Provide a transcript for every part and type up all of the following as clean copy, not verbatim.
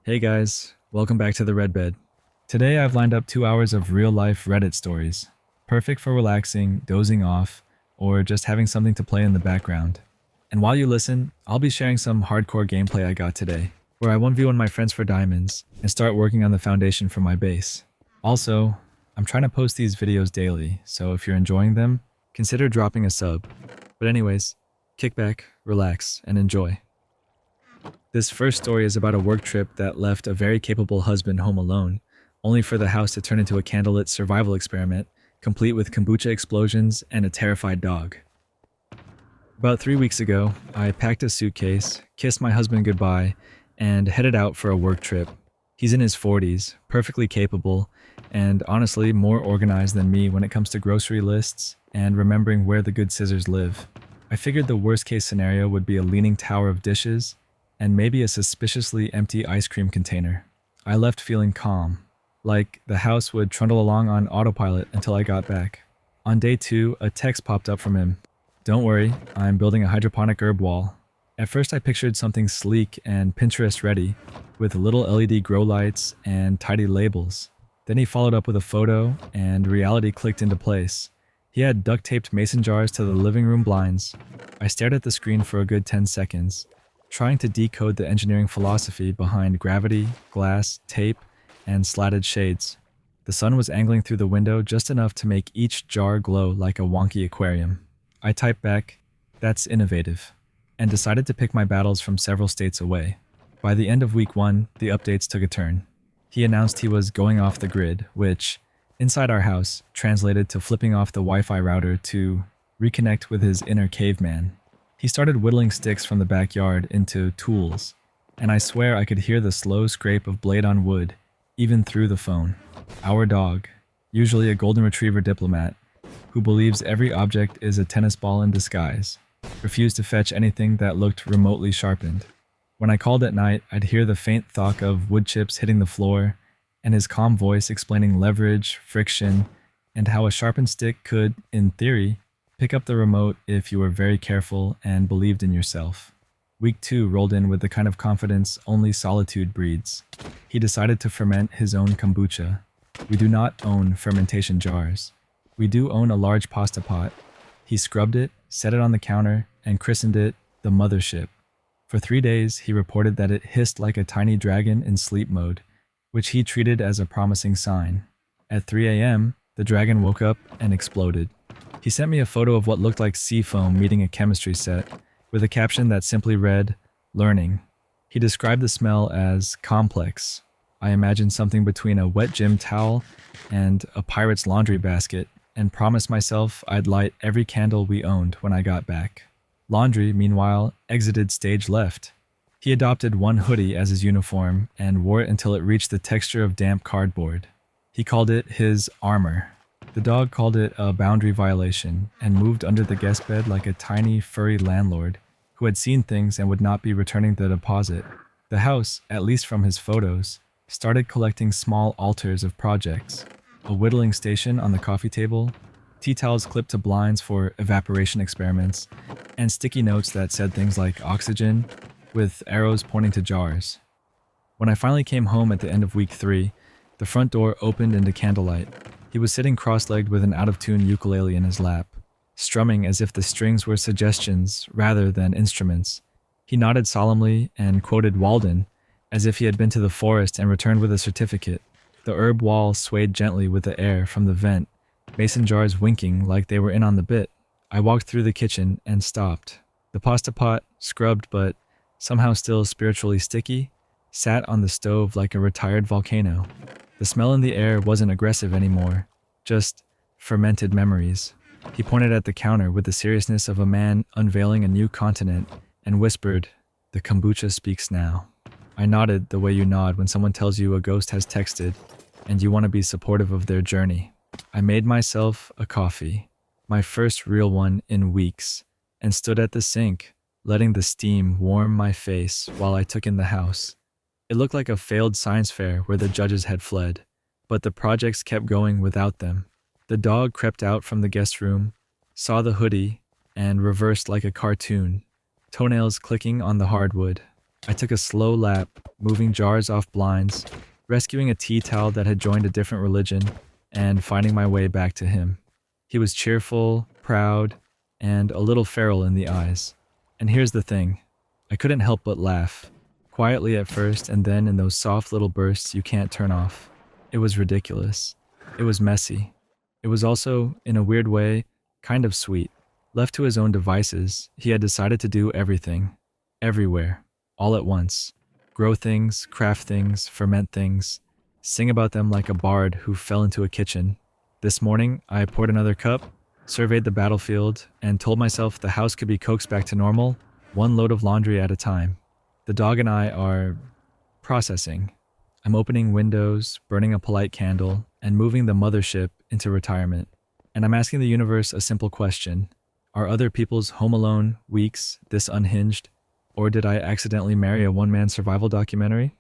Hey guys, welcome back to the Red Bed. Today I've lined up 2 hours of real-life Reddit stories, perfect for relaxing, dozing off, or just having something to play in the background. And while you listen, I'll be sharing some hardcore gameplay I got today, where I 1v1 my friends for diamonds and start working on the foundation for my base. Also, I'm trying to post these videos daily, so if you're enjoying them, consider dropping a sub. But anyways, kick back, relax, and enjoy. This first story is about a work trip that left a very capable husband home alone, only for the house to turn into a candlelit survival experiment, complete with kombucha explosions and a terrified dog. About 3 weeks ago, I packed a suitcase, kissed my husband goodbye, and headed out for a work trip. He's in his 40s, perfectly capable, and honestly more organized than me when it comes to grocery lists and remembering where the good scissors live. I figured the worst case scenario would be a leaning tower of dishes, and maybe a suspiciously empty ice cream container. I left feeling calm, like the house would trundle along on autopilot until I got back. On day 2, a text popped up from him. "Don't worry, I'm building a hydroponic herb wall." At first I pictured something sleek and Pinterest ready, with little LED grow lights and tidy labels. Then he followed up with a photo, and reality clicked into place. He had duct-taped mason jars to the living room blinds. I stared at the screen for a good 10 seconds, trying to decode the engineering philosophy behind gravity, glass, tape, and slatted shades. The sun was angling through the window just enough to make each jar glow like a wonky aquarium. I typed back, "That's innovative," and decided to pick my battles from several states away. By the end of week 1, the updates took a turn. He announced he was going off the grid, which, inside our house, translated to flipping off the Wi-Fi router to reconnect with his inner caveman. He started whittling sticks from the backyard into tools, and I swear I could hear the slow scrape of blade on wood, even through the phone. Our dog, usually a golden retriever diplomat, who believes every object is a tennis ball in disguise, refused to fetch anything that looked remotely sharpened. When I called at night, I'd hear the faint thunk of wood chips hitting the floor, and his calm voice explaining leverage, friction, and how a sharpened stick could, in theory, pick up the remote if you were very careful and believed in yourself. Week 2 rolled in with the kind of confidence only solitude breeds. He decided to ferment his own kombucha. We do not own fermentation jars. We do own a large pasta pot. He scrubbed it, set it on the counter, and christened it the mothership. For 3 days, he reported that it hissed like a tiny dragon in sleep mode, which he treated as a promising sign. At 3 a.m., the dragon woke up and exploded. He sent me a photo of what looked like sea foam meeting a chemistry set, with a caption that simply read, "Learning." He described the smell as complex. I imagined something between a wet gym towel and a pirate's laundry basket, and promised myself I'd light every candle we owned when I got back. Laundry, meanwhile, exited stage left. He adopted one hoodie as his uniform and wore it until it reached the texture of damp cardboard. He called it his armor. The dog called it a boundary violation and moved under the guest bed like a tiny, furry landlord who had seen things and would not be returning the deposit. The house, at least from his photos, started collecting small altars of projects. A whittling station on the coffee table, tea towels clipped to blinds for evaporation experiments, and sticky notes that said things like oxygen, with arrows pointing to jars. When I finally came home at the end of week 3, the front door opened into candlelight. He was sitting cross-legged with an out-of-tune ukulele in his lap, strumming as if the strings were suggestions rather than instruments. He nodded solemnly and quoted Walden, as if he had been to the forest and returned with a certificate. The herb wall swayed gently with the air from the vent, mason jars winking like they were in on the bit. I walked through the kitchen and stopped. The pasta pot, scrubbed but somehow still spiritually sticky, sat on the stove like a retired volcano. The smell in the air wasn't aggressive anymore, just fermented memories. He pointed at the counter with the seriousness of a man unveiling a new continent and whispered, "The kombucha speaks now." I nodded the way you nod when someone tells you a ghost has texted and you want to be supportive of their journey. I made myself a coffee, my first real one in weeks, and stood at the sink, letting the steam warm my face while I took in the house. It looked like a failed science fair where the judges had fled, but the projects kept going without them. The dog crept out from the guest room, saw the hoodie, and reversed like a cartoon, toenails clicking on the hardwood. I took a slow lap, moving jars off blinds, rescuing a tea towel that had joined a different religion, and finding my way back to him. He was cheerful, proud, and a little feral in the eyes. And here's the thing, I couldn't help but laugh, quietly at first and then in those soft little bursts you can't turn off. It was ridiculous. It was messy. It was also, in a weird way, kind of sweet. Left to his own devices, he had decided to do everything, everywhere, all at once. Grow things, craft things, ferment things, sing about them like a bard who fell into a kitchen. This morning, I poured another cup, surveyed the battlefield, and told myself the house could be coaxed back to normal, one load of laundry at a time. The dog and I are processing. I'm opening windows, burning a polite candle, and moving the mothership into retirement. And I'm asking the universe a simple question. Are other people's Home Alone weeks this unhinged? Or did I accidentally marry a one-man survival documentary?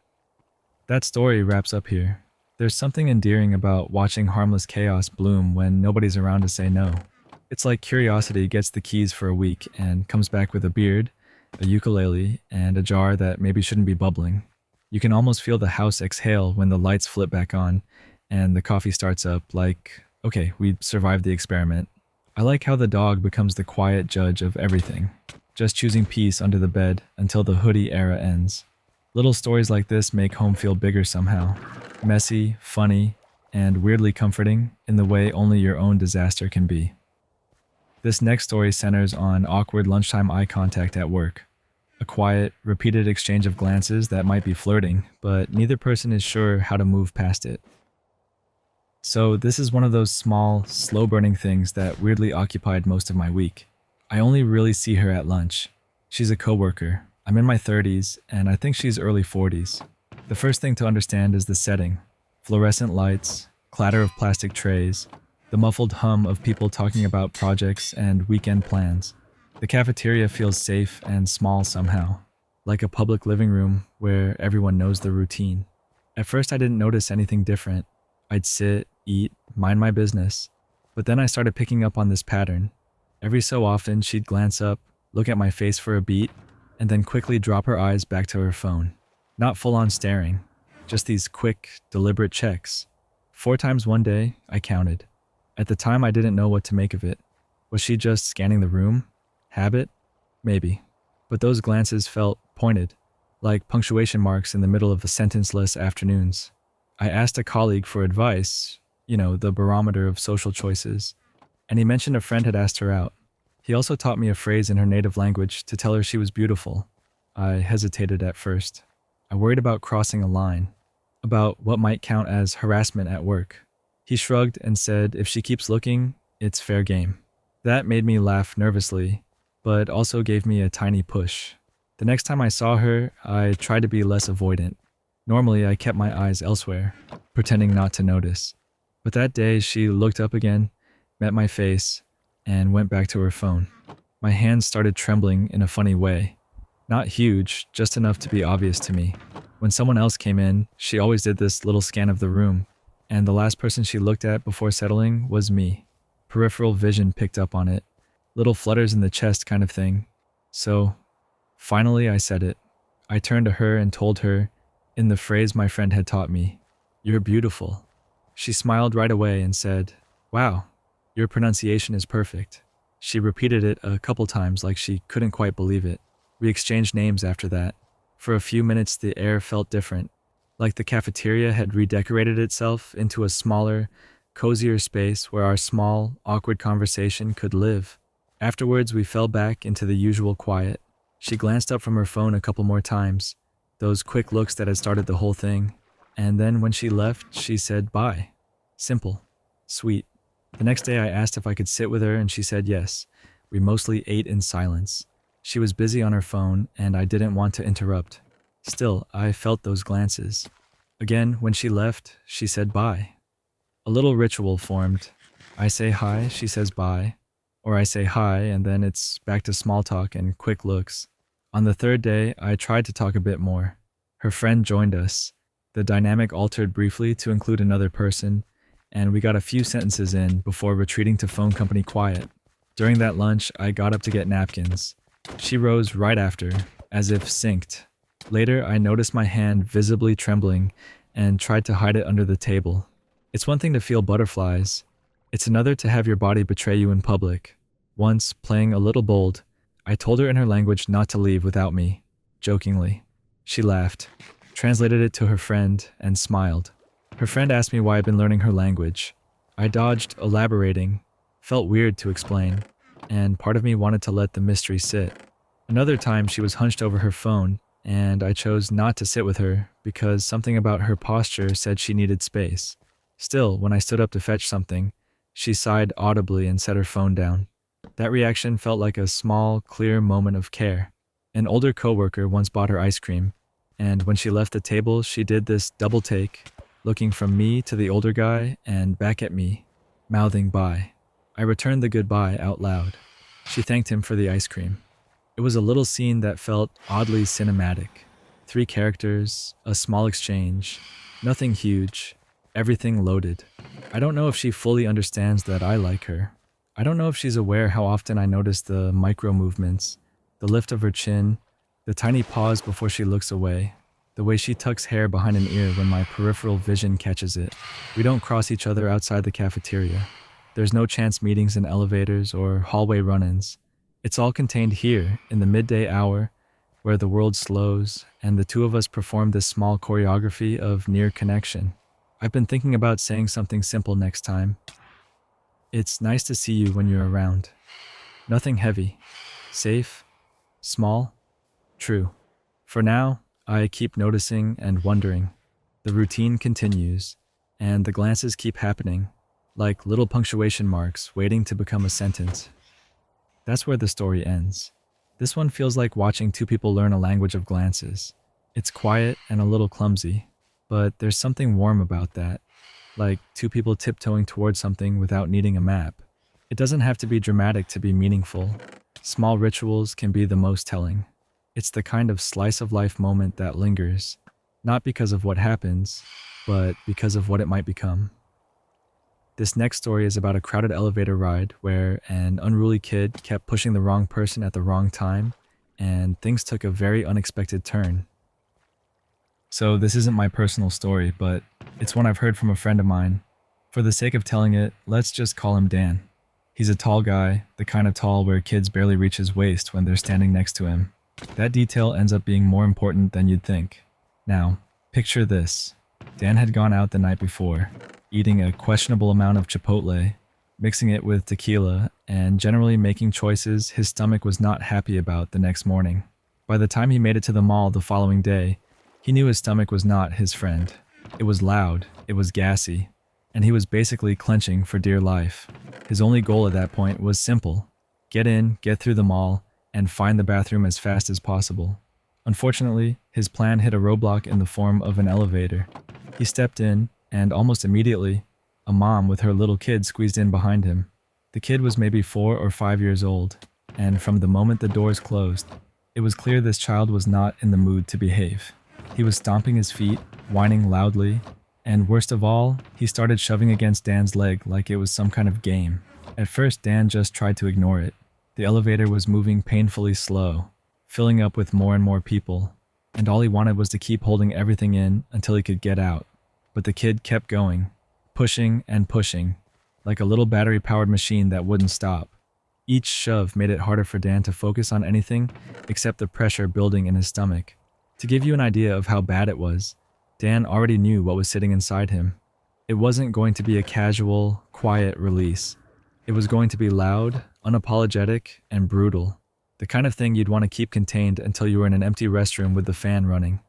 That story wraps up here. There's something endearing about watching harmless chaos bloom when nobody's around to say no. It's like curiosity gets the keys for a week and comes back with a beard, a ukulele, and a jar that maybe shouldn't be bubbling. You can almost feel the house exhale when the lights flip back on and the coffee starts up like, okay, we survived the experiment. I like how the dog becomes the quiet judge of everything, just choosing peace under the bed until the hoodie era ends. Little stories like this make home feel bigger somehow. Messy, funny, and weirdly comforting in the way only your own disaster can be. This next story centers on awkward lunchtime eye contact at work. A quiet, repeated exchange of glances that might be flirting, but neither person is sure how to move past it. So this is one of those small, slow-burning things that weirdly occupied most of my week. I only really see her at lunch. She's a coworker. I'm in my 30s, and I think she's early 40s. The first thing to understand is the setting. Fluorescent lights, clatter of plastic trays, the muffled hum of people talking about projects and weekend plans. The cafeteria feels safe and small somehow, like a public living room where everyone knows the routine. At first I didn't notice anything different. I'd sit, eat, mind my business. But then I started picking up on this pattern. Every so often she'd glance up, look at my face for a beat, and then quickly drop her eyes back to her phone. Not full-on staring, just these quick, deliberate checks. 4 times one day, I counted. At the time I didn't know what to make of it. Was she just scanning the room? Habit? Maybe. But those glances felt pointed, like punctuation marks in the middle of sentenceless afternoons. I asked a colleague for advice, the barometer of social choices, and he mentioned a friend had asked her out. He also taught me a phrase in her native language to tell her she was beautiful. I hesitated at first. I worried about crossing a line, about what might count as harassment at work. He shrugged and said if she keeps looking, it's fair game. That made me laugh nervously, but also gave me a tiny push. The next time I saw her, I tried to be less avoidant. Normally, I kept my eyes elsewhere, pretending not to notice. But that day, she looked up again, met my face, and went back to her phone. My hands started trembling in a funny way. Not huge, just enough to be obvious to me. When someone else came in, she always did this little scan of the room, and the last person she looked at before settling was me. Peripheral vision picked up on it. Little flutters in the chest kind of thing. So, finally I said it. I turned to her and told her, in the phrase my friend had taught me, "You're beautiful." She smiled right away and said, "Wow, your pronunciation is perfect." She repeated it a couple times like she couldn't quite believe it. We exchanged names after that. For a few minutes the air felt different, like the cafeteria had redecorated itself into a smaller, cozier space where our small, awkward conversation could live. Afterwards, we fell back into the usual quiet. She glanced up from her phone a couple more times, those quick looks that had started the whole thing, and then when she left, she said bye. Simple. Sweet. The next day I asked if I could sit with her and she said yes. We mostly ate in silence. She was busy on her phone and I didn't want to interrupt. Still, I felt those glances. Again, when she left, she said bye. A little ritual formed. I say hi, she says bye. Or I say hi, and then it's back to small talk and quick looks. On the 3rd day, I tried to talk a bit more. Her friend joined us. The dynamic altered briefly to include another person, and we got a few sentences in before retreating to phone company quiet. During that lunch, I got up to get napkins. She rose right after, as if synced. Later, I noticed my hand visibly trembling and tried to hide it under the table. It's one thing to feel butterflies. It's another to have your body betray you in public. Once, playing a little bold, I told her in her language not to leave without me, jokingly. She laughed, translated it to her friend, and smiled. Her friend asked me why I'd been learning her language. I dodged elaborating, felt weird to explain, and part of me wanted to let the mystery sit. Another time she was hunched over her phone, and I chose not to sit with her because something about her posture said she needed space. Still, when I stood up to fetch something, she sighed audibly and set her phone down. That reaction felt like a small, clear moment of care. An older coworker once bought her ice cream, and when she left the table, she did this double take, looking from me to the older guy and back at me, mouthing bye. I returned the goodbye out loud. She thanked him for the ice cream. It was a little scene that felt oddly cinematic. 3 characters, a small exchange, nothing huge, everything loaded. I don't know if she fully understands that I like her. I don't know if she's aware how often I notice the micro movements, the lift of her chin, the tiny pause before she looks away, the way she tucks hair behind an ear when my peripheral vision catches it. We don't cross each other outside the cafeteria. There's no chance meetings in elevators or hallway run-ins. It's all contained here in the midday hour where the world slows and the two of us perform this small choreography of near connection. I've been thinking about saying something simple next time. It's nice to see you when you're around. Nothing heavy. Safe. Small. True. For now, I keep noticing and wondering. The routine continues, and the glances keep happening, like little punctuation marks waiting to become a sentence. That's where the story ends. This one feels like watching 2 people learn a language of glances. It's quiet and a little clumsy, but there's something warm about that, like 2 people tiptoeing towards something without needing a map. It doesn't have to be dramatic to be meaningful. Small rituals can be the most telling. It's the kind of slice-of-life moment that lingers, not because of what happens, but because of what it might become. This next story is about a crowded elevator ride where an unruly kid kept pushing the wrong person at the wrong time, and things took a very unexpected turn. So this isn't my personal story, but it's one I've heard from a friend of mine. For the sake of telling it, let's just call him Dan. He's a tall guy, the kind of tall where kids barely reach his waist when they're standing next to him. That detail ends up being more important than you'd think. Now, picture this. Dan had gone out the night before, eating a questionable amount of Chipotle, mixing it with tequila, and generally making choices his stomach was not happy about the next morning. By the time he made it to the mall the following day, he knew his stomach was not his friend. It was loud, it was gassy, and he was basically clenching for dear life. His only goal at that point was simple: get in, get through the mall, and find the bathroom as fast as possible. Unfortunately, his plan hit a roadblock in the form of an elevator. He stepped in, and almost immediately, a mom with her little kid squeezed in behind him. The kid was maybe 4 or 5 years old, and from the moment the doors closed, it was clear this child was not in the mood to behave. He was stomping his feet, whining loudly, and worst of all, he started shoving against Dan's leg like it was some kind of game. At first, Dan just tried to ignore it. The elevator was moving painfully slow, filling up with more and more people, and all he wanted was to keep holding everything in until he could get out. But the kid kept going, pushing and pushing, like a little battery-powered machine that wouldn't stop. Each shove made it harder for Dan to focus on anything except the pressure building in his stomach. To give you an idea of how bad it was, Dan already knew what was sitting inside him. It wasn't going to be a casual, quiet release. It was going to be loud, unapologetic, and brutal. The kind of thing you'd want to keep contained until you were in an empty restroom with the fan running.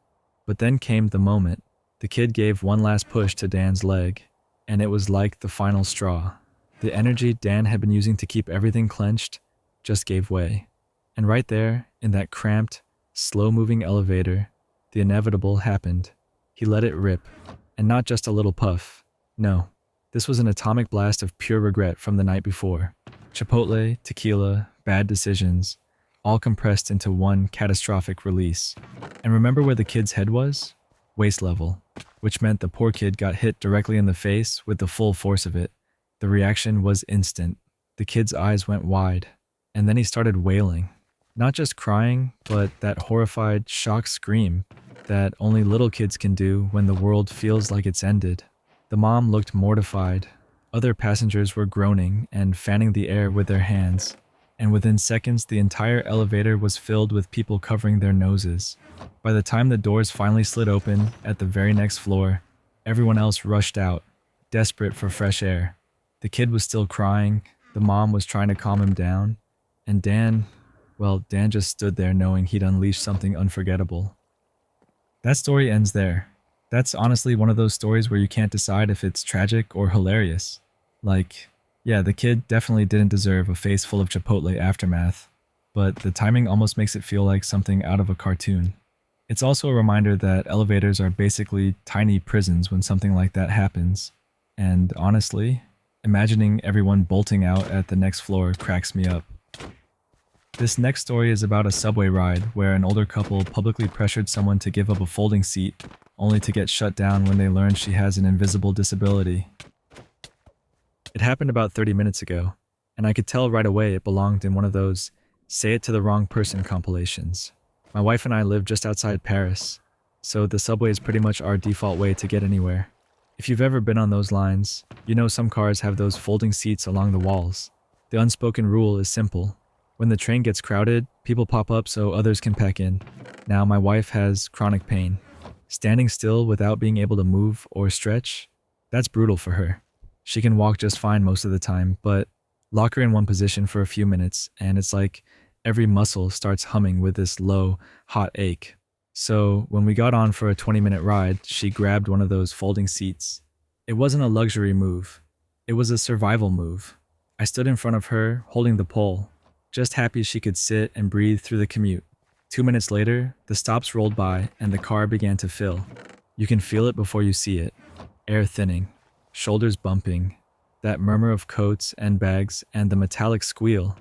But then came the moment. The kid gave one last push to Dan's leg, and it was like the final straw. The energy Dan had been using to keep everything clenched just gave way. And right there, in that cramped, slow-moving elevator, the inevitable happened. He let it rip, and not just a little puff. No, this was an atomic blast of pure regret from the night before. Chipotle, tequila, bad decisions, all compressed into one catastrophic release. And remember where the kid's head was? Waist level, which meant the poor kid got hit directly in the face with the full force of it. The reaction was instant. The kid's eyes went wide, and then he started wailing. Not just crying, but that horrified, shocked scream that only little kids can do when the world feels like it's ended. The mom looked mortified. Other passengers were groaning and fanning the air with their hands, and within seconds the entire elevator was filled with people covering their noses. By the time the doors finally slid open at the very next floor, everyone else rushed out, desperate for fresh air. The kid was still crying, the mom was trying to calm him down, and Dan just stood there knowing he'd unleashed something unforgettable. That story ends there. That's honestly one of those stories where you can't decide if it's tragic or hilarious. Like, yeah, the kid definitely didn't deserve a face full of Chipotle aftermath, but the timing almost makes it feel like something out of a cartoon. It's also a reminder that elevators are basically tiny prisons when something like that happens. And honestly, imagining everyone bolting out at the next floor cracks me up. This next story is about a subway ride where an older couple publicly pressured someone to give up a folding seat, only to get shut down when they learned she has an invisible disability. It happened about 30 minutes ago, and I could tell right away it belonged in one of those say it to the wrong person compilations. My wife and I live just outside Paris, so the subway is pretty much our default way to get anywhere. If you've ever been on those lines, you know some cars have those folding seats along the walls. The unspoken rule is simple. When the train gets crowded, people pop up so others can pack in. Now my wife has chronic pain. Standing still without being able to move or stretch, that's brutal for her. She can walk just fine most of the time, but lock her in one position for a few minutes and it's like every muscle starts humming with this low, hot ache. So when we got on for a 20-minute ride, she grabbed one of those folding seats. It wasn't a luxury move. It was a survival move. I stood in front of her, holding the pole, just happy she could sit and breathe through the commute. 2 minutes later, the stops rolled by and the car began to fill. You can feel it before you see it. Air thinning, shoulders bumping, that murmur of coats and bags and the metallic squeal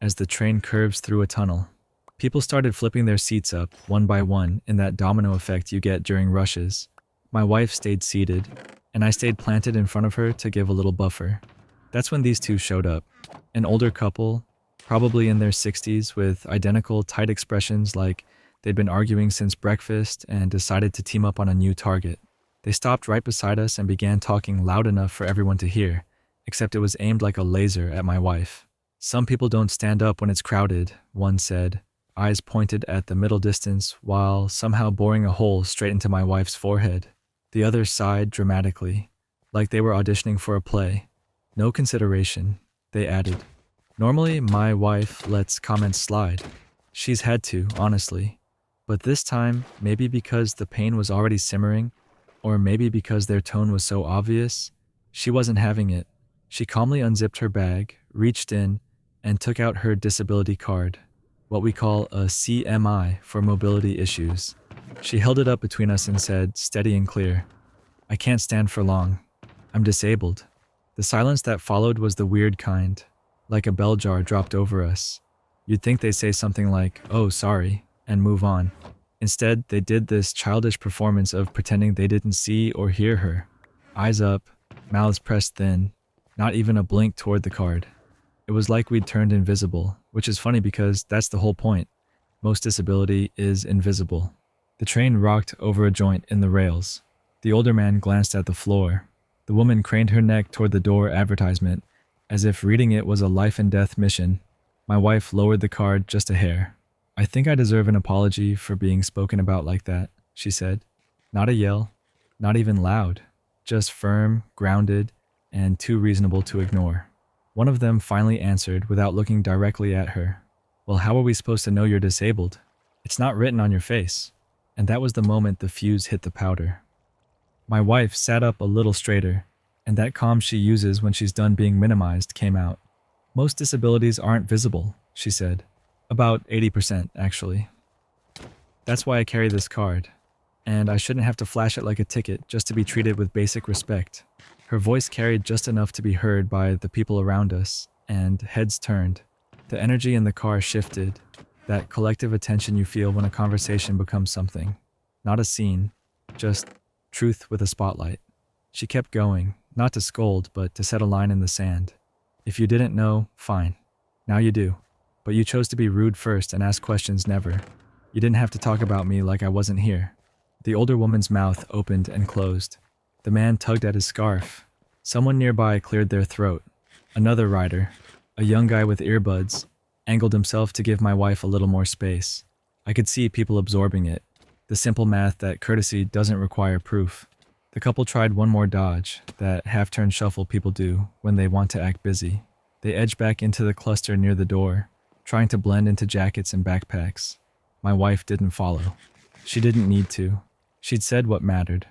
as the train curves through a tunnel. People started flipping their seats up, one by one, in that domino effect you get during rushes. My wife stayed seated, and I stayed planted in front of her to give a little buffer. That's when these two showed up. An older couple, probably in their 60s, with identical tight expressions like they'd been arguing since breakfast and decided to team up on a new target. They stopped right beside us and began talking loud enough for everyone to hear, except it was aimed like a laser at my wife. Some people don't stand up when it's crowded, one said, eyes pointed at the middle distance while somehow boring a hole straight into my wife's forehead. The other sighed dramatically, like they were auditioning for a play. No consideration, they added. Normally, my wife lets comments slide. She's had to, honestly. But this time, maybe because the pain was already simmering, or maybe because their tone was so obvious, she wasn't having it. She calmly unzipped her bag, reached in, and took out her disability card, what we call a CMI for mobility issues. She held it up between us and said, steady and clear, "I can't stand for long. I'm disabled." The silence that followed was the weird kind, like a bell jar dropped over us. You'd think they'd say something like, "Oh, sorry," and move on. Instead, they did this childish performance of pretending they didn't see or hear her. Eyes up, mouths pressed thin, not even a blink toward the card. It was like we'd turned invisible, which is funny because that's the whole point. Most disability is invisible. The train rocked over a joint in the rails. The older man glanced at the floor. The woman craned her neck toward the door advertisement, as if reading it was a life and death mission. My wife lowered the card just a hair. "I think I deserve an apology for being spoken about like that," she said. Not a yell, not even loud, just firm, grounded, and too reasonable to ignore. One of them finally answered without looking directly at her. "Well, how are we supposed to know you're disabled? It's not written on your face." And that was the moment the fuse hit the powder. My wife sat up a little straighter, and that calm she uses when she's done being minimized came out. "Most disabilities aren't visible," she said. "About 80%, actually. That's why I carry this card. And I shouldn't have to flash it like a ticket just to be treated with basic respect." Her voice carried just enough to be heard by the people around us, and heads turned. The energy in the car shifted, that collective attention you feel when a conversation becomes something. Not a scene, just truth with a spotlight. She kept going, not to scold, but to set a line in the sand. "If you didn't know, fine. Now you do. but you chose to be rude first and ask questions never. You didn't have to talk about me like I wasn't here." The older woman's mouth opened and closed. The man tugged at his scarf. Someone nearby cleared their throat. Another rider, a young guy with earbuds, angled himself to give my wife a little more space. I could see people absorbing it. The simple math that courtesy doesn't require proof. The couple tried one more dodge, that half-turn shuffle people do when they want to act busy. They edged back into the cluster near the door, trying to blend into jackets and backpacks. My wife didn't follow. She didn't need to. She'd said what mattered.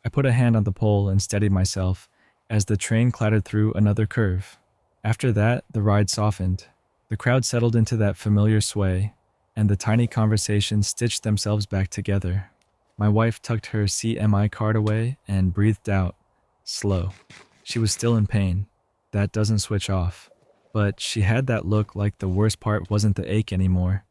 I put a hand on the pole and steadied myself as the train clattered through another curve. After that, the ride softened. The crowd settled into that familiar sway, and the tiny conversations stitched themselves back together. My wife tucked her CMI card away and breathed out, slow. She was still in pain. That doesn't switch off. But she had that look like the worst part wasn't the ache anymore.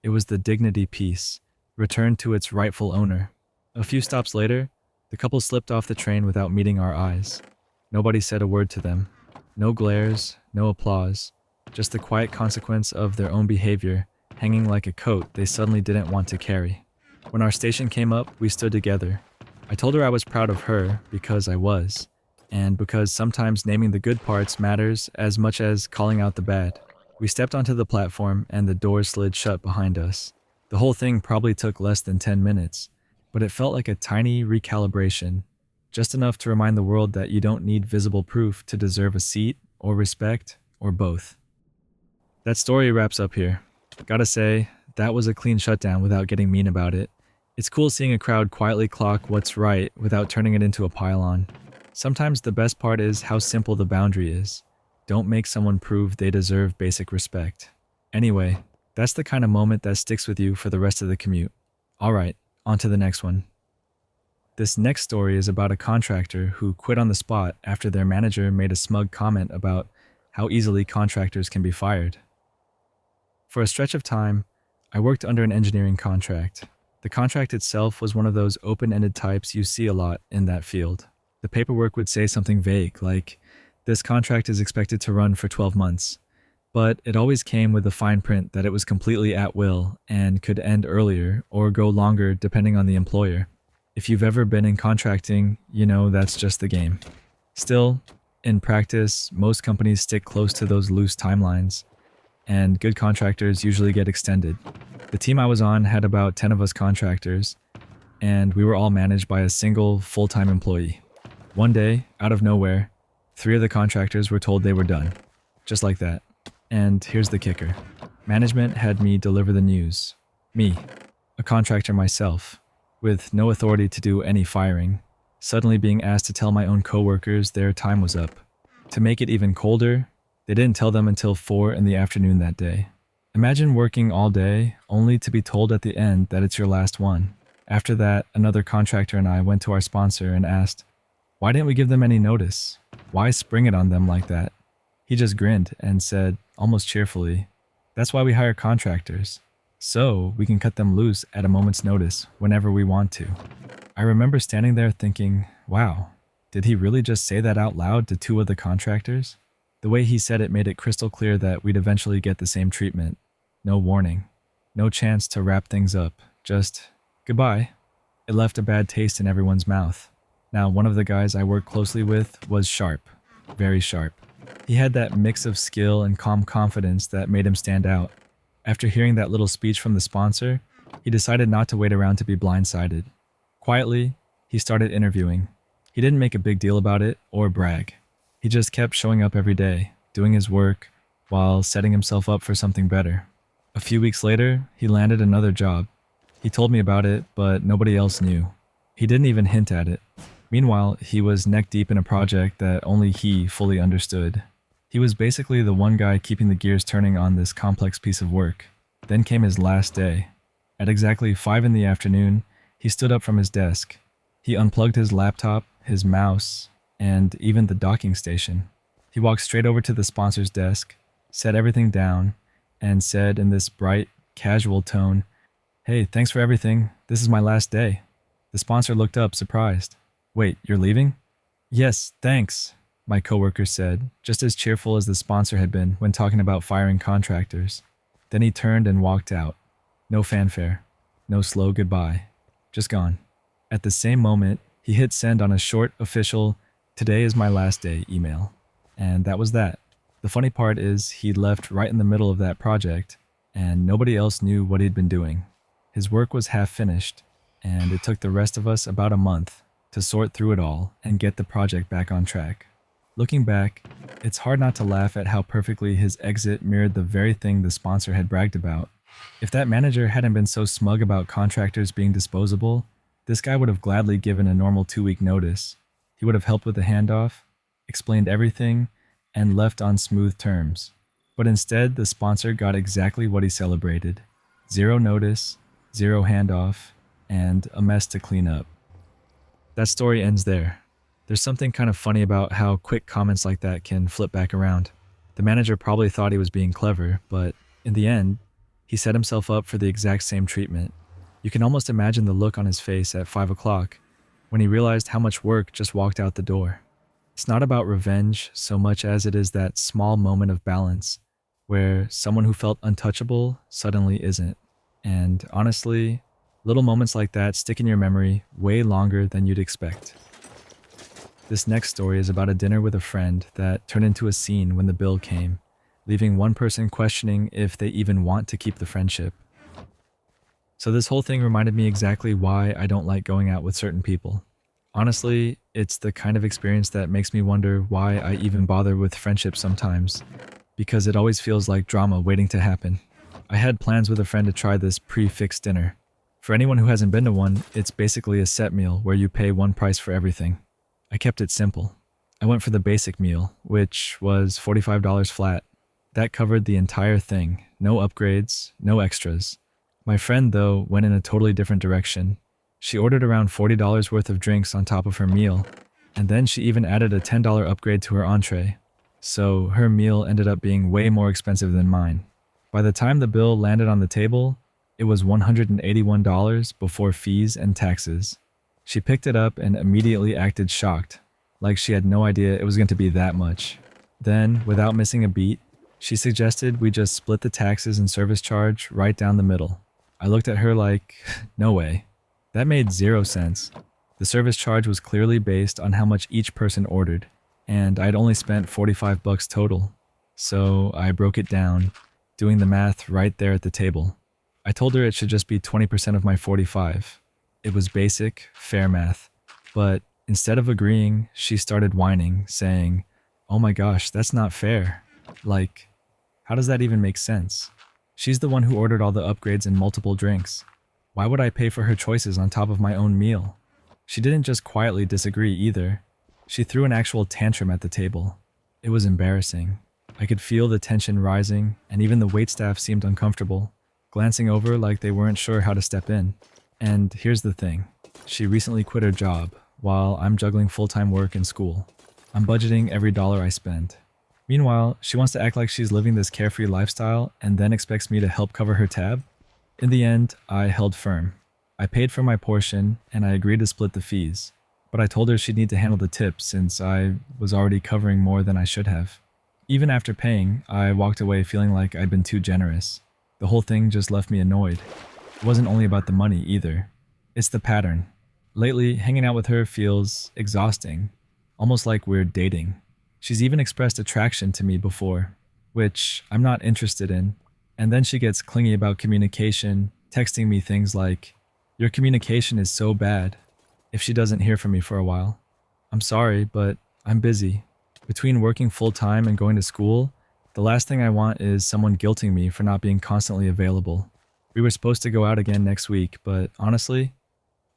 It was the dignity piece, returned to its rightful owner. A few stops later, the couple slipped off the train without meeting our eyes. Nobody said a word to them. No glares, no applause, just the quiet consequence of their own behavior, hanging like a coat they suddenly didn't want to carry. When our station came up, we stood together. I told her I was proud of her because I was, and because sometimes naming the good parts matters as much as calling out the bad. We stepped onto the platform and the doors slid shut behind us. The whole thing probably took less than 10 minutes, but it felt like a tiny recalibration, just enough to remind the world that you don't need visible proof to deserve a seat or respect or both. That story wraps up here. Gotta say, that was a clean shutdown without getting mean about it. It's cool seeing a crowd quietly clock what's right without turning it into a pile-on. Sometimes the best part is how simple the boundary is. Don't make someone prove they deserve basic respect. Anyway, that's the kind of moment that sticks with you for the rest of the commute. Alright, on to the next one. This next story is about a contractor who quit on the spot after their manager made a smug comment about how easily contractors can be fired. For a stretch of time, I worked under an engineering contract. The contract itself was one of those open-ended types you see a lot in that field. The paperwork would say something vague, like, "This contract is expected to run for 12 months." But it always came with the fine print that it was completely at will and could end earlier or go longer depending on the employer. If you've ever been in contracting, you know that's just the game. Still, in practice, most companies stick close to those loose timelines, and good contractors usually get extended. The team I was on had about 10 of us contractors, and we were all managed by a single full-time employee. One day, out of nowhere, 3 of the contractors were told they were done. Just like that. And here's the kicker. Management had me deliver the news. Me, a contractor myself, with no authority to do any firing, suddenly being asked to tell my own coworkers their time was up. To make it even colder, they didn't tell them until 4 in the afternoon that day. Imagine working all day, only to be told at the end that it's your last one. After that, another contractor and I went to our sponsor and asked, "Why didn't we give them any notice? Why spring it on them like that?" He just grinned and said, almost cheerfully, "That's why we hire contractors, so we can cut them loose at a moment's notice whenever we want to." I remember standing there thinking, wow, did he really just say that out loud to 2 of the contractors? The way he said it made it crystal clear that we'd eventually get the same treatment. No warning. No chance to wrap things up. Just, goodbye. It left a bad taste in everyone's mouth. Now, one of the guys I worked closely with was sharp. Very sharp. He had that mix of skill and calm confidence that made him stand out. After hearing that little speech from the sponsor, he decided not to wait around to be blindsided. Quietly, he started interviewing. He didn't make a big deal about it or brag. He just kept showing up every day, doing his work, while setting himself up for something better. A few weeks later, he landed another job. He told me about it, but nobody else knew. He didn't even hint at it. Meanwhile, he was neck deep in a project that only he fully understood. He was basically the one guy keeping the gears turning on this complex piece of work. Then came his last day. At exactly 5 in the afternoon, he stood up from his desk. He unplugged his laptop, his mouse, and even the docking station. He walked straight over to the sponsor's desk, set everything down, and said in this bright, casual tone, "Hey, thanks for everything. This is my last day." The sponsor looked up, surprised. "Wait, you're leaving?" "Yes, thanks," my coworker said, just as cheerful as the sponsor had been when talking about firing contractors. Then he turned and walked out. No fanfare. No slow goodbye. Just gone. At the same moment, he hit send on a short, official, "Today is my last day" email. And that was that. The funny part is he left right in the middle of that project, and nobody else knew what he'd been doing. His work was half finished, and it took the rest of us about a month to sort through it all and get the project back on track. Looking back, it's hard not to laugh at how perfectly his exit mirrored the very thing the sponsor had bragged about. If that manager hadn't been so smug about contractors being disposable, this guy would have gladly given a normal 2-week notice. He would have helped with the handoff, explained everything, and left on smooth terms. But instead, the sponsor got exactly what he celebrated. 0 notice, 0 handoff, and a mess to clean up. That story ends there. There's something kind of funny about how quick comments like that can flip back around. The manager probably thought he was being clever, but in the end, he set himself up for the exact same treatment. You can almost imagine the look on his face at 5 o'clock when he realized how much work just walked out the door. It's not about revenge so much as it is that small moment of balance where someone who felt untouchable suddenly isn't. And honestly, little moments like that stick in your memory way longer than you'd expect. This next story is about a dinner with a friend that turned into a scene when the bill came, leaving one person questioning if they even want to keep the friendship. So this whole thing reminded me exactly why I don't like going out with certain people. Honestly, it's the kind of experience that makes me wonder why I even bother with friendships sometimes, because it always feels like drama waiting to happen. I had plans with a friend to try this prix-fixe dinner. For anyone who hasn't been to one, it's basically a set meal where you pay one price for everything. I kept it simple. I went for the basic meal, which was $45 flat. That covered the entire thing, no upgrades, no extras. My friend, though, went in a totally different direction. She ordered around $40 worth of drinks on top of her meal, and then she even added a $10 upgrade to her entree. So her meal ended up being way more expensive than mine. By the time the bill landed on the table, it was $181 before fees and taxes. She picked it up and immediately acted shocked, like she had no idea it was going to be that much. Then, without missing a beat, she suggested we just split the taxes and service charge right down the middle. I looked at her like, no way. That made 0 sense. The service charge was clearly based on how much each person ordered, and I'd only spent $45 total. So I broke it down, doing the math right there at the table. I told her it should just be 20% of my 45. It was basic, fair math. But instead of agreeing, she started whining, saying, "Oh my gosh, that's not fair. Like, how does that even make sense? She's the one who ordered all the upgrades and multiple drinks. Why would I pay for her choices on top of my own meal?" She didn't just quietly disagree either. She threw an actual tantrum at the table. It was embarrassing. I could feel the tension rising, and even the waitstaff seemed uncomfortable, glancing over like they weren't sure how to step in. And here's the thing. She recently quit her job, while I'm juggling full-time work and school. I'm budgeting every dollar I spend. Meanwhile, she wants to act like she's living this carefree lifestyle and then expects me to help cover her tab. In the end, I held firm. I paid for my portion, and I agreed to split the fees. But I told her she'd need to handle the tips since I was already covering more than I should have. Even after paying, I walked away feeling like I'd been too generous. The whole thing just left me annoyed. It wasn't only about the money either. It's the pattern. Lately, hanging out with her feels exhausting, almost like we're dating. She's even expressed attraction to me before, which I'm not interested in. And then she gets clingy about communication, texting me things like, "Your communication is so bad," if she doesn't hear from me for a while. I'm sorry, but I'm busy. Between working full-time and going to school, the last thing I want is someone guilting me for not being constantly available. We were supposed to go out again next week, but honestly,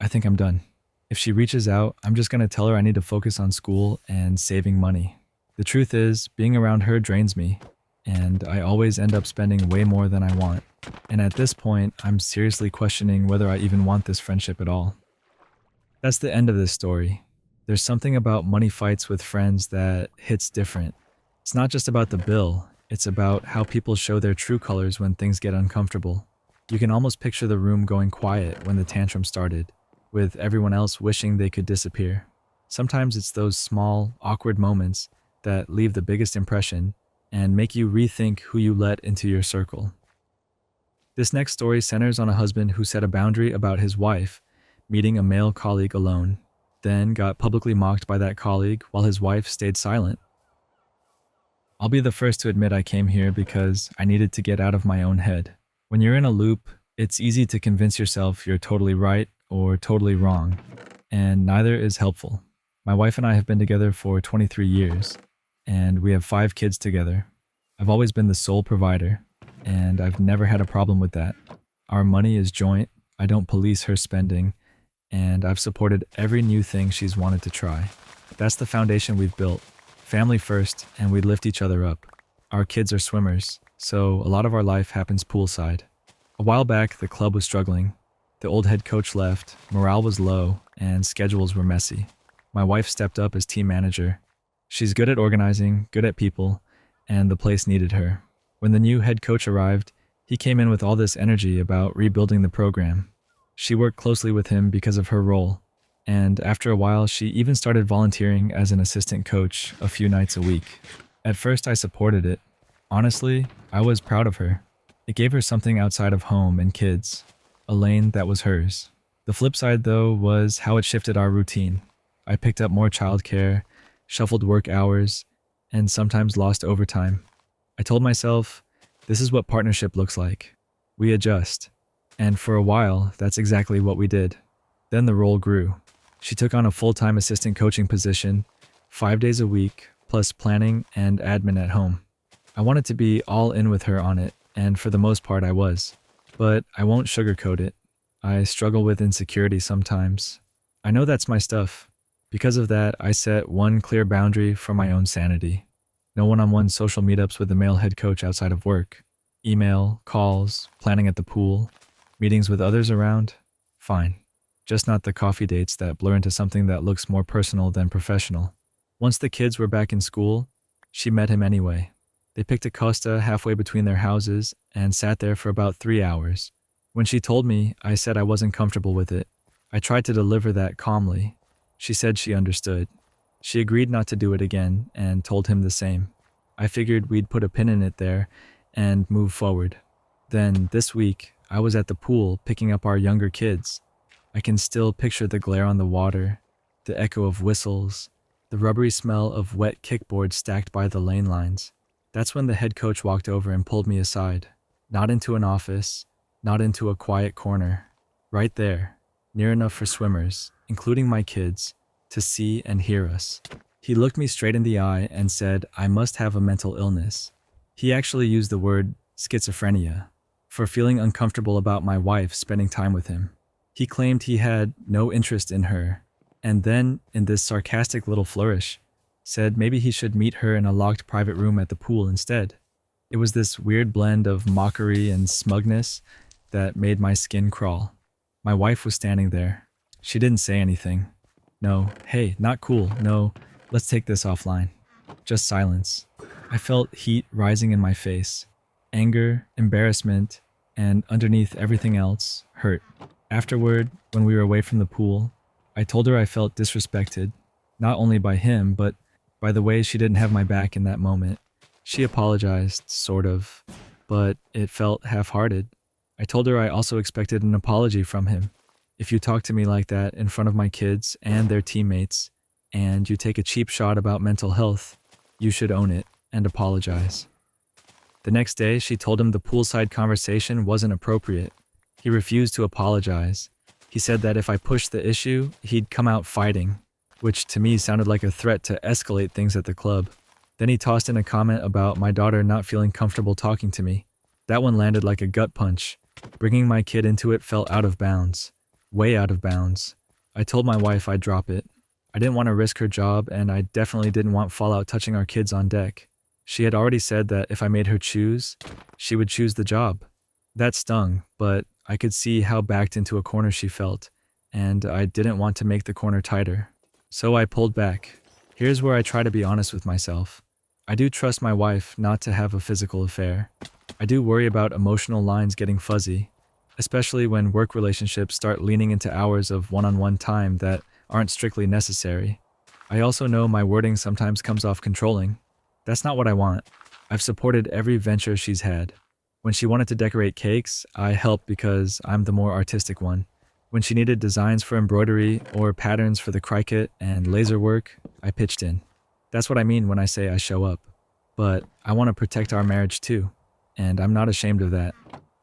I think I'm done. If she reaches out, I'm just going to tell her I need to focus on school and saving money. The truth is, being around her drains me, and I always end up spending way more than I want. And at this point, I'm seriously questioning whether I even want this friendship at all. That's the end of this story. There's something about money fights with friends that hits different. It's not just about the bill, it's about how people show their true colors when things get uncomfortable. You can almost picture the room going quiet when the tantrum started, with everyone else wishing they could disappear. Sometimes it's those small, awkward moments that leave the biggest impression and make you rethink who you let into your circle. This next story centers on a husband who set a boundary about his wife meeting a male colleague alone, then got publicly mocked by that colleague while his wife stayed silent. I'll be the first to admit I came here because I needed to get out of my own head. When you're in a loop, it's easy to convince yourself you're totally right or totally wrong, and neither is helpful. My wife and I have been together for 23 years, and we have 5 kids together. I've always been the sole provider, and I've never had a problem with that. Our money is joint, I don't police her spending, and I've supported every new thing she's wanted to try. That's the foundation we've built. Family first, and we lift each other up. Our kids are swimmers, so a lot of our life happens poolside. A while back, the club was struggling. The old head coach left, morale was low, and schedules were messy. My wife stepped up as team manager. She's good at organizing, good at people, and the place needed her. When the new head coach arrived, he came in with all this energy about rebuilding the program. She worked closely with him because of her role, and after a while, she even started volunteering as an assistant coach a few nights a week. At first, I supported it. Honestly, I was proud of her. It gave her something outside of home and kids, a lane that was hers. The flip side, though, was how it shifted our routine. I picked up more childcare, shuffled work hours, and sometimes lost overtime. I told myself, this is what partnership looks like. We adjust. And for a while, that's exactly what we did. Then the role grew. She took on a full-time assistant coaching position, 5 days a week, plus planning and admin at home. I wanted to be all in with her on it, and for the most part I was. But I won't sugarcoat it. I struggle with insecurity sometimes. I know that's my stuff. Because of that, I set one clear boundary for my own sanity. No one-on-one social meetups with the male head coach outside of work. Email, calls, planning at the pool, meetings with others around, fine. Just not the coffee dates that blur into something that looks more personal than professional. Once the kids were back in school, she met him anyway. They picked a Costa halfway between their houses and sat there for about 3 hours. When she told me, I said I wasn't comfortable with it. I tried to deliver that calmly. She said she understood. She agreed not to do it again and told him the same. I figured we'd put a pin in it there and move forward. Then, this week, I was at the pool picking up our younger kids. I can still picture the glare on the water, the echo of whistles, the rubbery smell of wet kickboards stacked by the lane lines. That's when the head coach walked over and pulled me aside. Not into an office, not into a quiet corner. Right there, near enough for swimmers, including my kids, to see and hear us. He looked me straight in the eye and said I must have a mental illness. He actually used the word schizophrenia for feeling uncomfortable about my wife spending time with him. He claimed he had no interest in her, and then, in this sarcastic little flourish, said maybe he should meet her in a locked private room at the pool instead. It was this weird blend of mockery and smugness that made my skin crawl. My wife was standing there. She didn't say anything. No, hey, not cool, no, let's take this offline. Just silence. I felt heat rising in my face. Anger, embarrassment, and underneath everything else, hurt. Afterward, when we were away from the pool, I told her I felt disrespected, not only by him, but by the way she didn't have my back in that moment. She apologized, sort of, but it felt half-hearted. I told her I also expected an apology from him. If you talk to me like that in front of my kids and their teammates, and you take a cheap shot about mental health, you should own it and apologize. The next day, she told him the poolside conversation wasn't appropriate. He refused to apologize. He said that if I pushed the issue, he'd come out fighting, which to me sounded like a threat to escalate things at the club. Then he tossed in a comment about my daughter not feeling comfortable talking to me. That one landed like a gut punch. Bringing my kid into it felt out of bounds. Way out of bounds. I told my wife I'd drop it. I didn't want to risk her job, and I definitely didn't want fallout touching our kids on deck. She had already said that if I made her choose, she would choose the job. That stung, but I could see how backed into a corner she felt, and I didn't want to make the corner tighter. So I pulled back. Here's where I try to be honest with myself. I do trust my wife not to have a physical affair. I do worry about emotional lines getting fuzzy, especially when work relationships start leaning into hours of one-on-one time that aren't strictly necessary. I also know my wording sometimes comes off controlling. That's not what I want. I've supported every venture she's had. When she wanted to decorate cakes, I helped because I'm the more artistic one. When she needed designs for embroidery or patterns for the Cricut and laser work, I pitched in. That's what I mean when I say I show up. But I want to protect our marriage too, and I'm not ashamed of that.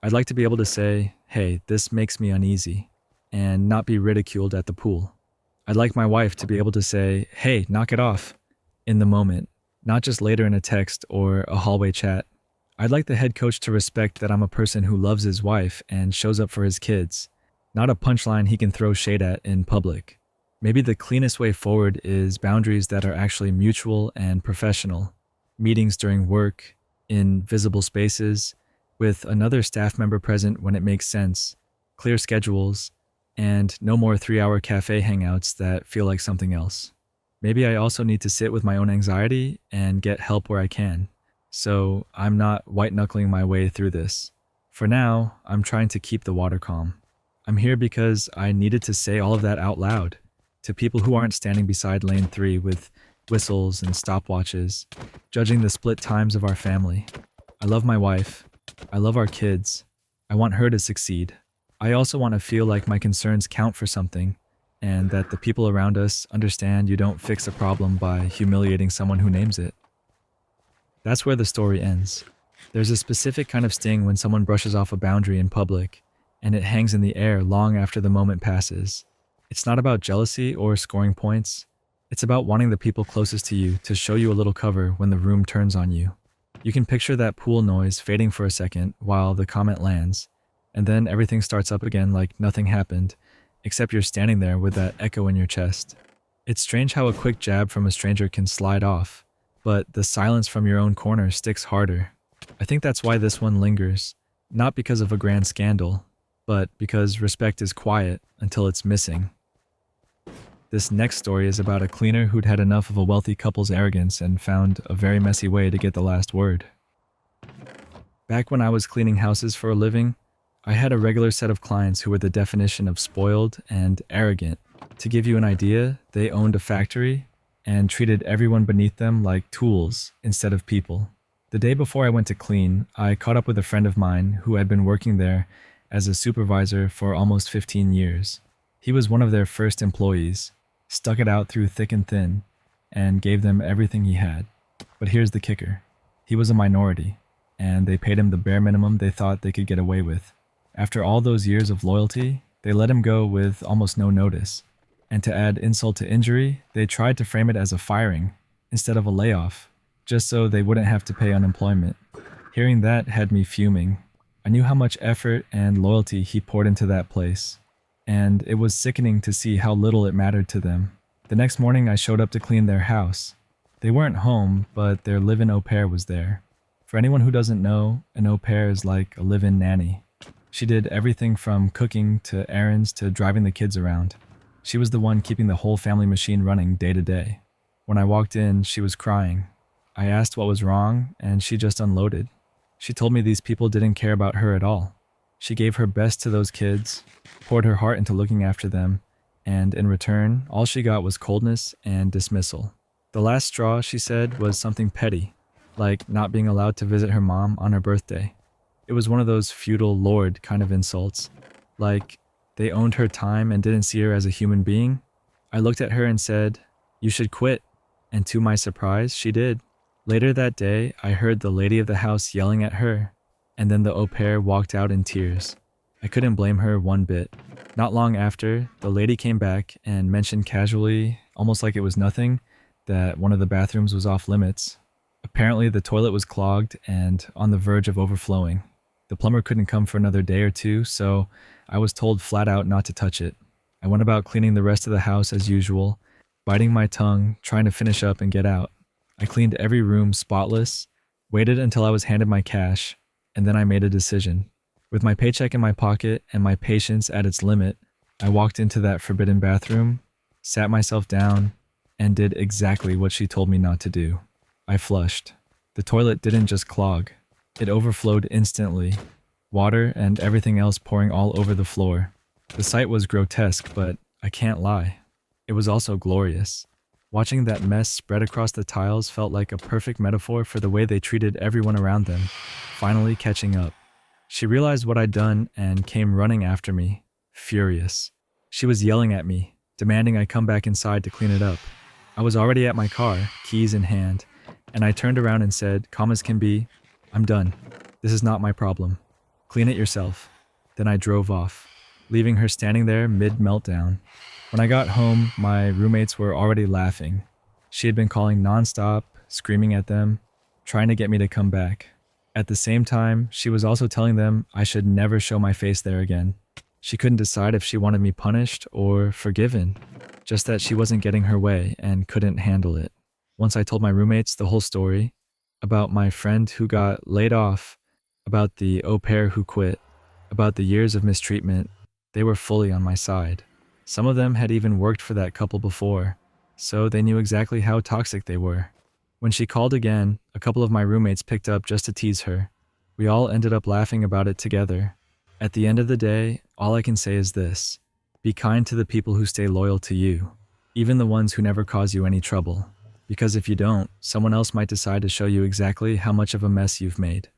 I'd like to be able to say, hey, this makes me uneasy, and not be ridiculed at the pool. I'd like my wife to be able to say, hey, knock it off, in the moment, not just later in a text or a hallway chat. I'd like the head coach to respect that I'm a person who loves his wife and shows up for his kids, not a punchline he can throw shade at in public. Maybe the cleanest way forward is boundaries that are actually mutual and professional. Meetings during work, in visible spaces, with another staff member present when it makes sense, clear schedules, and no more 3-hour cafe hangouts that feel like something else. Maybe I also need to sit with my own anxiety and get help where I can, so I'm not white-knuckling my way through this. For now, I'm trying to keep the water calm. I'm here because I needed to say all of that out loud, to people who aren't standing beside lane 3 with whistles and stopwatches, judging the split times of our family. I love my wife. I love our kids. I want her to succeed. I also want to feel like my concerns count for something, and that the people around us understand you don't fix a problem by humiliating someone who names it. That's where the story ends. There's a specific kind of sting when someone brushes off a boundary in public, and it hangs in the air long after the moment passes. It's not about jealousy or scoring points. It's about wanting the people closest to you to show you a little cover when the room turns on you. You can picture that pool noise fading for a second while the comment lands, and then everything starts up again like nothing happened, except you're standing there with that echo in your chest. It's strange how a quick jab from a stranger can slide off, but the silence from your own corner sticks harder. I think that's why this one lingers, not because of a grand scandal, but because respect is quiet until it's missing. This next story is about a cleaner who'd had enough of a wealthy couple's arrogance and found a very messy way to get the last word. Back when I was cleaning houses for a living, I had a regular set of clients who were the definition of spoiled and arrogant. To give you an idea, they owned a factory and treated everyone beneath them like tools instead of people. The day before I went to clean, I caught up with a friend of mine who had been working there as a supervisor for almost 15 years. He was one of their first employees, stuck it out through thick and thin, and gave them everything he had. But here's the kicker. He was a minority, and they paid him the bare minimum they thought they could get away with. After all those years of loyalty, they let him go with almost no notice. And to add insult to injury, they tried to frame it as a firing instead of a layoff, just so they wouldn't have to pay unemployment. Hearing that had me fuming. I knew how much effort and loyalty he poured into that place, and it was sickening to see how little it mattered to them. The next morning I showed up to clean their house. They weren't home, but their live-in au pair was there. For anyone who doesn't know, an au pair is like a live-in nanny. She did everything from cooking to errands to driving the kids around. She was the one keeping the whole family machine running day to day. When I walked in, she was crying. I asked what was wrong, and she just unloaded. She told me these people didn't care about her at all. She gave her best to those kids, poured her heart into looking after them, and in return, all she got was coldness and dismissal. The last straw, she said, was something petty, like not being allowed to visit her mom on her birthday. It was one of those feudal lord kind of insults, like they owned her time and didn't see her as a human being. I looked at her and said, "You should quit," and to my surprise, she did. Later that day, I heard the lady of the house yelling at her, and then the au pair walked out in tears. I couldn't blame her one bit. Not long after, the lady came back and mentioned casually, almost like it was nothing, that one of the bathrooms was off limits. Apparently, the toilet was clogged and on the verge of overflowing. The plumber couldn't come for another day or two, so I was told flat out not to touch it. I went about cleaning the rest of the house as usual, biting my tongue, trying to finish up and get out. I cleaned every room spotless, waited until I was handed my cash, and then I made a decision. With my paycheck in my pocket and my patience at its limit, I walked into that forbidden bathroom, sat myself down, and did exactly what she told me not to do. I flushed. The toilet didn't just clog. It overflowed instantly, water and everything else pouring all over the floor. The sight was grotesque, but I can't lie. It was also glorious. Watching that mess spread across the tiles felt like a perfect metaphor for the way they treated everyone around them, finally catching up. She realized what I'd done and came running after me, furious. She was yelling at me, demanding I come back inside to clean it up. I was already at my car, keys in hand, and I turned around and said, calm as can be, I'm done. This is not my problem. Clean it yourself. Then I drove off, leaving her standing there mid-meltdown. When I got home, my roommates were already laughing. She had been calling nonstop, screaming at them, trying to get me to come back. At the same time, she was also telling them I should never show my face there again. She couldn't decide if she wanted me punished or forgiven, just that she wasn't getting her way and couldn't handle it. Once I told my roommates the whole story, about my friend who got laid off, about the au pair who quit, about the years of mistreatment, they were fully on my side. Some of them had even worked for that couple before, so they knew exactly how toxic they were. When she called again, a couple of my roommates picked up just to tease her. We all ended up laughing about it together. At the end of the day, all I can say is this: be kind to the people who stay loyal to you, even the ones who never cause you any trouble. Because if you don't, someone else might decide to show you exactly how much of a mess you've made.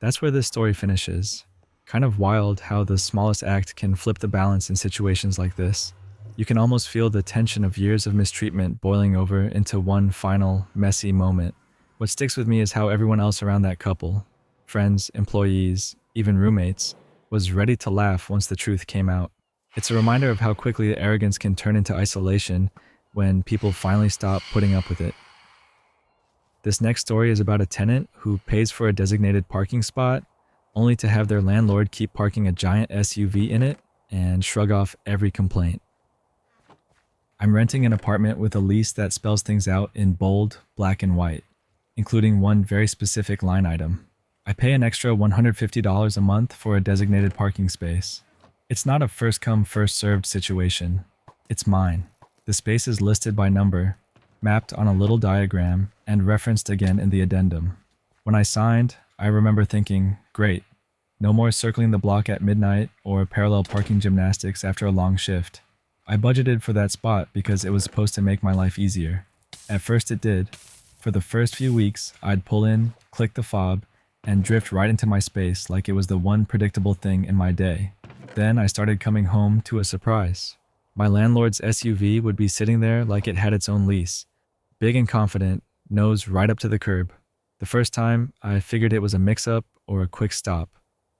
That's where this story finishes. Kind of wild how the smallest act can flip the balance in situations like this. You can almost feel the tension of years of mistreatment boiling over into one final, messy moment. What sticks with me is how everyone else around that couple, friends, employees, even roommates, was ready to laugh once the truth came out. It's a reminder of how quickly arrogance can turn into isolation when people finally stop putting up with it. This next story is about a tenant who pays for a designated parking spot only to have their landlord keep parking a giant SUV in it and shrug off every complaint. I'm renting an apartment with a lease that spells things out in bold, black and white, including one very specific line item. I pay an extra $150 a month for a designated parking space. It's not a first-come, first-served situation. It's mine. The space is listed by number, mapped on a little diagram, and referenced again in the addendum. When I signed, I remember thinking, great, no more circling the block at midnight or parallel parking gymnastics after a long shift. I budgeted for that spot because it was supposed to make my life easier. At first it did. For the first few weeks, I'd pull in, click the fob, and drift right into my space like it was the one predictable thing in my day. Then I started coming home to a surprise. My landlord's SUV would be sitting there like it had its own lease. Big and confident, nose right up to the curb. The first time, I figured it was a mix-up or a quick stop.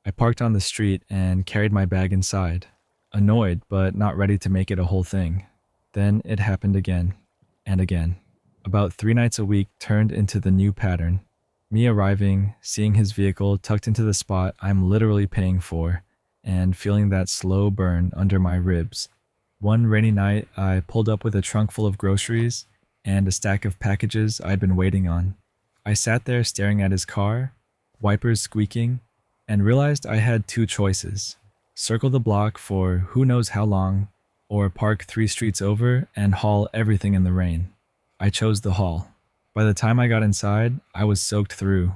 I parked on the street and carried my bag inside. Annoyed, but not ready to make it a whole thing. Then it happened again, and again. About 3 nights a week turned into the new pattern. Me arriving, seeing his vehicle tucked into the spot I'm literally paying for, and feeling that slow burn under my ribs. One rainy night, I pulled up with a trunk full of groceries and a stack of packages I'd been waiting on. I sat there staring at his car, wipers squeaking, and realized I had 2 choices. Circle the block for who knows how long, or park 3 streets over and haul everything in the rain. I chose the haul. By the time I got inside, I was soaked through,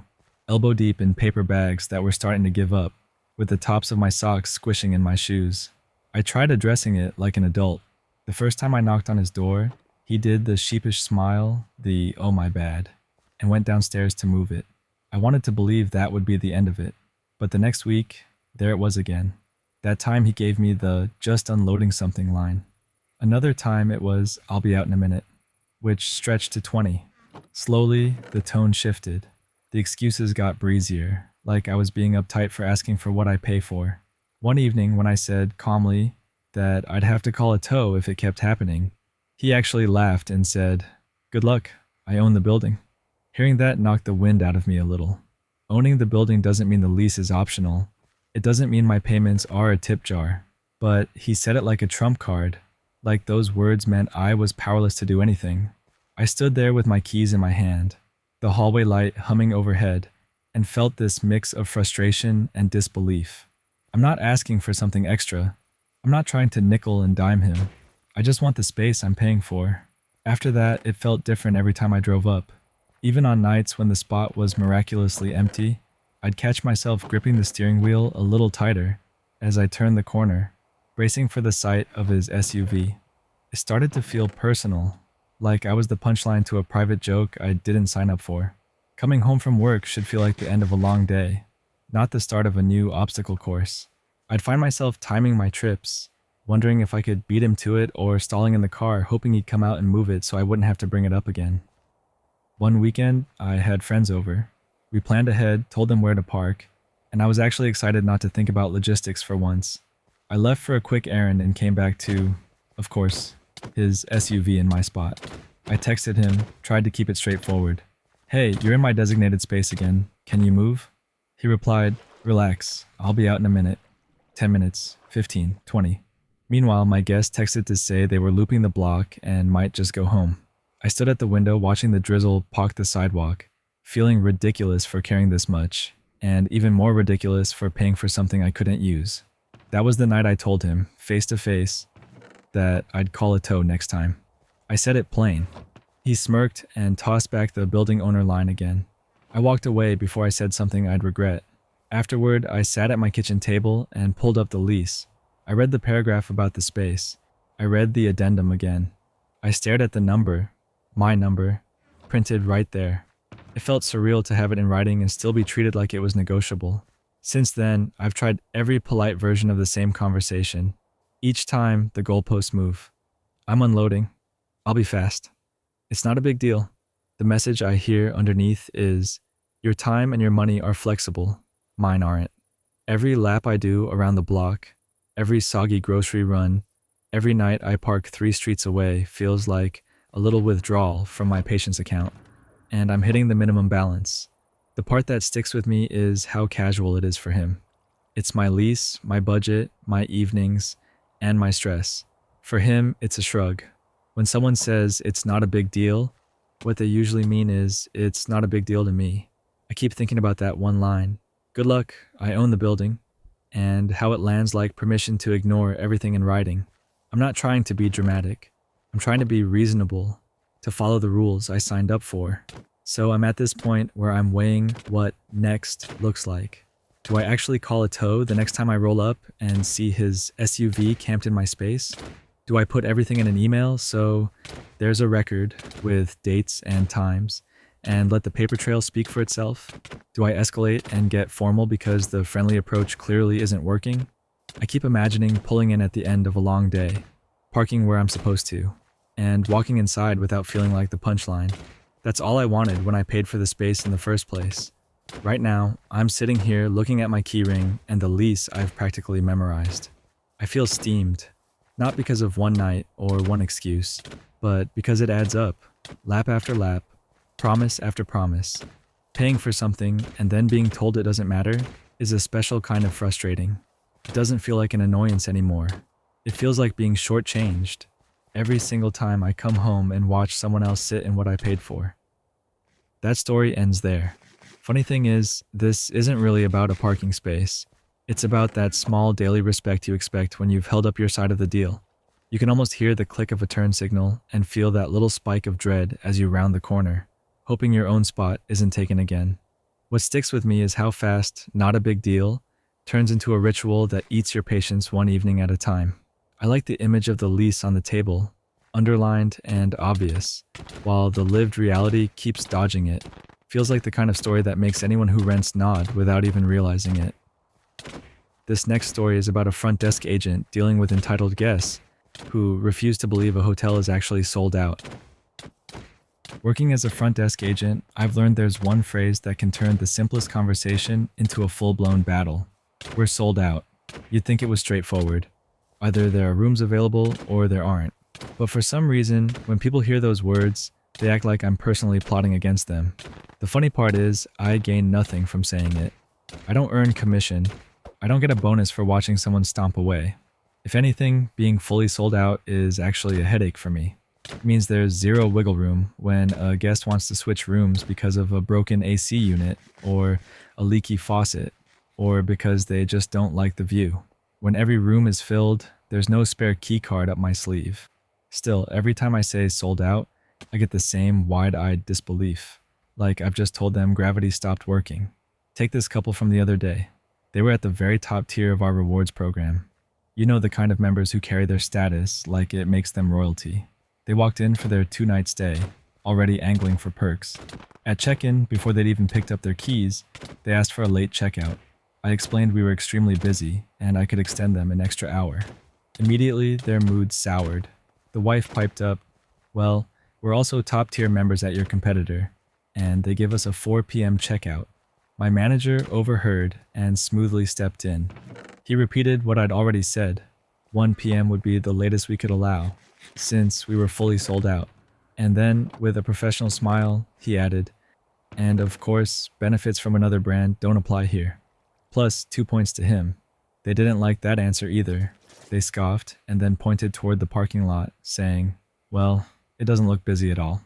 elbow deep in paper bags that were starting to give up, with the tops of my socks squishing in my shoes. I tried addressing it like an adult. The first time I knocked on his door, he did the sheepish smile, the oh my bad, and went downstairs to move it. I wanted to believe that would be the end of it, but the next week, there it was again. That time he gave me the just unloading something line. Another time it was I'll be out in a minute, which stretched to 20. Slowly, the tone shifted. The excuses got breezier, like I was being uptight for asking for what I pay for. One evening when I said calmly that I'd have to call a tow if it kept happening, he actually laughed and said, "Good luck, I own the building." Hearing that knocked the wind out of me a little. Owning the building doesn't mean the lease is optional. It doesn't mean my payments are a tip jar. But he said it like a trump card, like those words meant I was powerless to do anything. I stood there with my keys in my hand, the hallway light humming overhead, and felt this mix of frustration and disbelief. I'm not asking for something extra. I'm not trying to nickel and dime him. I just want the space I'm paying for. After that, it felt different every time I drove up. Even on nights when the spot was miraculously empty, I'd catch myself gripping the steering wheel a little tighter as I turned the corner, bracing for the sight of his SUV. It started to feel personal, like I was the punchline to a private joke I didn't sign up for. Coming home from work should feel like the end of a long day. not the start of a new obstacle course. I'd find myself timing my trips, wondering if I could beat him to it or stalling in the car, hoping he'd come out and move it so I wouldn't have to bring it up again. One weekend, I had friends over. We planned ahead, told them where to park, and I was actually excited not to think about logistics for once. I left for a quick errand and came back to, of course, his SUV in my spot. I texted him, tried to keep it straightforward. "Hey, you're in my designated space again. Can you move?" He replied, "Relax, I'll be out in a minute." 10 minutes, 15, 20. Meanwhile, my guest texted to say they were looping the block and might just go home. I stood at the window watching the drizzle pock the sidewalk, feeling ridiculous for caring this much, and even more ridiculous for paying for something I couldn't use. That was the night I told him, face to face, that I'd call a tow next time. I said it plain. He smirked and tossed back the building owner line again. I walked away before I said something I'd regret. Afterward, I sat at my kitchen table and pulled up the lease. I read the paragraph about the space. I read the addendum again. I stared at the number, my number, printed right there. It felt surreal to have it in writing and still be treated like it was negotiable. Since then, I've tried every polite version of the same conversation. Each time, the goalposts move. "I'm unloading. I'll be fast." It's not a big deal. The message I hear underneath is, "Your time and your money are flexible. Mine aren't." Every lap I do around the block, every soggy grocery run, every night I park 3 streets away feels like a little withdrawal from my patience account. And I'm hitting the minimum balance. The part that sticks with me is how casual it is for him. It's my lease, my budget, my evenings, and my stress. For him, it's a shrug. When someone says it's not a big deal, what they usually mean is it's not a big deal to me. I keep thinking about that one line. Good luck, I own the building, and how it lands like permission to ignore everything in writing. I'm not trying to be dramatic. I'm trying to be reasonable, to follow the rules I signed up for. So I'm at this point where I'm weighing what next looks like. Do I actually call a tow the next time I roll up and see his SUV camped in my space? Do I put everything in an email so there's a record with dates and times and let the paper trail speak for itself? Do I escalate and get formal because the friendly approach clearly isn't working? I keep imagining pulling in at the end of a long day, parking where I'm supposed to, and walking inside without feeling like the punchline. That's all I wanted when I paid for the space in the first place. Right now, I'm sitting here looking at my keyring and the lease I've practically memorized. I feel steamed, not because of one night or one excuse, but because it adds up, lap after lap, promise after promise. Paying for something and then being told it doesn't matter is a special kind of frustrating. It doesn't feel like an annoyance anymore. It feels like being shortchanged every single time I come home and watch someone else sit in what I paid for. That story ends there. Funny thing is, this isn't really about a parking space. It's about that small daily respect you expect when you've held up your side of the deal. You can almost hear the click of a turn signal and feel that little spike of dread as you round the corner, hoping your own spot isn't taken again. What sticks with me is how fast "not a big deal" turns into a ritual that eats your patience one evening at a time. I like the image of the lease on the table, underlined and obvious, while the lived reality keeps dodging it. Feels like the kind of story that makes anyone who rents nod without even realizing it. This next story is about a front desk agent dealing with entitled guests who refuse to believe a hotel is actually sold out. Working as a front desk agent, I've learned there's one phrase that can turn the simplest conversation into a full-blown battle. "We're sold out." You'd think it was straightforward. Either there are rooms available or there aren't. But for some reason, when people hear those words, they act like I'm personally plotting against them. The funny part is, I gain nothing from saying it. I don't earn commission. I don't get a bonus for watching someone stomp away. If anything, being fully sold out is actually a headache for me. It means there's zero wiggle room when a guest wants to switch rooms because of a broken AC unit or a leaky faucet, or because they just don't like the view. When every room is filled, there's no spare key card up my sleeve. Still, every time I say sold out, I get the same wide-eyed disbelief, like I've just told them gravity stopped working. Take this couple from the other day. They were at the very top tier of our rewards program. You know, the kind of members who carry their status like it makes them royalty. They walked in for their 2-night stay, already angling for perks. At check-in, before they'd even picked up their keys, they asked for a late checkout. I explained we were extremely busy and I could extend them an extra hour. Immediately, their mood soured. The wife piped up, "Well, we're also top-tier members at your competitor, and they give us a 4 p.m. checkout." My manager overheard and smoothly stepped in. He repeated what I'd already said. 1 p.m. would be the latest we could allow, since we were fully sold out. And then, with a professional smile, he added, "And of course, benefits from another brand don't apply here." Plus 2 points to him. They didn't like that answer either. They scoffed and then pointed toward the parking lot, saying, "Well, it doesn't look busy at all."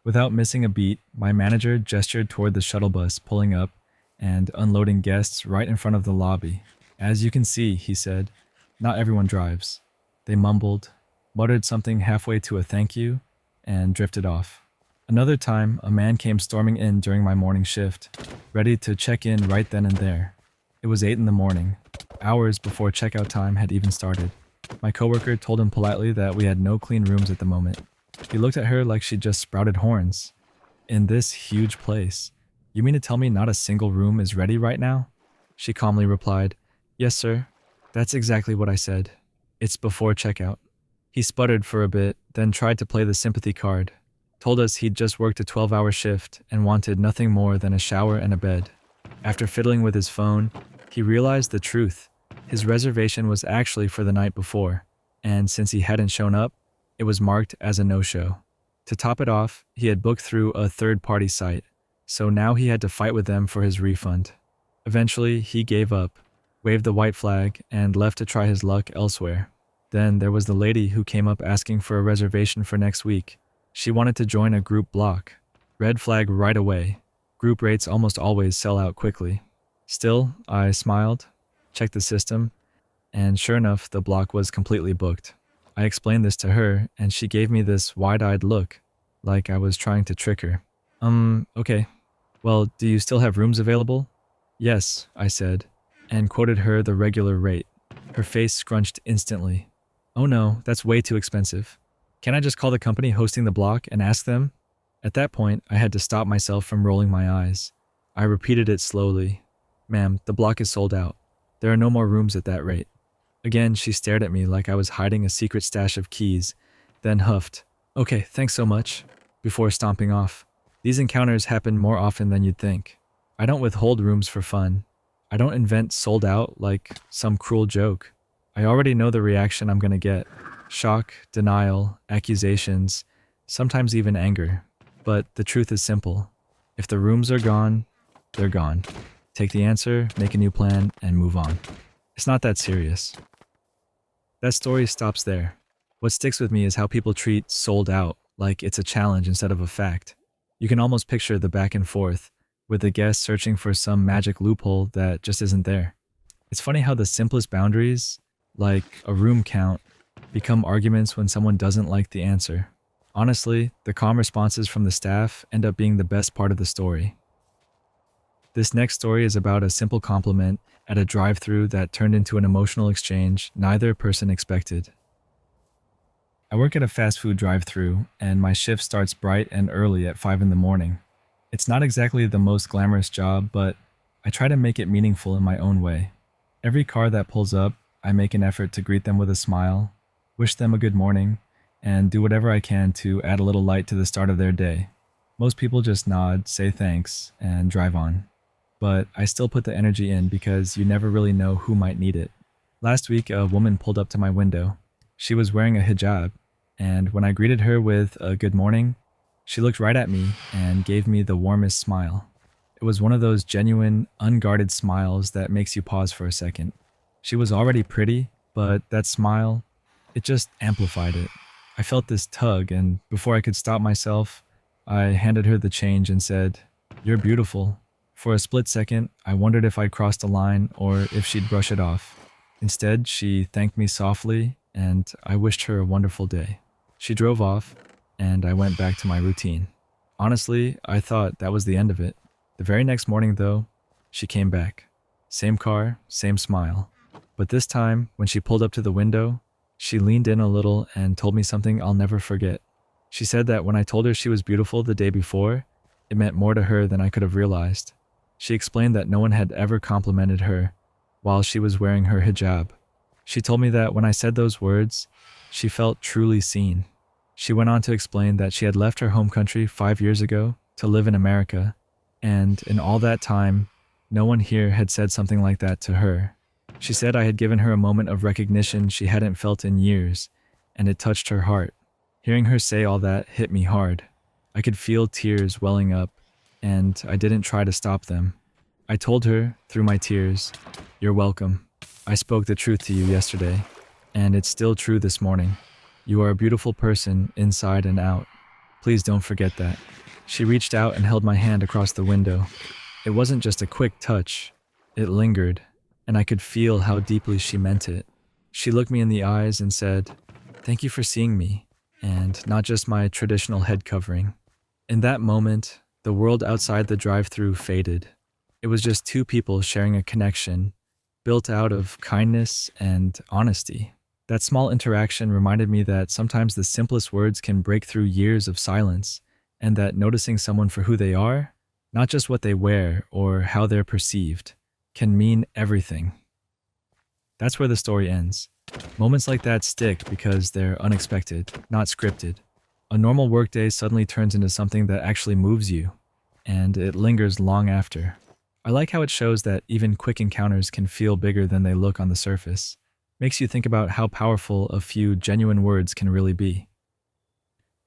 Without missing a beat, my manager gestured toward the shuttle bus pulling up and unloading guests right in front of the lobby. "As you can see," he said, "not everyone drives." They mumbled, muttered something halfway to a thank you, and drifted off. Another time, a man came storming in during my morning shift, ready to check in right then and there. It was 8 in the morning, hours before checkout time had even started. My coworker told him politely that we had no clean rooms at the moment. He looked at her like she'd just sprouted horns. "In this huge place, you mean to tell me not a single room is ready right now?" She calmly replied, "Yes, sir. That's exactly what I said. It's before checkout." He sputtered for a bit, then tried to play the sympathy card. Told us he'd just worked a 12-hour shift and wanted nothing more than a shower and a bed. After fiddling with his phone, he realized the truth. His reservation was actually for the night before, and since he hadn't shown up, it was marked as a no-show. To top it off, he had booked through a third-party site, so now he had to fight with them for his refund. Eventually, he gave up, waved the white flag, and left to try his luck elsewhere. Then there was the lady who came up asking for a reservation for next week. She wanted to join a group block. Red flag right away. Group rates almost always sell out quickly. Still, I smiled, checked the system, and sure enough, the block was completely booked. I explained this to her, and she gave me this wide-eyed look, like I was trying to trick her. Okay. Well, do you still have rooms available?" "Yes," I said, and quoted her the regular rate. Her face scrunched instantly. "Oh no, that's way too expensive. Can I just call the company hosting the block and ask them?" At that point, I had to stop myself from rolling my eyes. I repeated it slowly. "Ma'am, the block is sold out. There are no more rooms at that rate." Again, she stared at me like I was hiding a secret stash of keys, then huffed, "Okay, thanks so much," before stomping off. These encounters happen more often than you'd think. I don't withhold rooms for fun. I don't invent sold out like some cruel joke. I already know the reaction I'm gonna get. Shock, denial, accusations, sometimes even anger. But the truth is simple. If the rooms are gone, they're gone. Take the answer, make a new plan, and move on. It's not that serious. That story stops there. What sticks with me is how people treat sold out like it's a challenge instead of a fact. You can almost picture the back and forth, with the guests searching for some magic loophole that just isn't there. It's funny how the simplest boundaries, like a room count, become arguments when someone doesn't like the answer. Honestly, the calm responses from the staff end up being the best part of the story. This next story is about a simple compliment at a drive-thru that turned into an emotional exchange neither person expected. I work at a fast food drive-thru, and my shift starts bright and early at 5 in the morning. It's not exactly the most glamorous job, but I try to make it meaningful in my own way. Every car that pulls up, I make an effort to greet them with a smile, wish them a good morning, and do whatever I can to add a little light to the start of their day. Most people just nod, say thanks, and drive on. But I still put the energy in because you never really know who might need it. Last week, a woman pulled up to my window. She was wearing a hijab, and when I greeted her with a good morning, she looked right at me and gave me the warmest smile. It was one of those genuine, unguarded smiles that makes you pause for a second. She was already pretty, but that smile, it just amplified it. I felt this tug, and before I could stop myself, I handed her the change and said, "You're beautiful." For a split second, I wondered if I'd crossed a line or if she'd brush it off. Instead, she thanked me softly, and I wished her a wonderful day. She drove off, and I went back to my routine. Honestly, I thought that was the end of it. The very next morning, though, she came back. Same car, same smile. But this time, when she pulled up to the window, she leaned in a little and told me something I'll never forget. She said that when I told her she was beautiful the day before, it meant more to her than I could have realized. She explained that no one had ever complimented her while she was wearing her hijab. She told me that when I said those words, she felt truly seen. She went on to explain that she had left her home country 5 years ago to live in America, and in all that time, no one here had said something like that to her. She said I had given her a moment of recognition she hadn't felt in years, and it touched her heart. Hearing her say all that hit me hard. I could feel tears welling up, and I didn't try to stop them. I told her, through my tears, "You're welcome. I spoke the truth to you yesterday, and it's still true this morning. You are a beautiful person inside and out. Please don't forget that." She reached out and held my hand across the window. It wasn't just a quick touch. It lingered, and I could feel how deeply she meant it. She looked me in the eyes and said, "Thank you for seeing me, and not just my traditional head covering." In that moment, the world outside the drive-thru faded. It was just two people sharing a connection, built out of kindness and honesty. That small interaction reminded me that sometimes the simplest words can break through years of silence, and that noticing someone for who they are, not just what they wear or how they're perceived, can mean everything. That's where the story ends. Moments like that stick because they're unexpected, not scripted. A normal workday suddenly turns into something that actually moves you, and it lingers long after. I like how it shows that even quick encounters can feel bigger than they look on the surface. Makes you think about how powerful a few genuine words can really be.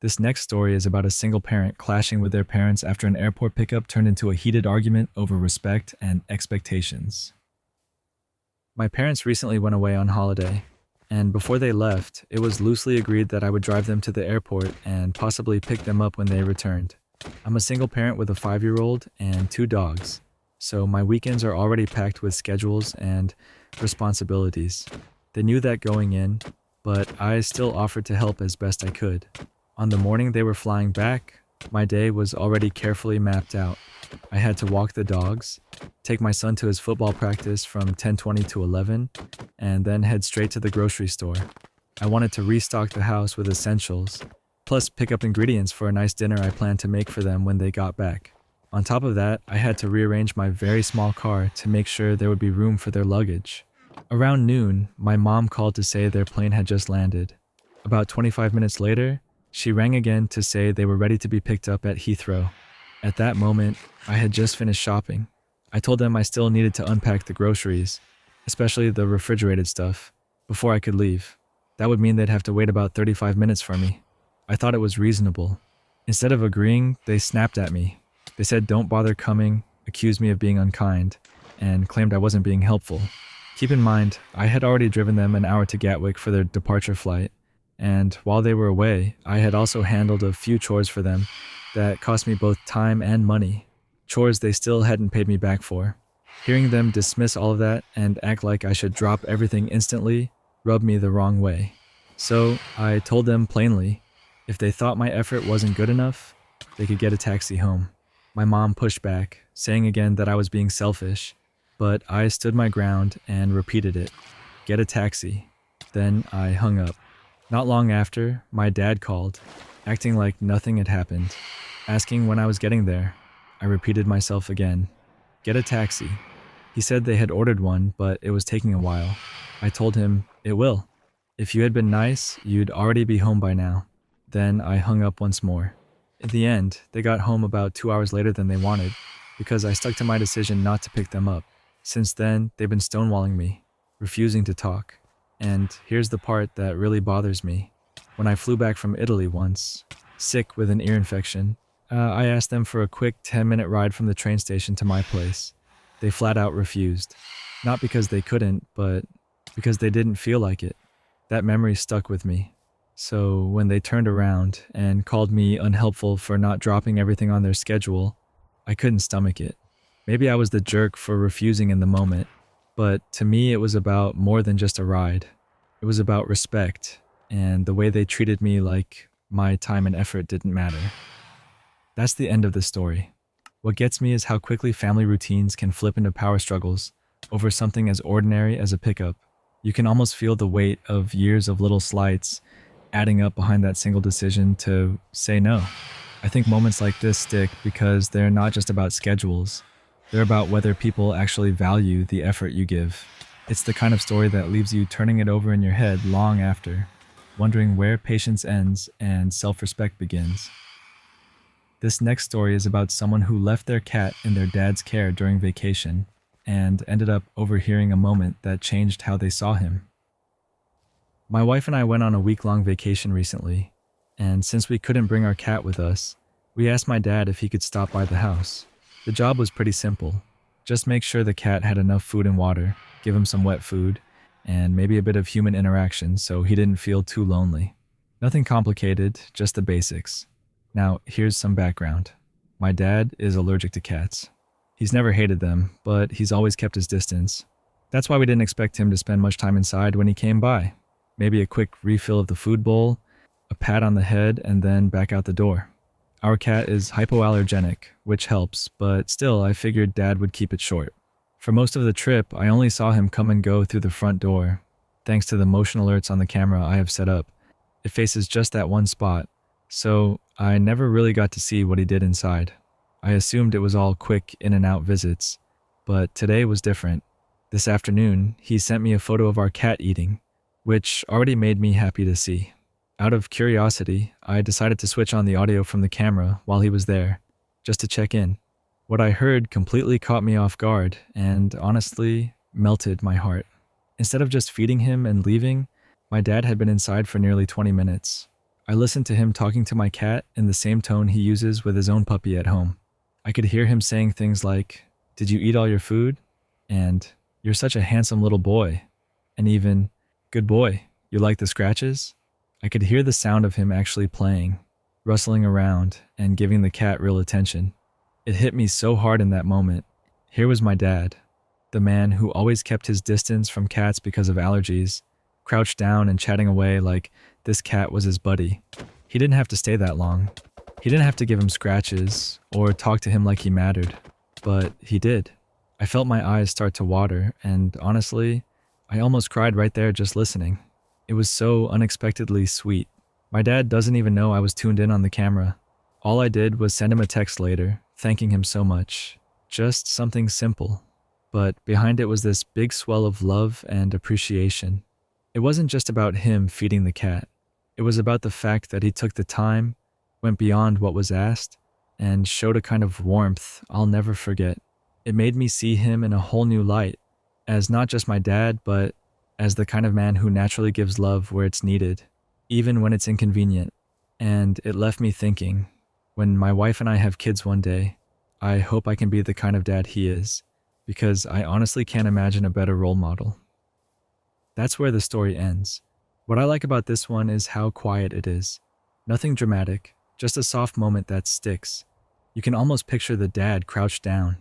This next story is about a single parent clashing with their parents after an airport pickup turned into a heated argument over respect and expectations. My parents recently went away on holiday, and before they left, it was loosely agreed that I would drive them to the airport and possibly pick them up when they returned. I'm a single parent with a 5-year-old and 2 dogs, so my weekends are already packed with schedules and responsibilities. They knew that going in, but I still offered to help as best I could. On the morning they were flying back, my day was already carefully mapped out. I had to walk the dogs, take my son to his football practice from 10:20 to 11, and then head straight to the grocery store. I wanted to restock the house with essentials, plus pick up ingredients for a nice dinner I planned to make for them when they got back. On top of that, I had to rearrange my very small car to make sure there would be room for their luggage. Around noon, my mom called to say their plane had just landed. About 25 minutes later, she rang again to say they were ready to be picked up at Heathrow. At that moment, I had just finished shopping. I told them I still needed to unpack the groceries, especially the refrigerated stuff, before I could leave. That would mean they'd have to wait about 35 minutes for me. I thought it was reasonable. Instead of agreeing, they snapped at me. They said don't bother coming, accused me of being unkind, and claimed I wasn't being helpful. Keep in mind, I had already driven them an hour to Gatwick for their departure flight, and while they were away, I had also handled a few chores for them that cost me both time and money, chores they still hadn't paid me back for. Hearing them dismiss all of that and act like I should drop everything instantly rubbed me the wrong way. So I told them plainly, if they thought my effort wasn't good enough, they could get a taxi home. My mom pushed back, saying again that I was being selfish, but I stood my ground and repeated it. Get a taxi. Then I hung up. Not long after, my dad called, acting like nothing had happened, asking when I was getting there. I repeated myself again. Get a taxi. He said they had ordered one, but it was taking a while. I told him, it will. If you had been nice, you'd already be home by now. Then I hung up once more. In the end, they got home about 2 hours later than they wanted, because I stuck to my decision not to pick them up. Since then, they've been stonewalling me, refusing to talk. And here's the part that really bothers me. When I flew back from Italy once, sick with an ear infection, I asked them for a quick 10-minute ride from the train station to my place. They flat out refused. Not because they couldn't, but because they didn't feel like it. That memory stuck with me. So when they turned around and called me unhelpful for not dropping everything on their schedule, I couldn't stomach it. Maybe I was the jerk for refusing in the moment, but to me it was about more than just a ride. It was about respect and the way they treated me like my time and effort didn't matter. That's the end of the story. What gets me is how quickly family routines can flip into power struggles over something as ordinary as a pickup. You can almost feel the weight of years of little slights adding up behind that single decision to say no. I think moments like this stick because they're not just about schedules. They're about whether people actually value the effort you give. It's the kind of story that leaves you turning it over in your head long after, wondering where patience ends and self-respect begins. This next story is about someone who left their cat in their dad's care during vacation and ended up overhearing a moment that changed how they saw him. My wife and I went on a week-long vacation recently, and since we couldn't bring our cat with us, we asked my dad if he could stop by the house. The job was pretty simple. Just make sure the cat had enough food and water, give him some wet food, and maybe a bit of human interaction so he didn't feel too lonely. Nothing complicated, just the basics. Now, here's some background. My dad is allergic to cats. He's never hated them, but he's always kept his distance. That's why we didn't expect him to spend much time inside when he came by. Maybe a quick refill of the food bowl, a pat on the head, and then back out the door. Our cat is hypoallergenic, which helps, but still I figured Dad would keep it short. For most of the trip, I only saw him come and go through the front door. Thanks to the motion alerts on the camera I have set up, it faces just that one spot, so I never really got to see what he did inside. I assumed it was all quick in and out visits, but today was different. This afternoon, he sent me a photo of our cat eating, which already made me happy to see. Out of curiosity, I decided to switch on the audio from the camera while he was there, just to check in. What I heard completely caught me off guard and honestly melted my heart. Instead of just feeding him and leaving, my dad had been inside for nearly 20 minutes. I listened to him talking to my cat in the same tone he uses with his own puppy at home. I could hear him saying things like, "Did you eat all your food?" And "You're such a handsome little boy." And even, "Good boy, you like the scratches?" I could hear the sound of him actually playing, rustling around, and giving the cat real attention. It hit me so hard in that moment. Here was my dad, the man who always kept his distance from cats because of allergies, crouched down and chatting away like this cat was his buddy. He didn't have to stay that long. He didn't have to give him scratches or talk to him like he mattered, but he did. I felt my eyes start to water, and honestly, I almost cried right there just listening. It was so unexpectedly sweet. My dad doesn't even know I was tuned in on the camera. All I did was send him a text later, thanking him so much. Just something simple. But behind it was this big swell of love and appreciation. It wasn't just about him feeding the cat. It was about the fact that he took the time, went beyond what was asked, and showed a kind of warmth I'll never forget. It made me see him in a whole new light, as not just my dad, but as the kind of man who naturally gives love where it's needed, even when it's inconvenient. And it left me thinking, when my wife and I have kids one day, I hope I can be the kind of dad he is, because I honestly can't imagine a better role model. That's where the story ends. What I like about this one is how quiet it is. Nothing dramatic, just a soft moment that sticks. You can almost picture the dad crouched down,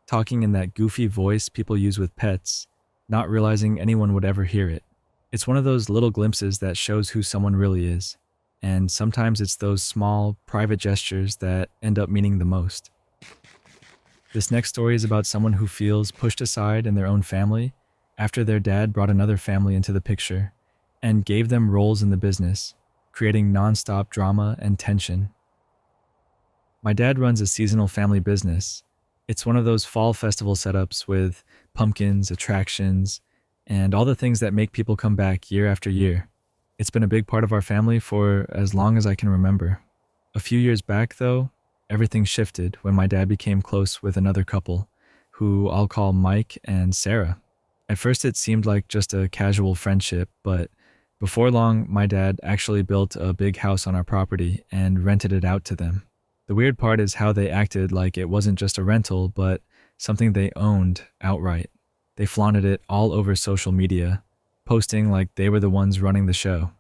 talking in that goofy voice people use with pets, not realizing anyone would ever hear it. It's one of those little glimpses that shows who someone really is, and sometimes it's those small, private gestures that end up meaning the most. This next story is about someone who feels pushed aside in their own family after their dad brought another family into the picture and gave them roles in the business, creating non-stop drama and tension. My dad runs a seasonal family business. It's one of those fall festival setups with pumpkins, attractions, and all the things that make people come back year after year. It's been a big part of our family for as long as I can remember. A few years back, though, everything shifted when my dad became close with another couple, who I'll call Mike and Sarah. At first it seemed like just a casual friendship, but before long, my dad actually built a big house on our property and rented it out to them. The weird part is how they acted like it wasn't just a rental, but something they owned outright. They flaunted it all over social media, posting like they were the ones running the show.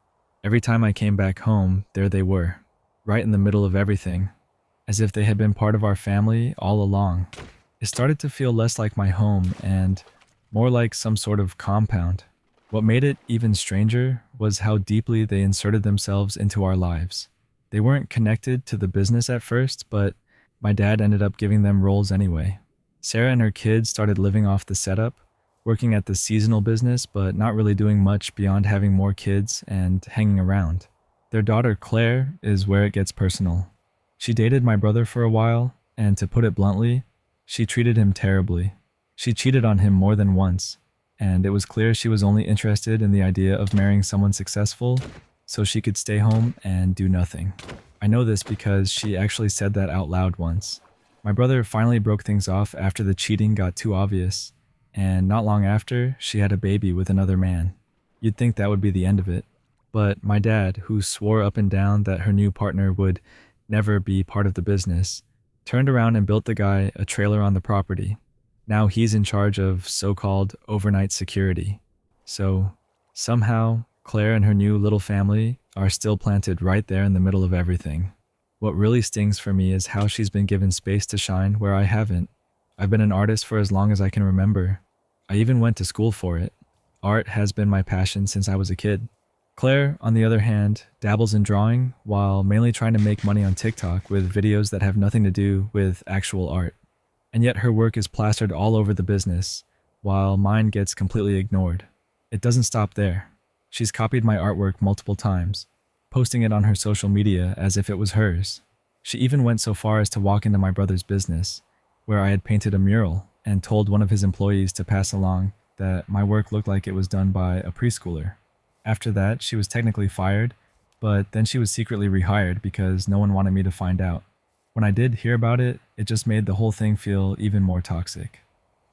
Every time I came back home, there they were, right in the middle of everything, as if they had been part of our family all along. It started to feel less like my home and more like some sort of compound. What made it even stranger was how deeply they inserted themselves into our lives. They weren't connected to the business at first, but my dad ended up giving them roles anyway. Sarah and her kids started living off the setup, working at the seasonal business, but not really doing much beyond having more kids and hanging around. Their daughter Claire is where it gets personal. She dated my brother for a while, and to put it bluntly, She treated him terribly. She cheated on him more than once, and it was clear she was only interested in the idea of marrying someone successful so she could stay home and do nothing. I know this because she actually said that out loud once. My brother finally broke things off after the cheating got too obvious, and not long after, she had a baby with another man. You'd think that would be the end of it, but my dad, who swore up and down that her new partner would never be part of the business, turned around and built the guy a trailer on the property. Now he's in charge of so-called overnight security. So, somehow, Claire and her new little family are still planted right there in the middle of everything. What really stings for me is how she's been given space to shine where I haven't. I've been an artist for as long as I can remember. I even went to school for it. Art has been my passion since I was a kid. Claire, on the other hand, dabbles in drawing while mainly trying to make money on TikTok with videos that have nothing to do with actual art. And yet her work is plastered all over the business, while mine gets completely ignored. It doesn't stop there. She's copied my artwork multiple times, posting it on her social media as if it was hers. She even went so far as to walk into my brother's business, where I had painted a mural and told one of his employees to pass along that my work looked like it was done by a preschooler. After that, she was technically fired, but then she was secretly rehired because no one wanted me to find out. When I did hear about it, it just made the whole thing feel even more toxic.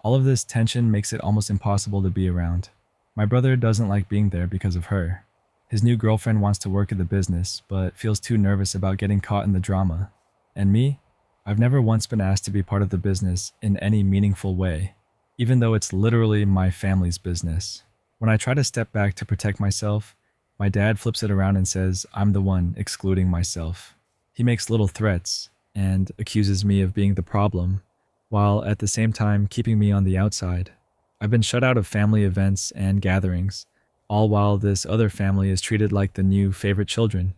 All of this tension makes it almost impossible to be around. My brother doesn't like being there because of her. His new girlfriend wants to work at the business, but feels too nervous about getting caught in the drama. And me? I've never once been asked to be part of the business in any meaningful way, even though it's literally my family's business. When I try to step back to protect myself, my dad flips it around and says I'm the one excluding myself. He makes little threats and accuses me of being the problem, while at the same time keeping me on the outside. I've been shut out of family events and gatherings, all while this other family is treated like the new favorite children.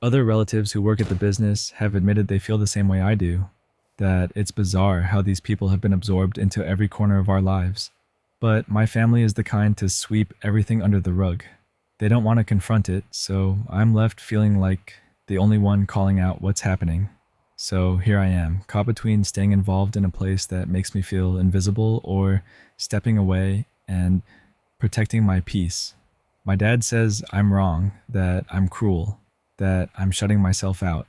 Other relatives who work at the business have admitted they feel the same way I do, that it's bizarre how these people have been absorbed into every corner of our lives. But my family is the kind to sweep everything under the rug. They don't want to confront it, so I'm left feeling like the only one calling out what's happening. So here I am, caught between staying involved in a place that makes me feel invisible or stepping away and protecting my peace. My dad says I'm wrong, that I'm cruel, that I'm shutting myself out.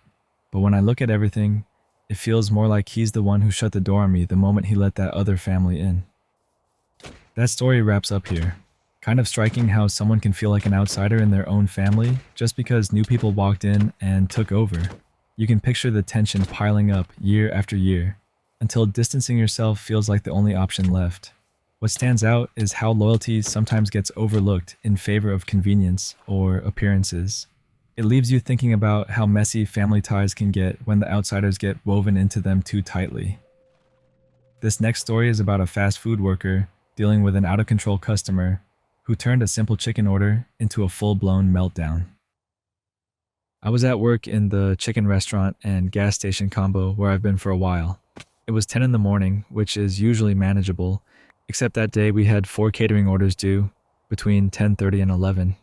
But when I look at everything, it feels more like he's the one who shut the door on me the moment he let that other family in. That story wraps up here. Kind of striking how someone can feel like an outsider in their own family just because new people walked in and took over. You can picture the tension piling up year after year until distancing yourself feels like the only option left. What stands out is how loyalty sometimes gets overlooked in favor of convenience or appearances. It leaves you thinking about how messy family ties can get when the outsiders get woven into them too tightly. This next story is about a fast food worker dealing with an out-of-control customer who turned a simple chicken order into a full-blown meltdown. I was at work in the chicken restaurant and gas station combo where I've been for a while. It was 10 in the morning, which is usually manageable, except that day we had 4 catering orders due between 10:30 and 11.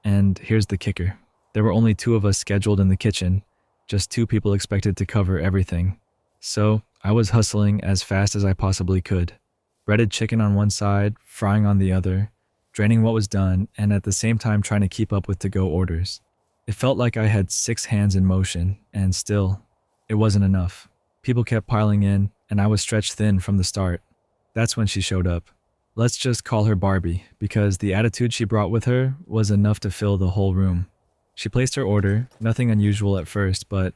And here's the kicker. There were only 2 of us scheduled in the kitchen, just 2 people expected to cover everything. So I was hustling as fast as I possibly could. Breaded chicken on one side, frying on the other, draining what was done, and at the same time trying to keep up with to-go orders. It felt like I had 6 hands in motion, and still, it wasn't enough. People kept piling in, and I was stretched thin from the start. That's when she showed up. Let's just call her Barbie, because the attitude she brought with her was enough to fill the whole room. She placed her order, nothing unusual at first, but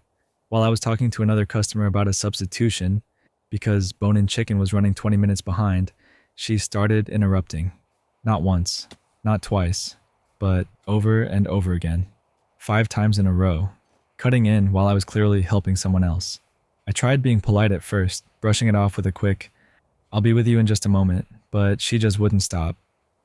while I was talking to another customer about a substitution, because bone-in chicken was running 20 minutes behind, she started interrupting. Not once, not twice, but over and over again. 5 times in a row, cutting in while I was clearly helping someone else. I tried being polite at first, brushing it off with a quick, "I'll be with you in just a moment," but she just wouldn't stop.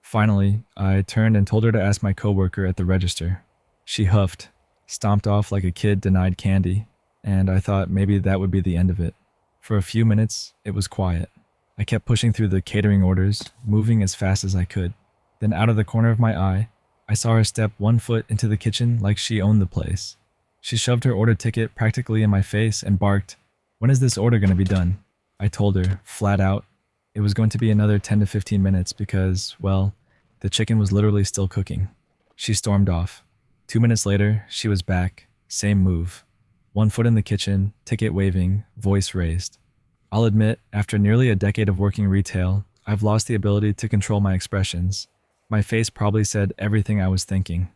Finally, I turned and told her to ask my coworker at the register. She huffed, stomped off like a kid denied candy, and I thought maybe that would be the end of it. For a few minutes, it was quiet. I kept pushing through the catering orders, moving as fast as I could. Then out of the corner of my eye, I saw her step 1 foot into the kitchen like she owned the place. She shoved her order ticket practically in my face and barked, "When is this order going to be done?" I told her, flat out, it was going to be another 10 to 15 minutes because, well, the chicken was literally still cooking. She stormed off. 2 minutes later, she was back. Same move. 1 foot in the kitchen, ticket waving, voice raised. I'll admit, after nearly a decade of working retail, I've lost the ability to control my expressions. My face probably said everything I was thinking.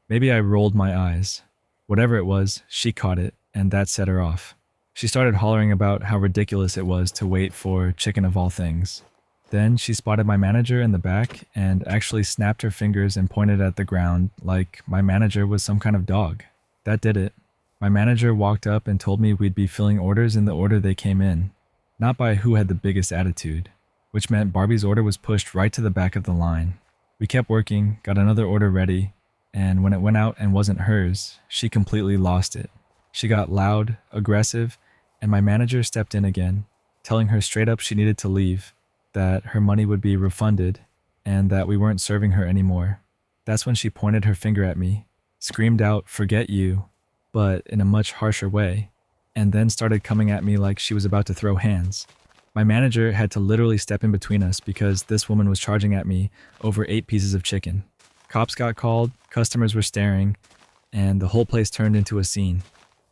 Maybe I rolled my eyes. Whatever it was, she caught it, and that set her off. She started hollering about how ridiculous it was to wait for chicken of all things. Then she spotted my manager in the back and actually snapped her fingers and pointed at the ground like my manager was some kind of dog. That did it. My manager walked up and told me we'd be filling orders in the order they came in, not by who had the biggest attitude, which meant Barbie's order was pushed right to the back of the line. We kept working, got another order ready, and when it went out and wasn't hers, she completely lost it. She got loud, aggressive, and my manager stepped in again, telling her straight up she needed to leave, that her money would be refunded, and that we weren't serving her anymore. That's when she pointed her finger at me, screamed out, "Forget you," but in a much harsher way, and then started coming at me like she was about to throw hands. My manager had to literally step in between us because this woman was charging at me over 8 pieces of chicken. Cops got called, customers were staring, and the whole place turned into a scene.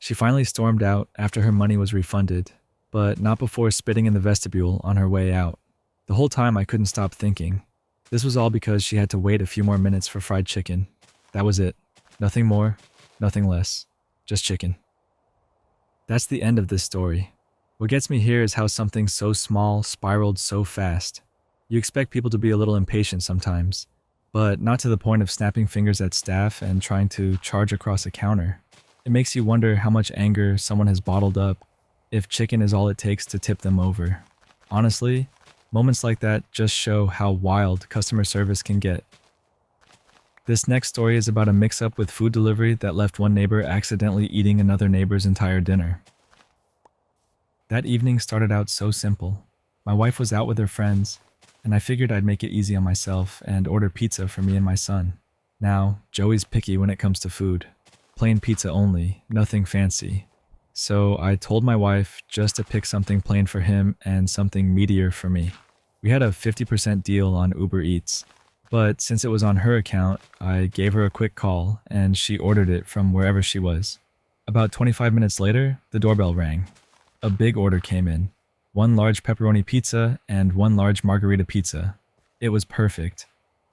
She finally stormed out after her money was refunded, but not before spitting in the vestibule on her way out. The whole time I couldn't stop thinking. This was all because she had to wait a few more minutes for fried chicken. That was it. Nothing more, nothing less. Just chicken. That's the end of this story. What gets me here is how something so small spiraled so fast. You expect people to be a little impatient sometimes, but not to the point of snapping fingers at staff and trying to charge across a counter. It makes you wonder how much anger someone has bottled up if chicken is all it takes to tip them over. Honestly, moments like that just show how wild customer service can get. This next story is about a mix-up with food delivery that left one neighbor accidentally eating another neighbor's entire dinner. That evening started out so simple. My wife was out with her friends, and I figured I'd make it easy on myself and order pizza for me and my son. Now, Joey's picky when it comes to food. Plain pizza only, nothing fancy. So I told my wife just to pick something plain for him and something meatier for me. We had a 50% deal on Uber Eats, but since it was on her account, I gave her a quick call and she ordered it from wherever she was. About 25 minutes later, the doorbell rang. A big order came in. 1 large pepperoni pizza and 1 large margarita pizza. It was perfect.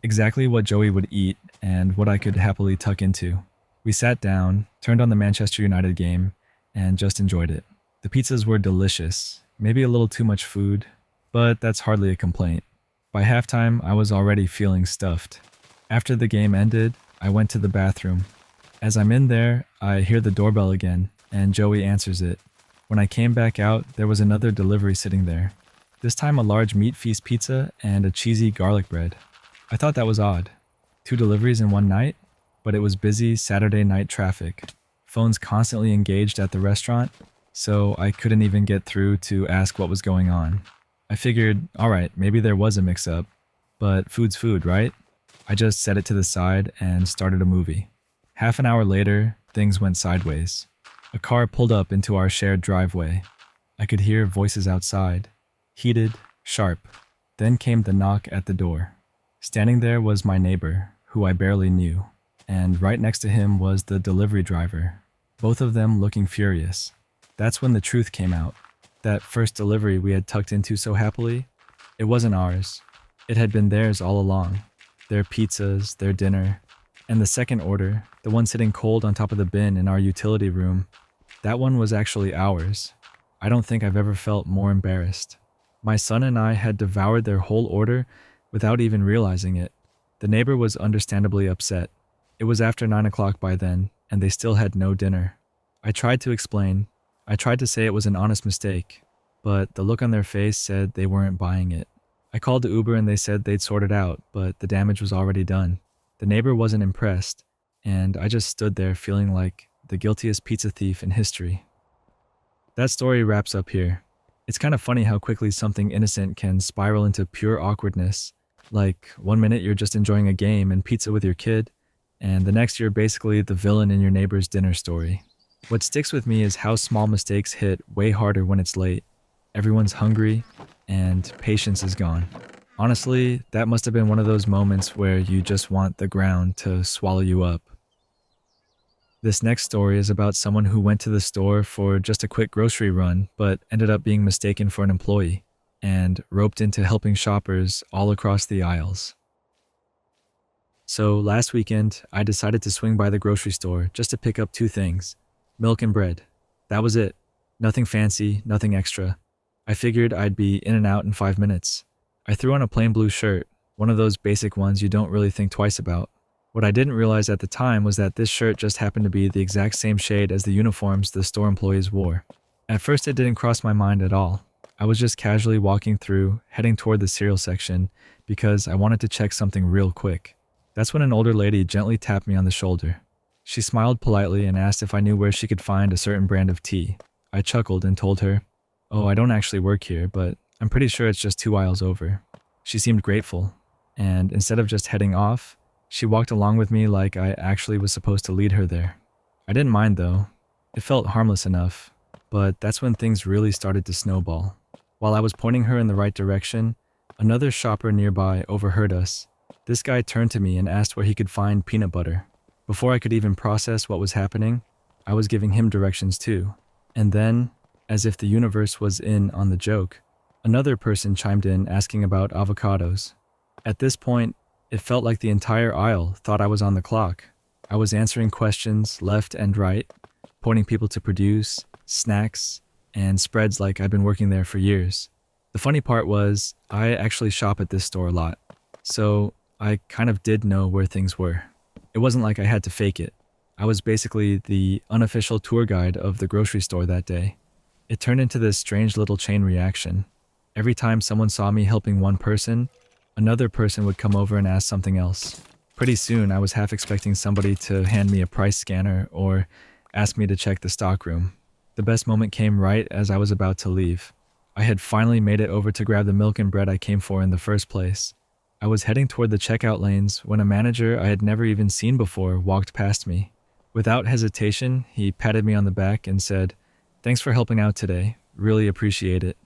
Exactly what Joey would eat and what I could happily tuck into. We sat down, turned on the Manchester United game, and just enjoyed it. The pizzas were delicious, maybe a little too much food, but that's hardly a complaint. By halftime, I was already feeling stuffed. After the game ended, I went to the bathroom. As I'm in there, I hear the doorbell again, and Joey answers it. When I came back out, there was another delivery sitting there. This time a large meat feast pizza and a cheesy garlic bread. I thought that was odd. 2 deliveries in one night? But it was busy Saturday night traffic. Phones constantly engaged at the restaurant, so I couldn't even get through to ask what was going on. I figured, alright, maybe there was a mix-up, but food's food, right? I just set it to the side and started a movie. Half an hour later, things went sideways. A car pulled up into our shared driveway. I could hear voices outside, heated, sharp. Then came the knock at the door. Standing there was my neighbor, who I barely knew, and right next to him was the delivery driver, both of them looking furious. That's when the truth came out. That first delivery we had tucked into so happily, it wasn't ours. It had been theirs all along. Their pizzas, their dinner, and the second order, the one sitting cold on top of the bin in our utility room, that one was actually ours. I don't think I've ever felt more embarrassed. My son and I had devoured their whole order without even realizing it. The neighbor was understandably upset. It was after 9 o'clock by then, and they still had no dinner. I tried to explain. I tried to say it was an honest mistake, but the look on their face said they weren't buying it. I called the Uber and they said they'd sort it out, but the damage was already done. The neighbor wasn't impressed, and I just stood there feeling like the guiltiest pizza thief in history. That story wraps up here. It's kind of funny how quickly something innocent can spiral into pure awkwardness. Like, 1 minute you're just enjoying a game and pizza with your kid, and the next you're basically the villain in your neighbor's dinner story. What sticks with me is how small mistakes hit way harder when it's late. everyone's hungry, and patience is gone. Honestly, that must have been one of those moments where you just want the ground to swallow you up. This next story is about someone who went to the store for just a quick grocery run, but ended up being mistaken for an employee and roped into helping shoppers all across the aisles. So last weekend, I decided to swing by the grocery store just to pick up two things: milk and bread. That was it. Nothing fancy, nothing extra. I figured I'd be in and out in 5 minutes. I threw on a plain blue shirt, one of those basic ones you don't really think twice about. What I didn't realize at the time was that this shirt just happened to be the exact same shade as the uniforms the store employees wore. At first, it didn't cross my mind at all. I was just casually walking through, heading toward the cereal section because I wanted to check something real quick. That's when an older lady gently tapped me on the shoulder. She smiled politely and asked if I knew where she could find a certain brand of tea. I chuckled and told her, "Oh, I don't actually work here, but I'm pretty sure it's just 2 aisles over." She seemed grateful, and instead of just heading off, she walked along with me like I actually was supposed to lead her there. I didn't mind though. It felt harmless enough, but that's when things really started to snowball. While I was pointing her in the right direction, another shopper nearby overheard us. This guy turned to me and asked where he could find peanut butter. Before I could even process what was happening, I was giving him directions too. And then, as if the universe was in on the joke, another person chimed in asking about avocados. At this point, it felt like the entire aisle thought I was on the clock. I was answering questions left and right, pointing people to produce, snacks, and spreads like I'd been working there for years. The funny part was, I actually shop at this store a lot, so I kind of did know where things were. It wasn't like I had to fake it. I was basically the unofficial tour guide of the grocery store that day. It turned into this strange little chain reaction. Every time someone saw me helping one person, another person would come over and ask something else. Pretty soon, I was half expecting somebody to hand me a price scanner or ask me to check the stockroom. The best moment came right as I was about to leave. I had finally made it over to grab the milk and bread I came for in the first place. I was heading toward the checkout lanes when a manager I had never even seen before walked past me. Without hesitation, he patted me on the back and said, "Thanks for helping out today. Really appreciate it."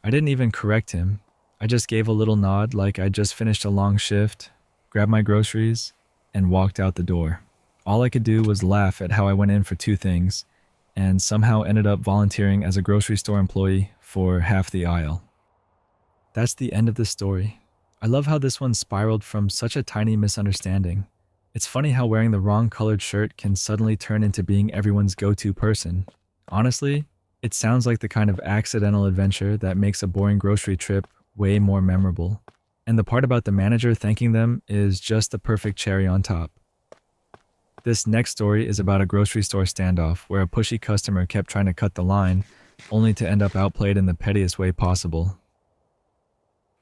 I didn't even correct him. I just gave a little nod like I'd just finished a long shift, grabbed my groceries, and walked out the door. All I could do was laugh at how I went in for two things, and somehow ended up volunteering as a grocery store employee for half the aisle. That's the end of the story. I love how this one spiraled from such a tiny misunderstanding. It's funny how wearing the wrong colored shirt can suddenly turn into being everyone's go-to person. Honestly, it sounds like the kind of accidental adventure that makes a boring grocery trip way more memorable. And the part about the manager thanking them is just the perfect cherry on top. This next story is about a grocery store standoff where a pushy customer kept trying to cut the line, only to end up outplayed in the pettiest way possible.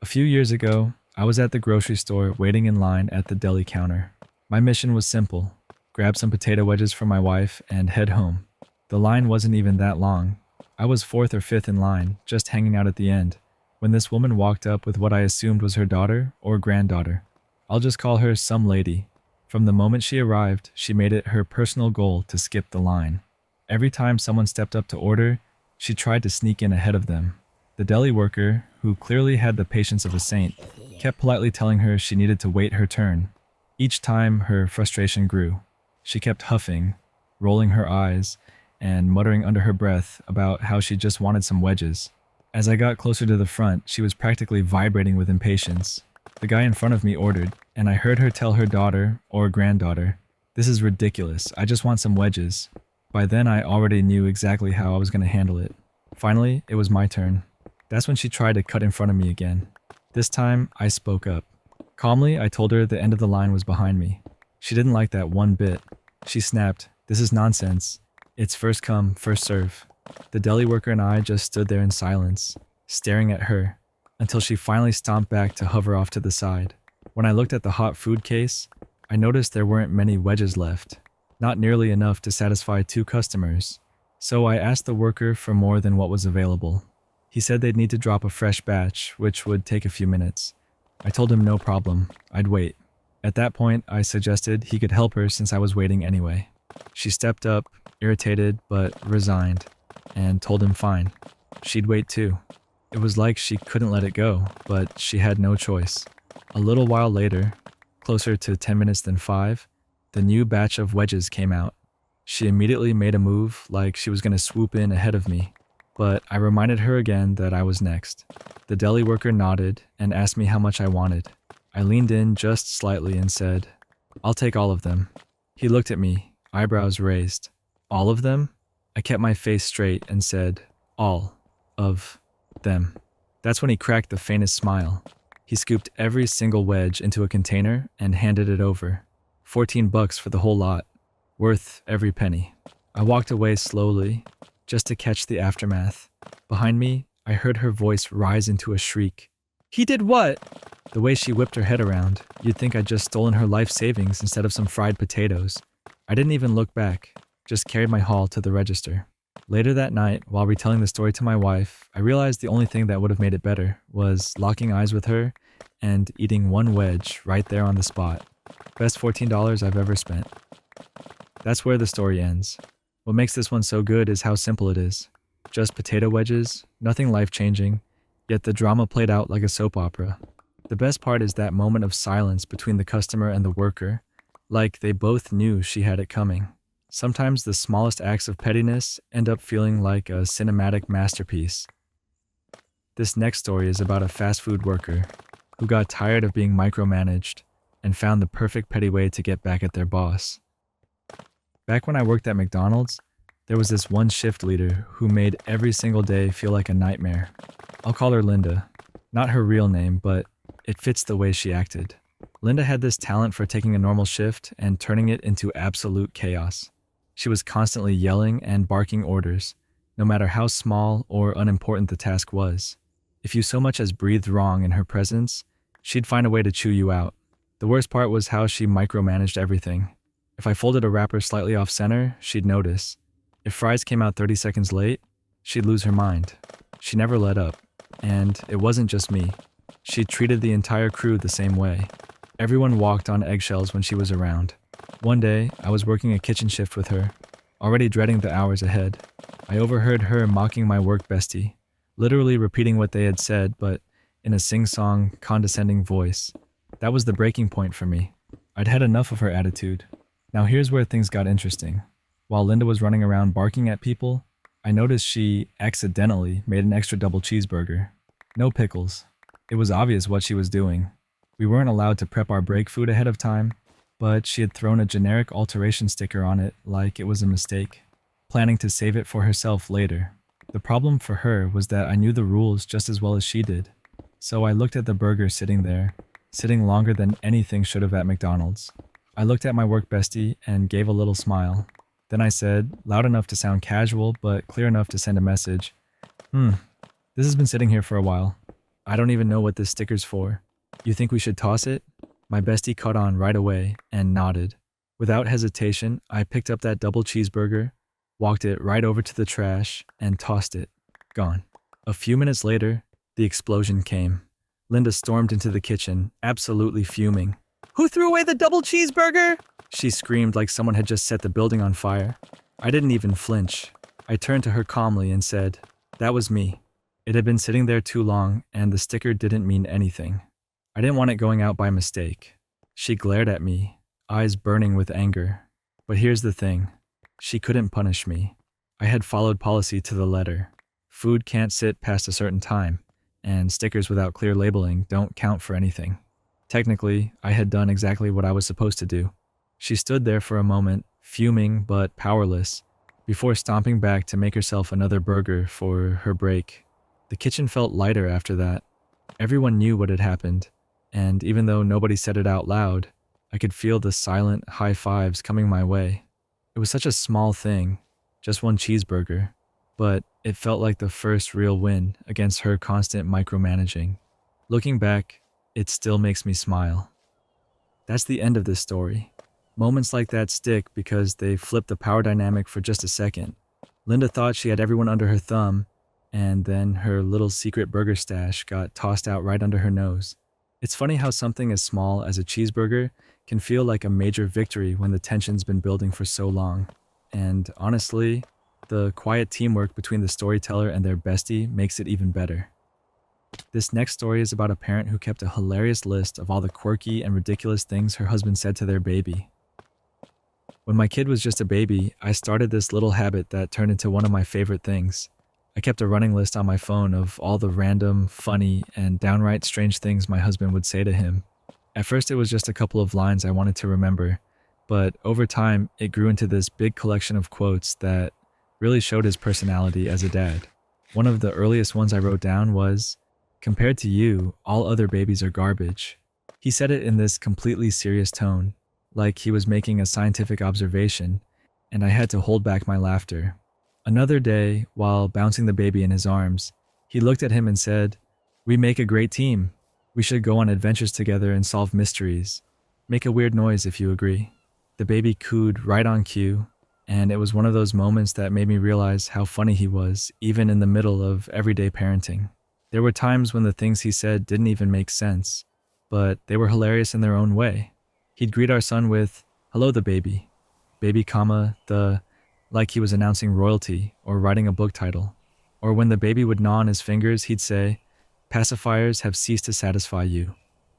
A few years ago, I was at the grocery store waiting in line at the deli counter. My mission was simple: grab some potato wedges for my wife and head home. The line wasn't even that long. I was fourth or fifth in line, just hanging out at the end, when this woman walked up with what I assumed was her daughter or granddaughter. I'll just call her some lady. From the moment she arrived, she made it her personal goal to skip the line. Every time someone stepped up to order, she tried to sneak in ahead of them. The deli worker, who clearly had the patience of a saint, kept politely telling her she needed to wait her turn. Each time, her frustration grew. She kept huffing, rolling her eyes, and muttering under her breath about how she just wanted some wedges. As I got closer to the front, she was practically vibrating with impatience. The guy in front of me ordered, and I heard her tell her daughter or granddaughter, "This is ridiculous, I just want some wedges." By then, I already knew exactly how I was going to handle it. Finally, it was my turn. That's when she tried to cut in front of me again. This time, I spoke up. Calmly, I told her the end of the line was behind me. She didn't like that one bit. She snapped, "This is nonsense. It's first come, first serve." The deli worker and I just stood there in silence, staring at her, until she finally stomped back to hover off to the side. When I looked at the hot food case, I noticed there weren't many wedges left, not nearly enough to satisfy 2 customers. So I asked the worker for more than what was available. He said they'd need to drop a fresh batch, which would take a few minutes. I told him no problem, I'd wait. At that point, I suggested he could help her since I was waiting anyway. She stepped up, irritated but resigned, and told him fine. She'd wait too. It was like she couldn't let it go, but she had no choice. A little while later, closer to 10 minutes than 5, the new batch of wedges came out. She immediately made a move like she was going to swoop in ahead of me, but I reminded her again that I was next. The deli worker nodded and asked me how much I wanted. I leaned in just slightly and said, "I'll take all of them." He looked at me, eyebrows raised. "All of them?" I kept my face straight and said, "All of them." That's when he cracked the faintest smile. He scooped every single wedge into a container and handed it over. $14 for the whole lot. Worth every penny. I walked away slowly, just to catch the aftermath. Behind me, I heard her voice rise into a shriek. "He did what?" The way she whipped her head around, you'd think I'd just stolen her life savings instead of some fried potatoes. I didn't even look back, just carried my haul to the register. Later that night, while retelling the story to my wife, I realized the only thing that would have made it better was locking eyes with her and eating one wedge right there on the spot. Best $14 I've ever spent. That's where the story ends. What makes this one so good is how simple it is. Just potato wedges, nothing life-changing, yet the drama played out like a soap opera. The best part is that moment of silence between the customer and the worker, like they both knew she had it coming. Sometimes the smallest acts of pettiness end up feeling like a cinematic masterpiece. This next story is about a fast food worker who got tired of being micromanaged and found the perfect petty way to get back at their boss. Back when I worked at McDonald's, there was this one shift leader who made every single day feel like a nightmare. I'll call her Linda. Not her real name, but it fits the way she acted. Linda had this talent for taking a normal shift and turning it into absolute chaos. She was constantly yelling and barking orders, no matter how small or unimportant the task was. If you so much as breathed wrong in her presence, she'd find a way to chew you out. The worst part was how she micromanaged everything. If I folded a wrapper slightly off center, she'd notice. If fries came out 30 seconds late, she'd lose her mind. She never let up. And it wasn't just me. She treated the entire crew the same way. Everyone walked on eggshells when she was around. One day, I was working a kitchen shift with her, already dreading the hours ahead. I overheard her mocking my work bestie, literally repeating what they had said, but in a sing-song, condescending voice. That was the breaking point for me. I'd had enough of her attitude. Now here's where things got interesting. While Linda was running around barking at people, I noticed she accidentally made an extra double cheeseburger. No pickles. It was obvious what she was doing. We weren't allowed to prep our break food ahead of time, but she had thrown a generic alteration sticker on it like it was a mistake, planning to save it for herself later. The problem for her was that I knew the rules just as well as she did. So I looked at the burger sitting there, sitting longer than anything should have at McDonald's. I looked at my work bestie and gave a little smile. Then I said, loud enough to sound casual, but clear enough to send a message. This has been sitting here for a while. I don't even know what this sticker's for. You think we should toss it? My bestie caught on right away and nodded. Without hesitation, I picked up that double cheeseburger, walked it right over to the trash, and tossed it. Gone. A few minutes later, the explosion came. Linda stormed into the kitchen, absolutely fuming. "Who threw away the double cheeseburger?" She screamed like someone had just set the building on fire. I didn't even flinch. I turned to her calmly and said, "That was me." It had been sitting there too long, and the sticker didn't mean anything. I didn't want it going out by mistake. She glared at me, eyes burning with anger. But here's the thing. She couldn't punish me. I had followed policy to the letter. Food can't sit past a certain time, and stickers without clear labeling don't count for anything. Technically, I had done exactly what I was supposed to do. She stood there for a moment, fuming but powerless, before stomping back to make herself another burger for her break. The kitchen felt lighter after that. Everyone knew what had happened, and even though nobody said it out loud, I could feel the silent high fives coming my way. It was such a small thing, just one cheeseburger, but it felt like the first real win against her constant micromanaging. Looking back, it still makes me smile. That's the end of this story. Moments like that stick because they flip the power dynamic for just a second. Linda thought she had everyone under her thumb, and then her little secret burger stash got tossed out right under her nose. It's funny how something as small as a cheeseburger can feel like a major victory when the tension's been building for so long. And honestly, the quiet teamwork between the storyteller and their bestie makes it even better. This next story is about a parent who kept a hilarious list of all the quirky and ridiculous things her husband said to their baby. When my kid was just a baby, I started this little habit that turned into one of my favorite things. I kept a running list on my phone of all the random, funny, and downright strange things my husband would say to him. At first, it was just a couple of lines I wanted to remember, but over time, it grew into this big collection of quotes that really showed his personality as a dad. One of the earliest ones I wrote down was, "Compared to you, all other babies are garbage." He said it in this completely serious tone, like he was making a scientific observation, and I had to hold back my laughter. Another day, while bouncing the baby in his arms, he looked at him and said, "We make a great team. We should go on adventures together and solve mysteries. Make a weird noise if you agree." The baby cooed right on cue, and it was one of those moments that made me realize how funny he was, even in the middle of everyday parenting. There were times when the things he said didn't even make sense, but they were hilarious in their own way. He'd greet our son with, "Hello, the baby." Baby, comma, the, like he was announcing royalty or writing a book title. Or when the baby would gnaw on his fingers, he'd say, "Pacifiers have ceased to satisfy you.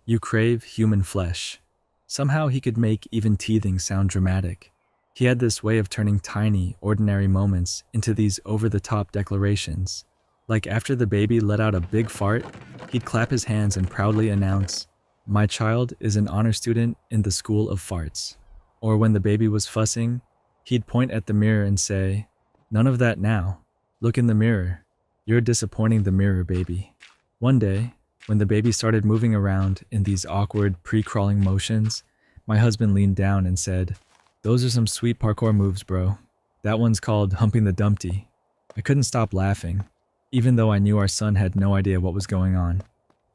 You crave human flesh." Somehow he could make even teething sound dramatic. He had this way of turning tiny, ordinary moments into these over-the-top declarations. Like after the baby let out a big fart, he'd clap his hands and proudly announce, "My child is an honor student in the School of Farts." Or when the baby was fussing, he'd point at the mirror and say, "None of that now. Look in the mirror. You're disappointing the mirror, baby." One day, when the baby started moving around in these awkward pre-crawling motions, my husband leaned down and said, "Those are some sweet parkour moves, bro. That one's called humping the dumpty." I couldn't stop laughing, even though I knew our son had no idea what was going on.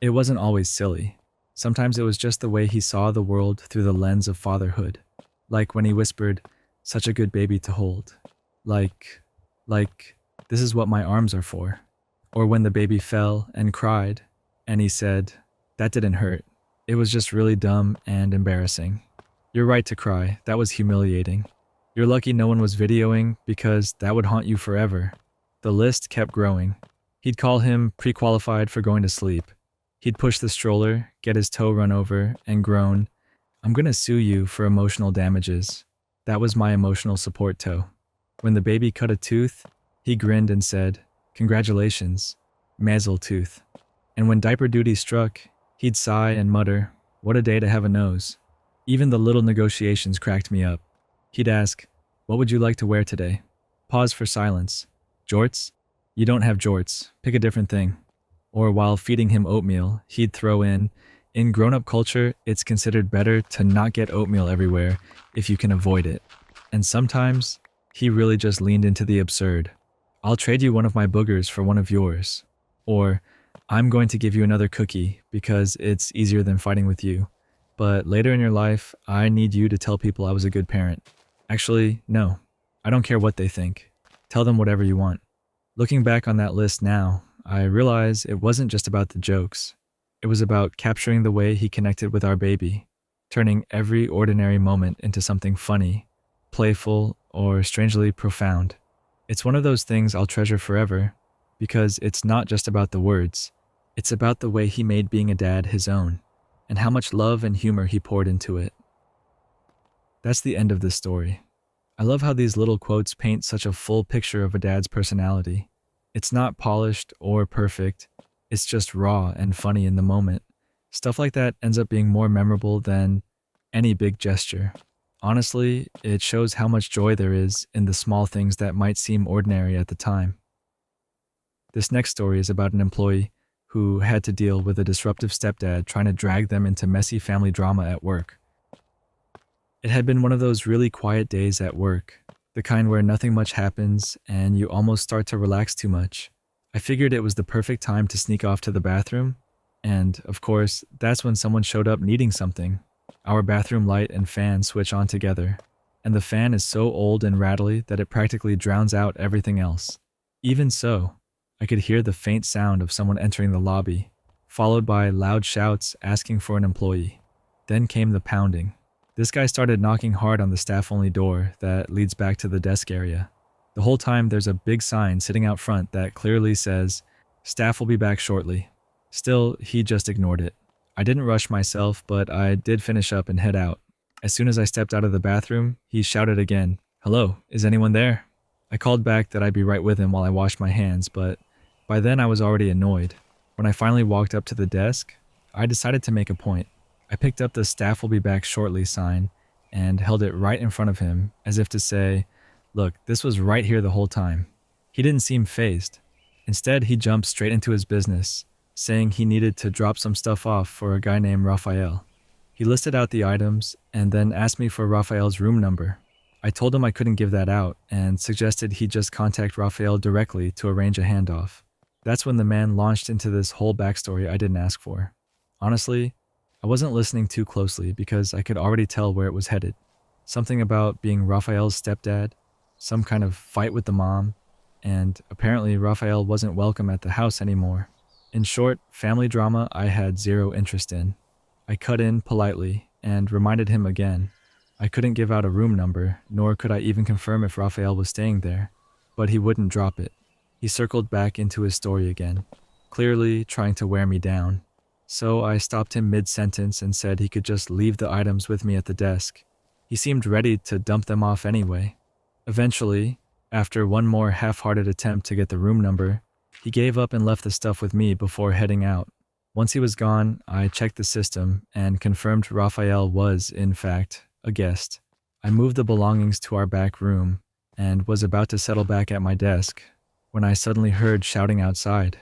It wasn't always silly. Sometimes it was just the way he saw the world through the lens of fatherhood. Like when he whispered, "Such a good baby to hold." Like, "This is what my arms are for." Or when the baby fell and cried, and he said, "That didn't hurt. It was just really dumb and embarrassing. You're right to cry. That was humiliating. You're lucky no one was videoing because that would haunt you forever." The list kept growing. He'd call him pre-qualified for going to sleep. He'd push the stroller, get his toe run over, and groan, "I'm gonna sue you for emotional damages." That was my emotional support toe. When the baby cut a tooth, he grinned and said, "Congratulations, mazel tooth." And when diaper duty struck, he'd sigh and mutter, "What a day to have a nose." Even the little negotiations cracked me up. He'd ask, "What would you like to wear today?" Pause for silence. "Jorts? You don't have jorts. Pick a different thing." Or while feeding him oatmeal, he'd throw in grown-up culture, it's considered better to not get oatmeal everywhere if you can avoid it." And sometimes, he really just leaned into the absurd. "I'll trade you one of my boogers for one of yours." Or, "I'm going to give you another cookie because it's easier than fighting with you. But later in your life, I need you to tell people I was a good parent." Actually, no. I don't care what they think. Tell them whatever you want. Looking back on that list now, I realize it wasn't just about the jokes. It was about capturing the way he connected with our baby, turning every ordinary moment into something funny, playful, or strangely profound. It's one of those things I'll treasure forever, because it's not just about the words. It's about the way he made being a dad his own, and how much love and humor he poured into it. That's the end of this story. I love how these little quotes paint such a full picture of a dad's personality. It's not polished or perfect, it's just raw and funny in the moment. Stuff like that ends up being more memorable than any big gesture. Honestly, it shows how much joy there is in the small things that might seem ordinary at the time. This next story is about an employee who had to deal with a disruptive stepdad trying to drag them into messy family drama at work. It had been one of those really quiet days at work, the kind where nothing much happens and you almost start to relax too much. I figured it was the perfect time to sneak off to the bathroom, and, of course, that's when someone showed up needing something. Our bathroom light and fan switch on together, and the fan is so old and rattly that it practically drowns out everything else. Even so, I could hear the faint sound of someone entering the lobby, followed by loud shouts asking for an employee. Then came the pounding. This guy started knocking hard on the staff-only door that leads back to the desk area. The whole time there's a big sign sitting out front that clearly says, "Staff will be back shortly." Still, he just ignored it. I didn't rush myself, but I did finish up and head out. As soon as I stepped out of the bathroom, he shouted again, "Hello, is anyone there?" I called back that I'd be right with him while I washed my hands, but by then I was already annoyed. When I finally walked up to the desk, I decided to make a point. I picked up the "staff will be back shortly" sign and held it right in front of him as if to say, "Look, this was right here the whole time." He didn't seem fazed. Instead, he jumped straight into his business, saying he needed to drop some stuff off for a guy named Raphael. He listed out the items and then asked me for Raphael's room number. I told him I couldn't give that out and suggested he just contact Raphael directly to arrange a handoff. That's when the man launched into this whole backstory I didn't ask for. Honestly, I wasn't listening too closely because I could already tell where it was headed. Something about being Raphael's stepdad, some kind of fight with the mom, and apparently Raphael wasn't welcome at the house anymore. In short, family drama I had zero interest in. I cut in politely and reminded him again. I couldn't give out a room number, nor could I even confirm if Raphael was staying there, but he wouldn't drop it. He circled back into his story again, clearly trying to wear me down. So I stopped him mid-sentence and said he could just leave the items with me at the desk. He seemed ready to dump them off anyway. Eventually, after one more half-hearted attempt to get the room number, he gave up and left the stuff with me before heading out. Once he was gone, I checked the system and confirmed Raphael was, in fact, a guest. I moved the belongings to our back room and was about to settle back at my desk when I suddenly heard shouting outside.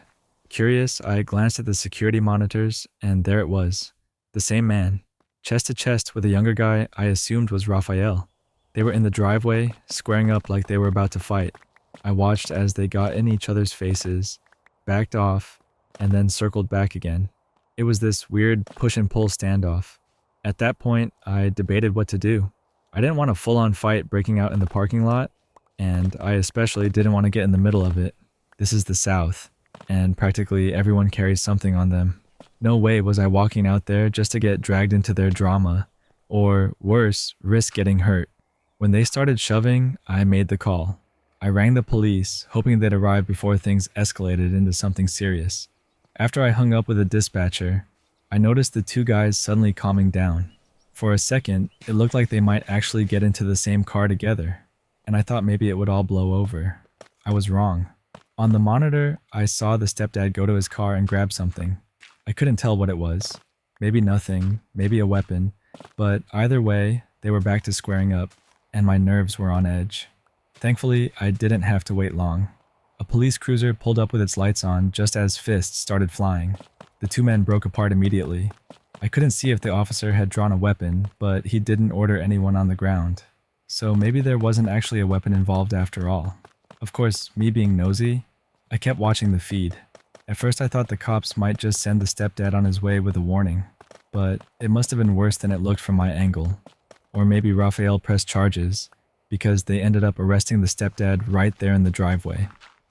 Curious, I glanced at the security monitors and there it was, the same man, chest to chest with a younger guy I assumed was Raphael. They were in the driveway, squaring up like they were about to fight. I watched as they got in each other's faces, backed off, and then circled back again. It was this weird push and pull standoff. At that point, I debated what to do. I didn't want a full-on fight breaking out in the parking lot, and I especially didn't want to get in the middle of it. This is the South, and practically everyone carries something on them. No way was I walking out there just to get dragged into their drama, or worse, risk getting hurt. When they started shoving, I made the call. I rang the police, hoping they'd arrive before things escalated into something serious. After I hung up with the dispatcher, I noticed the two guys suddenly calming down. For a second, it looked like they might actually get into the same car together, and I thought maybe it would all blow over. I was wrong. On the monitor, I saw the stepdad go to his car and grab something. I couldn't tell what it was. Maybe nothing, maybe a weapon, but either way, they were back to squaring up, and my nerves were on edge. Thankfully, I didn't have to wait long. A police cruiser pulled up with its lights on just as fists started flying. The two men broke apart immediately. I couldn't see if the officer had drawn a weapon, but he didn't order anyone on the ground. So maybe there wasn't actually a weapon involved after all. Of course, me being nosy, I kept watching the feed. At first I thought the cops might just send the stepdad on his way with a warning, but it must have been worse than it looked from my angle. Or maybe Raphael pressed charges, because they ended up arresting the stepdad right there in the driveway.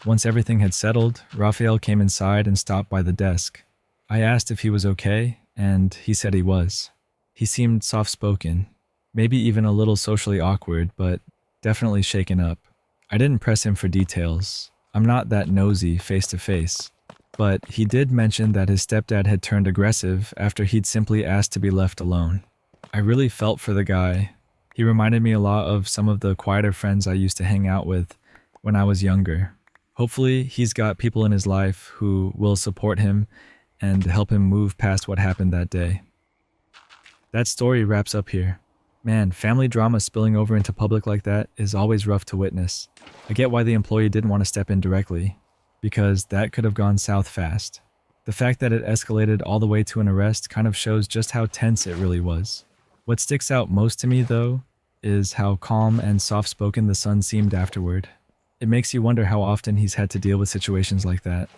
Once everything had settled, Raphael came inside and stopped by the desk. I asked if he was okay, and he said he was. He seemed soft-spoken, maybe even a little socially awkward, but definitely shaken up. I didn't press him for details. I'm not that nosy face-to-face. But he did mention that his stepdad had turned aggressive after he'd simply asked to be left alone. I really felt for the guy. He reminded me a lot of some of the quieter friends I used to hang out with when I was younger. Hopefully, he's got people in his life who will support him and help him move past what happened that day. That story wraps up here. Man, family drama spilling over into public like that is always rough to witness. I get why the employee didn't want to step in directly, because that could have gone south fast. The fact that it escalated all the way to an arrest kind of shows just how tense it really was. What sticks out most to me, though, is how calm and soft-spoken the son seemed afterward. It makes you wonder how often he's had to deal with situations like that.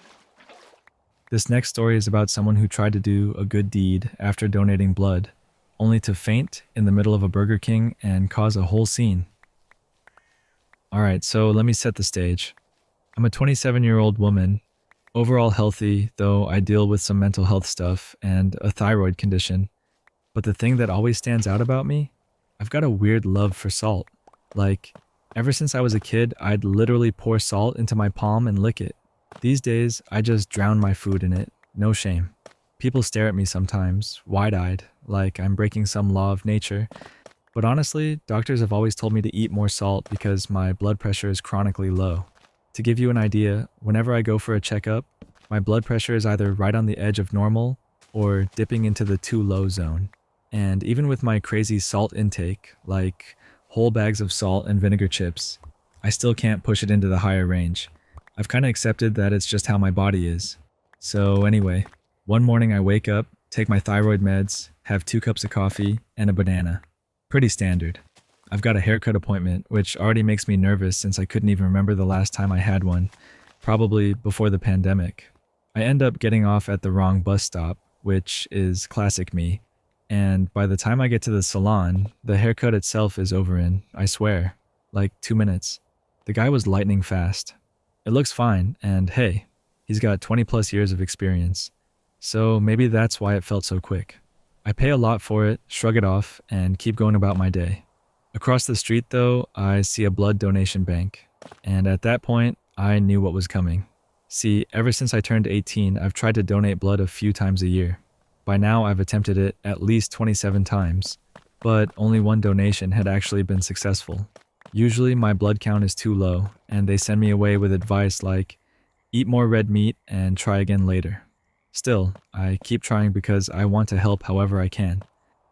This next story is about someone who tried to do a good deed after donating blood, only to faint in the middle of a Burger King and cause a whole scene. Alright, so let me set the stage. I'm a 27-year-old woman, overall healthy, though I deal with some mental health stuff and a thyroid condition. But the thing that always stands out about me, I've got a weird love for salt. Like, ever since I was a kid, I'd literally pour salt into my palm and lick it. These days, I just drown my food in it, no shame. People stare at me sometimes, wide-eyed, like I'm breaking some law of nature. But honestly, doctors have always told me to eat more salt because my blood pressure is chronically low. To give you an idea, whenever I go for a checkup, my blood pressure is either right on the edge of normal or dipping into the too low zone. And even with my crazy salt intake, like whole bags of salt and vinegar chips, I still can't push it into the higher range. I've kind of accepted that it's just how my body is. So anyway, one morning I wake up, take my thyroid meds, have 2 cups of coffee, and a banana. Pretty standard. I've got a haircut appointment, which already makes me nervous since I couldn't even remember the last time I had one, probably before the pandemic. I end up getting off at the wrong bus stop, which is classic me, and by the time I get to the salon, the haircut itself is over in, I swear, like 2 minutes. The guy was lightning fast. It looks fine, and hey, he's got 20 plus years of experience. So maybe that's why it felt so quick. I pay a lot for it, shrug it off, and keep going about my day. Across the street though, I see a blood donation bank, and at that point, I knew what was coming. See, ever since I turned 18, I've tried to donate blood a few times a year. By now, I've attempted it at least 27 times, but only one donation had actually been successful. Usually, my blood count is too low, and they send me away with advice like, eat more red meat and try again later. Still, I keep trying because I want to help however I can.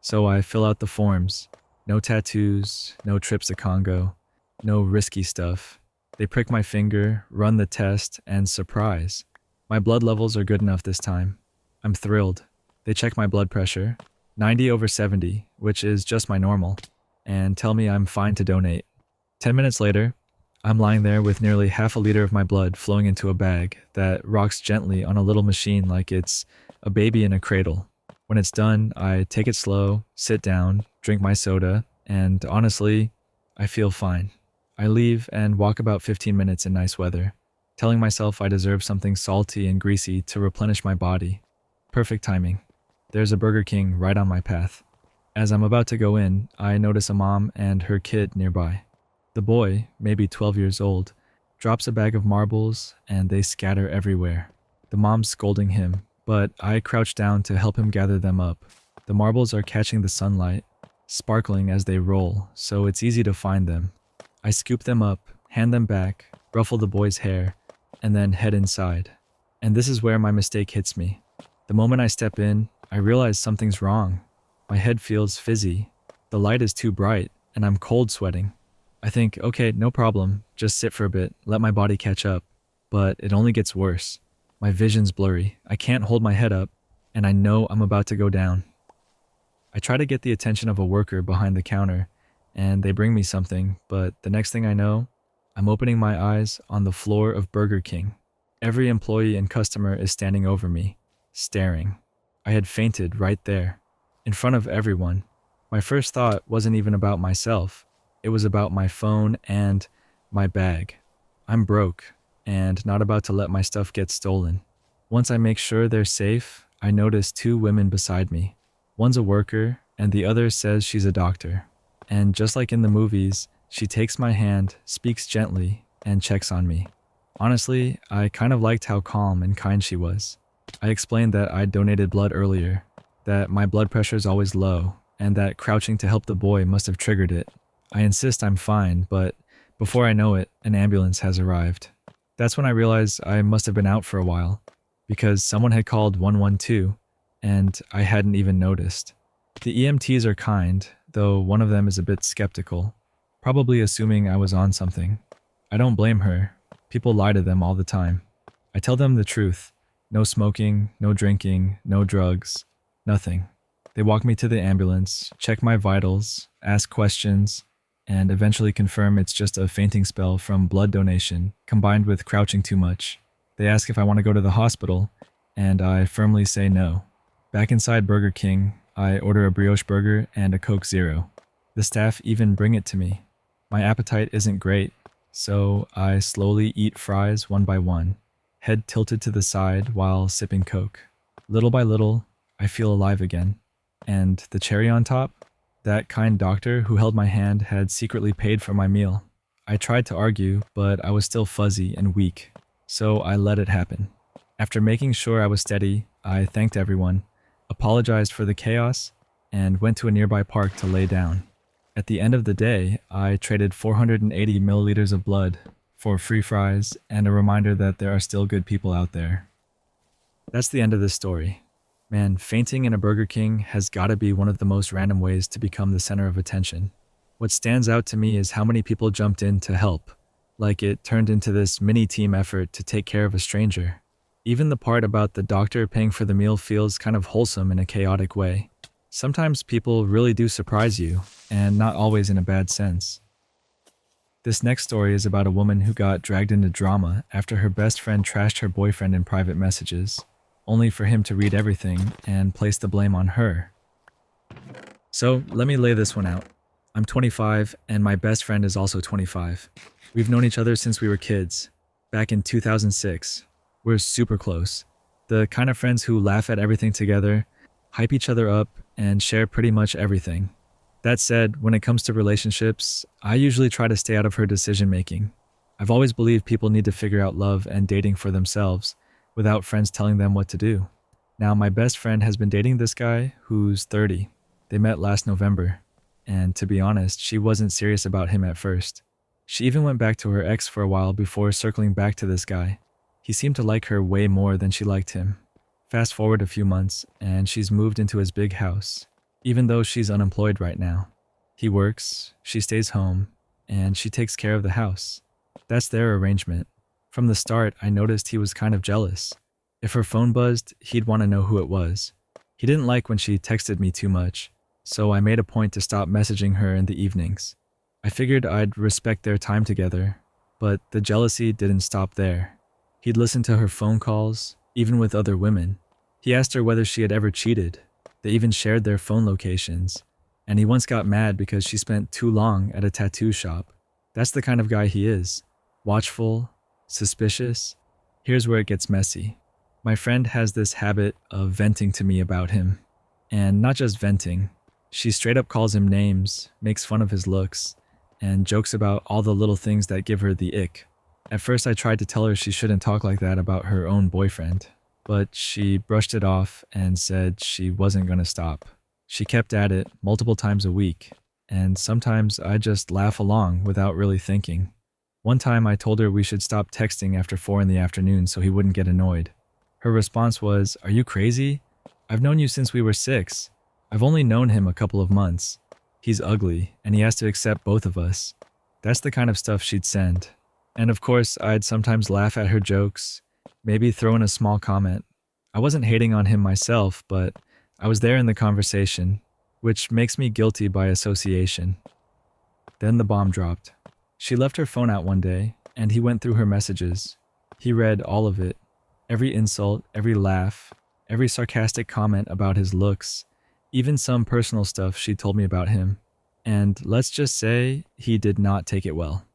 So I fill out the forms. No tattoos, no trips to Congo, no risky stuff. They prick my finger, run the test, and surprise. My blood levels are good enough this time. I'm thrilled. They check my blood pressure, 90/70, which is just my normal, and tell me I'm fine to donate. 10 minutes later, I'm lying there with nearly half a liter of my blood flowing into a bag that rocks gently on a little machine like it's a baby in a cradle. When it's done, I take it slow, sit down, drink my soda, and honestly, I feel fine. I leave and walk about 15 minutes in nice weather, telling myself I deserve something salty and greasy to replenish my body. Perfect timing. There's a Burger King right on my path. As I'm about to go in, I notice a mom and her kid nearby. The boy, maybe 12 years old, drops a bag of marbles and they scatter everywhere. The mom's scolding him, but I crouch down to help him gather them up. The marbles are catching the sunlight, sparkling as they roll, so it's easy to find them. I scoop them up, hand them back, ruffle the boy's hair, and then head inside. And this is where my mistake hits me. The moment I step in, I realize something's wrong. My head feels fizzy. The light is too bright, and I'm cold sweating. I think, okay, no problem, just sit for a bit, let my body catch up. But it only gets worse. My vision's blurry, I can't hold my head up, and I know I'm about to go down. I try to get the attention of a worker behind the counter, and they bring me something, but the next thing I know, I'm opening my eyes on the floor of Burger King. Every employee and customer is standing over me, staring. I had fainted right there, in front of everyone. My first thought wasn't even about myself. It was about my phone and my bag. I'm broke and not about to let my stuff get stolen. Once I make sure they're safe, I notice 2 women beside me. One's a worker and the other says she's a doctor. And just like in the movies, she takes my hand, speaks gently, and checks on me. Honestly, I kind of liked how calm and kind she was. I explained that I donated blood earlier, that my blood pressure is always low, and that crouching to help the boy must have triggered it. I insist I'm fine, but before I know it, an ambulance has arrived. That's when I realized I must have been out for a while, because someone had called 112, and I hadn't even noticed. The EMTs are kind, though one of them is a bit skeptical, probably assuming I was on something. I don't blame her. People lie to them all the time. I tell them the truth. No smoking, no drinking, no drugs, nothing. They walk me to the ambulance, check my vitals, ask questions, and eventually confirm it's just a fainting spell from blood donation combined with crouching too much. They ask if I want to go to the hospital, and I firmly say no. Back inside Burger King, I order a brioche burger and a Coke Zero. The staff even bring it to me. My appetite isn't great, so I slowly eat fries one by one, head tilted to the side while sipping Coke. Little by little, I feel alive again. And the cherry on top? That kind doctor who held my hand had secretly paid for my meal. I tried to argue, but I was still fuzzy and weak, so I let it happen. After making sure I was steady, I thanked everyone, apologized for the chaos, and went to a nearby park to lay down. At the end of the day, I traded 480 milliliters of blood for free fries and a reminder that there are still good people out there. That's the end of this story. Man, fainting in a Burger King has gotta be one of the most random ways to become the center of attention. What stands out to me is how many people jumped in to help, like it turned into this mini team effort to take care of a stranger. Even the part about the doctor paying for the meal feels kind of wholesome in a chaotic way. Sometimes people really do surprise you, and not always in a bad sense. This next story is about a woman who got dragged into drama after her best friend trashed her boyfriend in private messages, only for him to read everything and place the blame on her. So let me lay this one out. I'm 25 and my best friend is also 25. We've known each other since we were kids, back in 2006. We're super close. The kind of friends who laugh at everything together, hype each other up, and share pretty much everything. That said, when it comes to relationships, I usually try to stay out of her decision making. I've always believed people need to figure out love and dating for themselves, without friends telling them what to do. Now, my best friend has been dating this guy who's 30. They met last November, and to be honest, she wasn't serious about him at first. She even went back to her ex for a while before circling back to this guy. He seemed to like her way more than she liked him. Fast forward a few months, and she's moved into his big house, even though she's unemployed right now. He works, she stays home, and she takes care of the house. That's their arrangement. From the start, I noticed he was kind of jealous. If her phone buzzed, he'd want to know who it was. He didn't like when she texted me too much, so I made a point to stop messaging her in the evenings. I figured I'd respect their time together, but the jealousy didn't stop there. He'd listen to her phone calls, even with other women. He asked her whether she had ever cheated. They even shared their phone locations, and he once got mad because she spent too long at a tattoo shop. That's the kind of guy he is. Watchful, suspicious. Here's where it gets messy. My friend has this habit of venting to me about him. And not just venting. She straight up calls him names, makes fun of his looks, and jokes about all the little things that give her the ick. At first I tried to tell her she shouldn't talk like that about her own boyfriend, but she brushed it off and said she wasn't going to stop. She kept at it multiple times a week, and sometimes I just laugh along without really thinking. One time I told her we should stop texting after 4 in the afternoon so he wouldn't get annoyed. Her response was, "Are you crazy? I've known you since we were 6. I've only known him a couple of months. He's ugly, and he has to accept both of us." That's the kind of stuff she'd send. And of course, I'd sometimes laugh at her jokes, maybe throw in a small comment. I wasn't hating on him myself, but I was there in the conversation, which makes me guilty by association. Then the bomb dropped. She left her phone out one day, and he went through her messages. He read all of it. Every insult, every laugh, every sarcastic comment about his looks, even some personal stuff she told me about him. And let's just say, he did not take it well.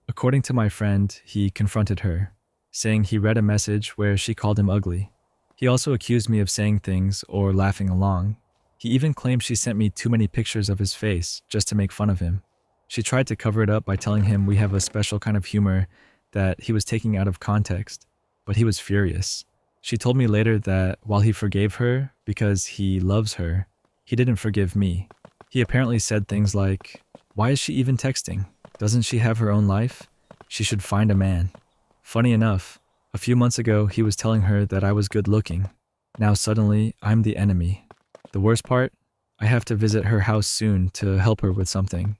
According to my friend, he confronted her, saying he read a message where she called him ugly. He also accused me of saying things or laughing along. He even claimed she sent me too many pictures of his face just to make fun of him. She tried to cover it up by telling him we have a special kind of humor that he was taking out of context, but he was furious. She told me later that while he forgave her because he loves her, he didn't forgive me. He apparently said things like, "Why is she even texting? Doesn't she have her own life? She should find a man." Funny enough, a few months ago he was telling her that I was good looking. Now suddenly, I'm the enemy. The worst part? I have to visit her house soon to help her with something,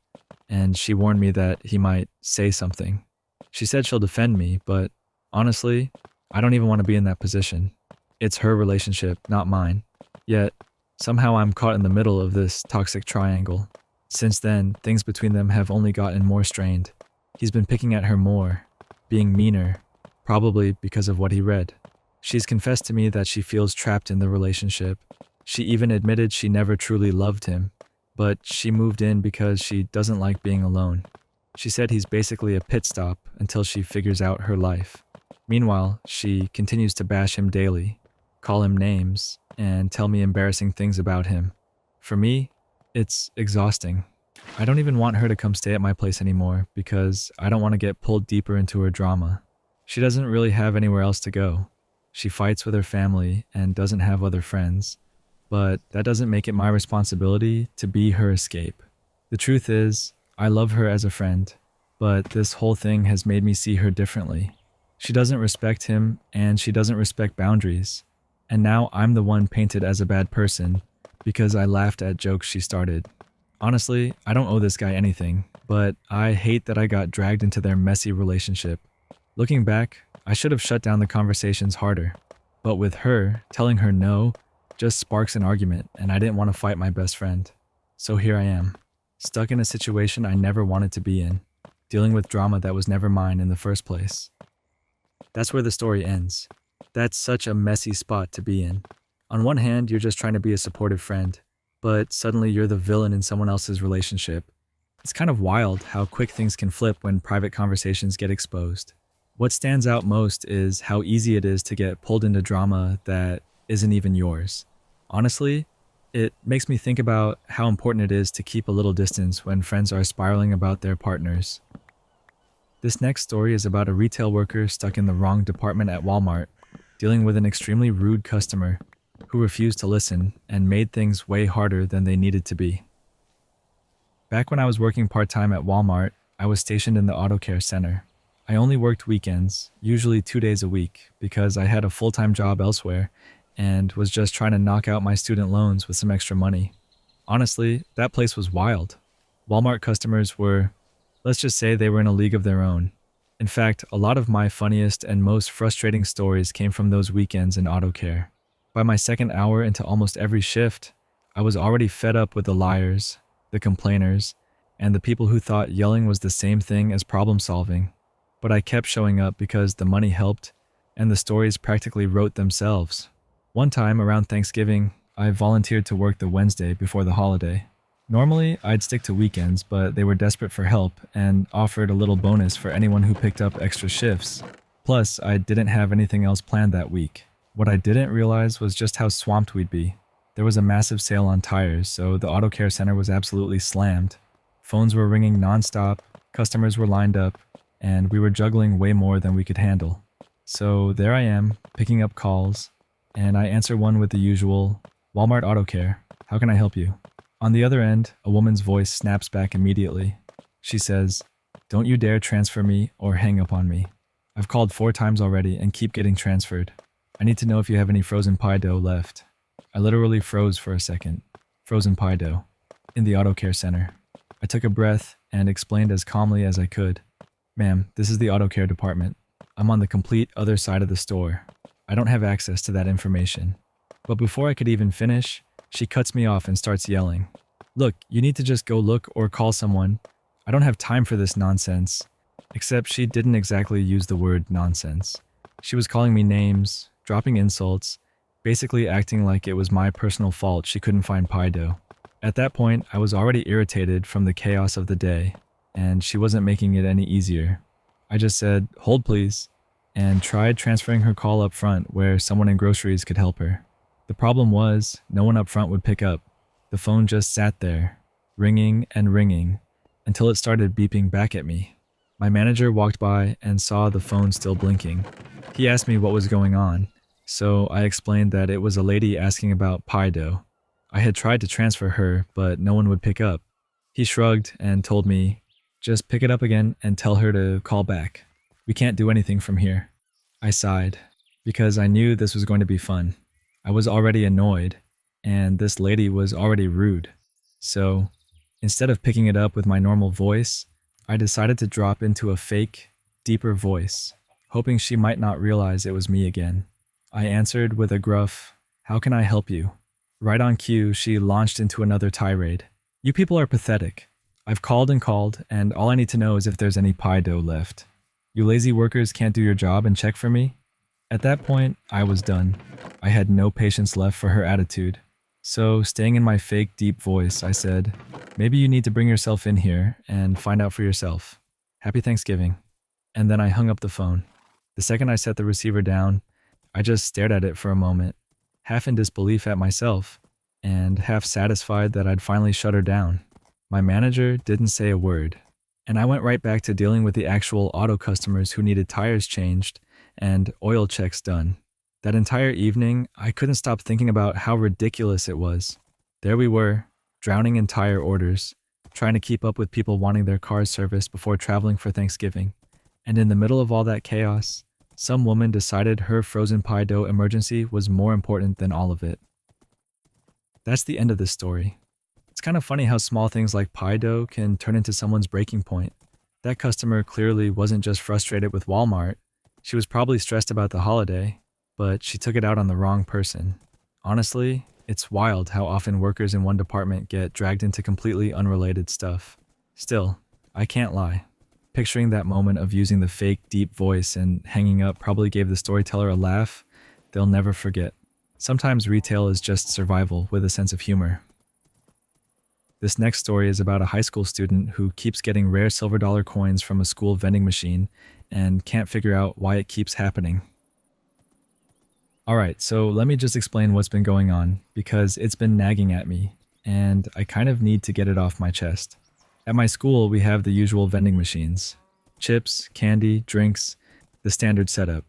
and she warned me that he might say something. She said she'll defend me, but honestly, I don't even want to be in that position. It's her relationship, not mine. Yet, somehow I'm caught in the middle of this toxic triangle. Since then, things between them have only gotten more strained. He's been picking at her more, being meaner, probably because of what he read. She's confessed to me that she feels trapped in the relationship. She even admitted she never truly loved him, but she moved in because she doesn't like being alone. She said he's basically a pit stop until she figures out her life. Meanwhile, she continues to bash him daily, call him names, and tell me embarrassing things about him. For me, it's exhausting. I don't even want her to come stay at my place anymore because I don't want to get pulled deeper into her drama. She doesn't really have anywhere else to go. She fights with her family and doesn't have other friends, but that doesn't make it my responsibility to be her escape. The truth is, I love her as a friend, but this whole thing has made me see her differently. She doesn't respect him, and she doesn't respect boundaries. And now I'm the one painted as a bad person because I laughed at jokes she started. Honestly, I don't owe this guy anything, but I hate that I got dragged into their messy relationship. Looking back, I should have shut down the conversations harder. But with her, telling her no just sparks an argument, and I didn't want to fight my best friend. So here I am, stuck in a situation I never wanted to be in, dealing with drama that was never mine in the first place. That's where the story ends. That's such a messy spot to be in. On one hand, you're just trying to be a supportive friend, but suddenly you're the villain in someone else's relationship. It's kind of wild how quick things can flip when private conversations get exposed. What stands out most is how easy it is to get pulled into drama that isn't even yours. Honestly, it makes me think about how important it is to keep a little distance when friends are spiraling about their partners. This next story is about a retail worker stuck in the wrong department at Walmart, dealing with an extremely rude customer who refused to listen and made things way harder than they needed to be. Back when I was working part-time at Walmart, I was stationed in the auto care center. I only worked weekends, usually 2 days a week, because I had a full-time job elsewhere and was just trying to knock out my student loans with some extra money. Honestly, that place was wild. Walmart customers were, let's just say they were in a league of their own. In fact, a lot of my funniest and most frustrating stories came from those weekends in auto care. By my second hour into almost every shift, I was already fed up with the liars, the complainers, and the people who thought yelling was the same thing as problem solving. But I kept showing up because the money helped, and the stories practically wrote themselves. One time around Thanksgiving, I volunteered to work the Wednesday before the holiday. Normally, I'd stick to weekends, but they were desperate for help and offered a little bonus for anyone who picked up extra shifts. Plus, I didn't have anything else planned that week. What I didn't realize was just how swamped we'd be. There was a massive sale on tires, so the auto care center was absolutely slammed. Phones were ringing nonstop, customers were lined up, and we were juggling way more than we could handle. So there I am, picking up calls, and I answer one with the usual, "Walmart Auto Care, how can I help you?" On the other end, a woman's voice snaps back immediately. She says, "Don't you dare transfer me or hang up on me. I've called 4 times already and keep getting transferred. I need to know if you have any frozen pie dough left." I literally froze for a second. Frozen pie dough. In the auto care center. I took a breath and explained as calmly as I could. "Ma'am, this is the auto care department. I'm on the complete other side of the store. I don't have access to that information." But before I could even finish, she cuts me off and starts yelling. "Look, you need to just go look or call someone. I don't have time for this nonsense." Except she didn't exactly use the word nonsense. She was calling me names, dropping insults, basically acting like it was my personal fault she couldn't find pie dough. At that point, I was already irritated from the chaos of the day, and she wasn't making it any easier. I just said, "Hold please," and tried transferring her call up front where someone in groceries could help her. The problem was, no one up front would pick up. The phone just sat there, ringing and ringing, until it started beeping back at me. My manager walked by and saw the phone still blinking. He asked me what was going on, so I explained that it was a lady asking about pie dough. I had tried to transfer her, but no one would pick up. He shrugged and told me, "Just pick it up again and tell her to call back. We can't do anything from here." I sighed, because I knew this was going to be fun. I was already annoyed, and this lady was already rude. So, instead of picking it up with my normal voice, I decided to drop into a fake, deeper voice, hoping she might not realize it was me again. I answered with a gruff, "How can I help you?" Right on cue, she launched into another tirade. "You people are pathetic. I've called, and all I need to know is if there's any pie dough left. You lazy workers can't do your job and check for me?" At that point, I was done. I had no patience left for her attitude. So, staying in my fake deep voice, I said, "Maybe you need to bring yourself in here and find out for yourself. Happy Thanksgiving." And then I hung up the phone. The second I set the receiver down, I just stared at it for a moment, half in disbelief at myself, and half satisfied that I'd finally shut her down. My manager didn't say a word, and I went right back to dealing with the actual auto customers who needed tires changed and oil checks done. That entire evening, I couldn't stop thinking about how ridiculous it was. There we were, drowning in tire orders, trying to keep up with people wanting their cars serviced before traveling for Thanksgiving. And in the middle of all that chaos, some woman decided her frozen pie dough emergency was more important than all of it. That's the end of this story. It's kind of funny how small things like pie dough can turn into someone's breaking point. That customer clearly wasn't just frustrated with Walmart. She was probably stressed about the holiday, but she took it out on the wrong person. Honestly, it's wild how often workers in one department get dragged into completely unrelated stuff. Still, I can't lie. Picturing that moment of using the fake deep voice and hanging up probably gave the storyteller a laugh they'll never forget. Sometimes retail is just survival with a sense of humor. This next story is about a high school student who keeps getting rare silver dollar coins from a school vending machine and can't figure out why it keeps happening. Alright, so let me just explain what's been going on, because it's been nagging at me, and I kind of need to get it off my chest. At my school, we have the usual vending machines. Chips, candy, drinks, the standard setup.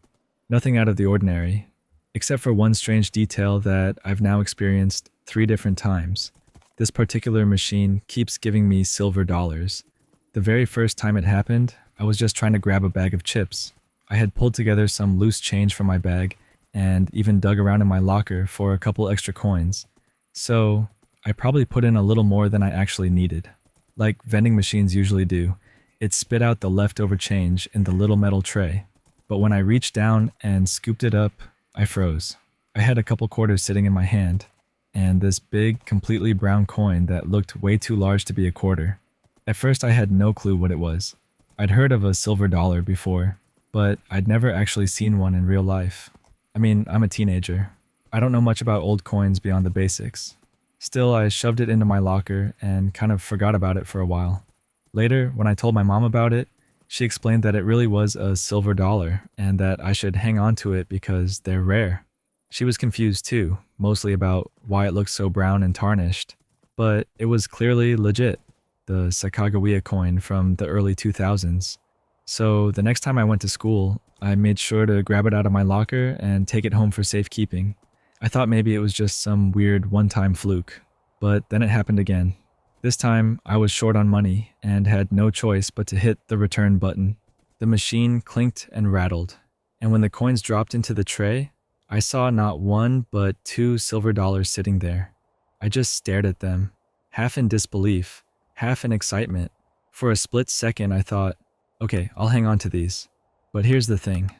Nothing out of the ordinary, except for one strange detail that I've now experienced 3 different times. This particular machine keeps giving me silver dollars. The very first time it happened, I was just trying to grab a bag of chips. I had pulled together some loose change from my bag and even dug around in my locker for a couple extra coins. So, I probably put in a little more than I actually needed. Like vending machines usually do, it spit out the leftover change in the little metal tray. But when I reached down and scooped it up, I froze. I had a couple quarters sitting in my hand, and this big, completely brown coin that looked way too large to be a quarter. At first I had no clue what it was. I'd heard of a silver dollar before, but I'd never actually seen one in real life. I mean, I'm a teenager. I don't know much about old coins beyond the basics. Still, I shoved it into my locker and kind of forgot about it for a while. Later, when I told my mom about it, she explained that it really was a silver dollar and that I should hang on to it because they're rare. She was confused too, mostly about why it looked so brown and tarnished, but it was clearly legit, the Sacagawea coin from the early 2000s. So the next time I went to school, I made sure to grab it out of my locker and take it home for safekeeping. I thought maybe it was just some weird one-time fluke, but then it happened again. This time, I was short on money and had no choice but to hit the return button. The machine clinked and rattled, and when the coins dropped into the tray, I saw not 1 but 2 silver dollars sitting there. I just stared at them, half in disbelief, half in excitement. For a split second, I thought, okay, I'll hang on to these. But here's the thing.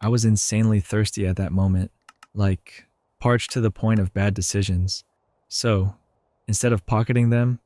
I was insanely thirsty at that moment, like parched to the point of bad decisions. So, instead of pocketing them,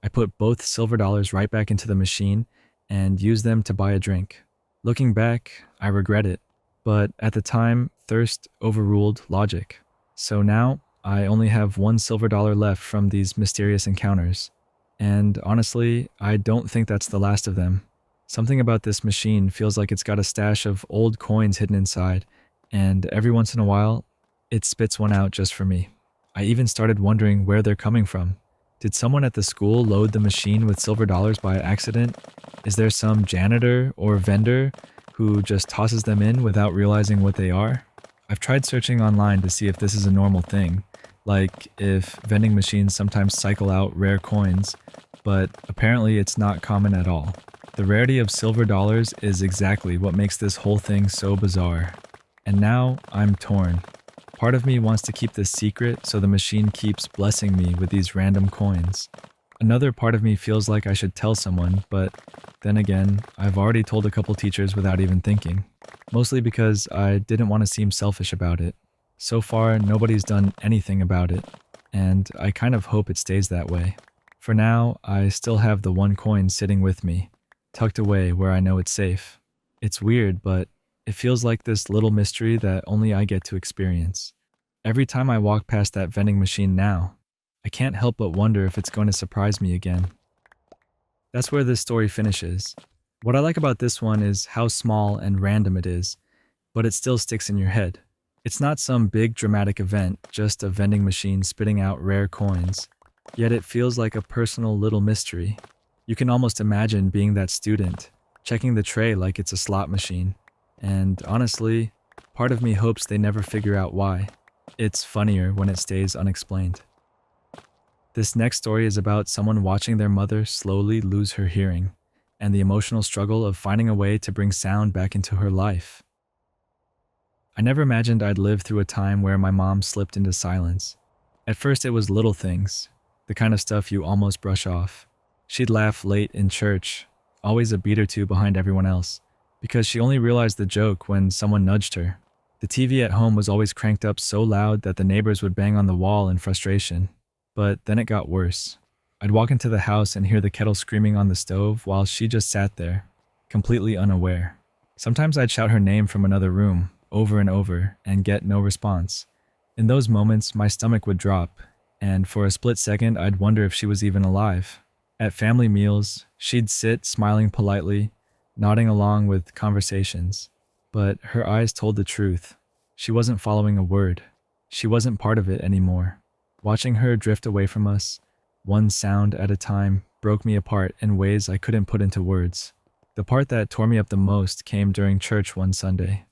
I put both silver dollars right back into the machine and used them to buy a drink. Looking back, I regret it, but at the time, thirst overruled logic. So now, I only have 1 silver dollar left from these mysterious encounters. And honestly, I don't think that's the last of them. Something about this machine feels like it's got a stash of old coins hidden inside, and every once in a while, it spits one out just for me. I even started wondering where they're coming from. Did someone at the school load the machine with silver dollars by accident? Is there some janitor or vendor who just tosses them in without realizing what they are? I've tried searching online to see if this is a normal thing, like if vending machines sometimes cycle out rare coins, but apparently it's not common at all. The rarity of silver dollars is exactly what makes this whole thing so bizarre. And now I'm torn. Part of me wants to keep this secret so the machine keeps blessing me with these random coins. Another part of me feels like I should tell someone, but then again, I've already told a couple teachers without even thinking. Mostly because I didn't want to seem selfish about it. So far, nobody's done anything about it, and I kind of hope it stays that way. For now, I still have the 1 coin sitting with me, tucked away where I know it's safe. It's weird, but it feels like this little mystery that only I get to experience. Every time I walk past that vending machine now, I can't help but wonder if it's going to surprise me again. That's where this story finishes. What I like about this one is how small and random it is, but it still sticks in your head. It's not some big dramatic event, just a vending machine spitting out rare coins. Yet it feels like a personal little mystery. You can almost imagine being that student, checking the tray like it's a slot machine. And honestly, part of me hopes they never figure out why. It's funnier when it stays unexplained. This next story is about someone watching their mother slowly lose her hearing and the emotional struggle of finding a way to bring sound back into her life. I never imagined I'd live through a time where my mom slipped into silence. At first it was little things, the kind of stuff you almost brush off. She'd laugh late in church, always a beat or two behind everyone else, because she only realized the joke when someone nudged her. The TV at home was always cranked up so loud that the neighbors would bang on the wall in frustration. But then it got worse. I'd walk into the house and hear the kettle screaming on the stove while she just sat there, completely unaware. Sometimes I'd shout her name from another room, over and over, and get no response. In those moments, my stomach would drop, and for a split second, I'd wonder if she was even alive. At family meals, she'd sit smiling politely, nodding along with conversations. But her eyes told the truth. She wasn't following a word. She wasn't part of it anymore. Watching her drift away from us, one sound at a time, broke me apart in ways I couldn't put into words. The part that tore me up the most came during church one Sunday.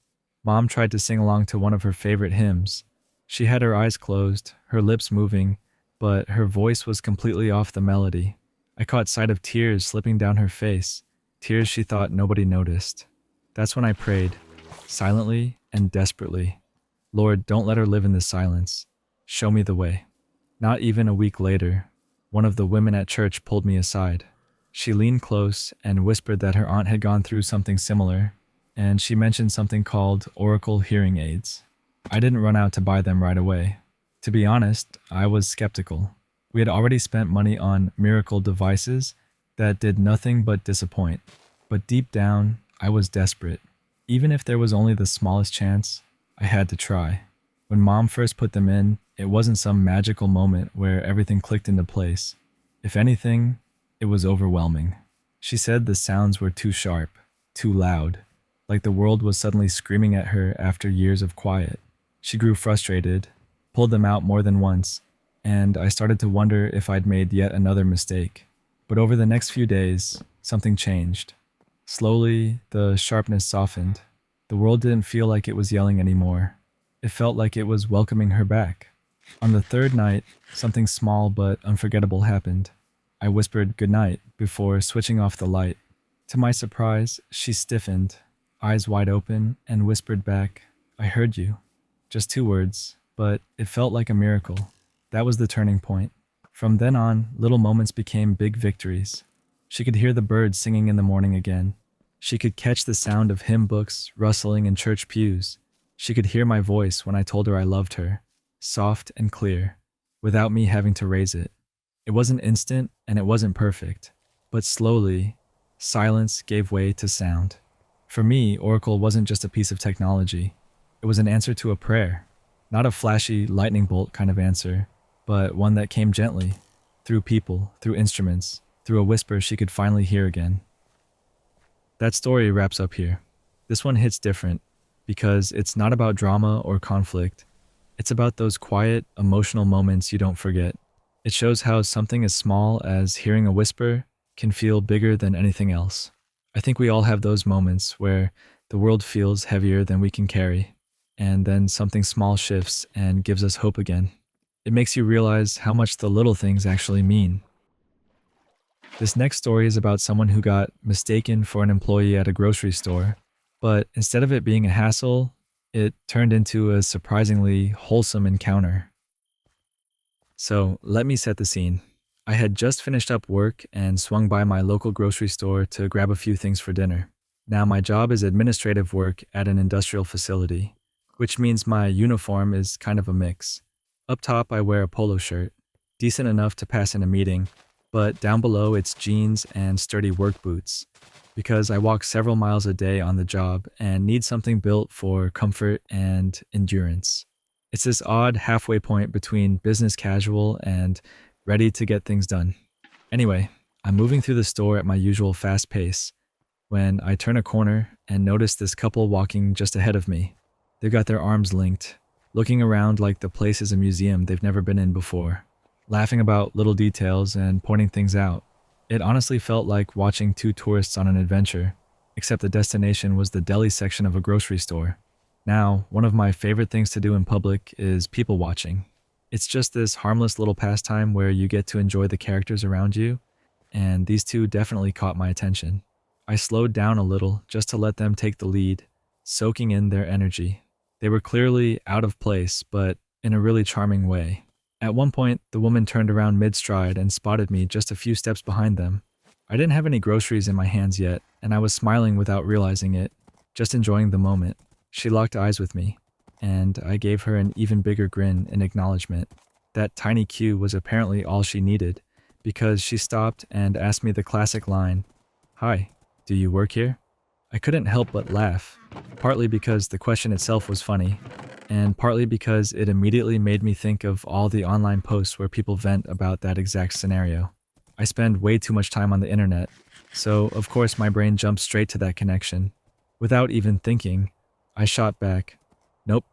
Mom tried to sing along to one of her favorite hymns. She had her eyes closed, her lips moving, but her voice was completely off the melody. I caught sight of tears slipping down her face, tears she thought nobody noticed. That's when I prayed, silently and desperately. Lord, don't let her live in this silence. Show me the way. Not even a week later, one of the women at church pulled me aside. She leaned close and whispered that her aunt had gone through something similar, and she mentioned something called Oracle hearing aids. I didn't run out to buy them right away. To be honest, I was skeptical. We had already spent money on miracle devices that did nothing but disappoint. But deep down, I was desperate. Even if there was only the smallest chance, I had to try. When Mom first put them in, it wasn't some magical moment where everything clicked into place. If anything, it was overwhelming. She said the sounds were too sharp, too loud, like the world was suddenly screaming at her after years of quiet. She grew frustrated, pulled them out more than once, and I started to wonder if I'd made yet another mistake. But over the next few days, something changed. Slowly, the sharpness softened. The world didn't feel like it was yelling anymore. It felt like it was welcoming her back. On the third night, something small but unforgettable happened. I whispered goodnight before switching off the light. To my surprise, she stiffened, eyes wide open, and whispered back, "I heard you." Just 2 words, but it felt like a miracle. That was the turning point. From then on, little moments became big victories. She could hear the birds singing in the morning again. She could catch the sound of hymn books rustling in church pews. She could hear my voice when I told her I loved her, soft and clear, without me having to raise it. It wasn't instant and it wasn't perfect, but slowly, silence gave way to sound. For me, Oracle wasn't just a piece of technology. It was an answer to a prayer. Not a flashy lightning bolt kind of answer, but one that came gently, through people, through instruments, through a whisper she could finally hear again. That story wraps up here. This one hits different, because it's not about drama or conflict. It's about those quiet, emotional moments you don't forget. It shows how something as small as hearing a whisper can feel bigger than anything else. I think we all have those moments where the world feels heavier than we can carry, and then something small shifts and gives us hope again. It makes you realize how much the little things actually mean. This next story is about someone who got mistaken for an employee at a grocery store, but instead of it being a hassle, it turned into a surprisingly wholesome encounter. So let me set the scene. I had just finished up work and swung by my local grocery store to grab a few things for dinner. Now my job is administrative work at an industrial facility, which means my uniform is kind of a mix. Up top I wear a polo shirt, decent enough to pass in a meeting, but down below it's jeans and sturdy work boots, because I walk several miles a day on the job and need something built for comfort and endurance. It's this odd halfway point between business casual and ready to get things done. Anyway, I'm moving through the store at my usual fast pace when I turn a corner and notice this couple walking just ahead of me. They've got their arms linked, looking around like the place is a museum they've never been in before, laughing about little details and pointing things out. It honestly felt like watching 2 tourists on an adventure, except the destination was the deli section of a grocery store. Now, one of my favorite things to do in public is people watching. It's just this harmless little pastime where you get to enjoy the characters around you, and these two definitely caught my attention. I slowed down a little just to let them take the lead, soaking in their energy. They were clearly out of place, but in a really charming way. At one point, the woman turned around mid-stride and spotted me just a few steps behind them. I didn't have any groceries in my hands yet, and I was smiling without realizing it, just enjoying the moment. She locked eyes with me, and I gave her an even bigger grin in acknowledgement. That tiny cue was apparently all she needed, because she stopped and asked me the classic line, "Hi, do you work here?" I couldn't help but laugh, partly because the question itself was funny, and partly because it immediately made me think of all the online posts where people vent about that exact scenario. I spend way too much time on the internet, so of course my brain jumped straight to that connection. Without even thinking, I shot back, "Nope,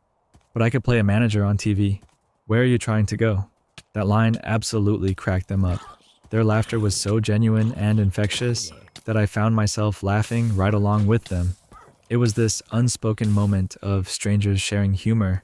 but I could play a manager on TV. Where are you trying to go?" That line absolutely cracked them up. Their laughter was so genuine and infectious that I found myself laughing right along with them. It was this unspoken moment of strangers sharing humor,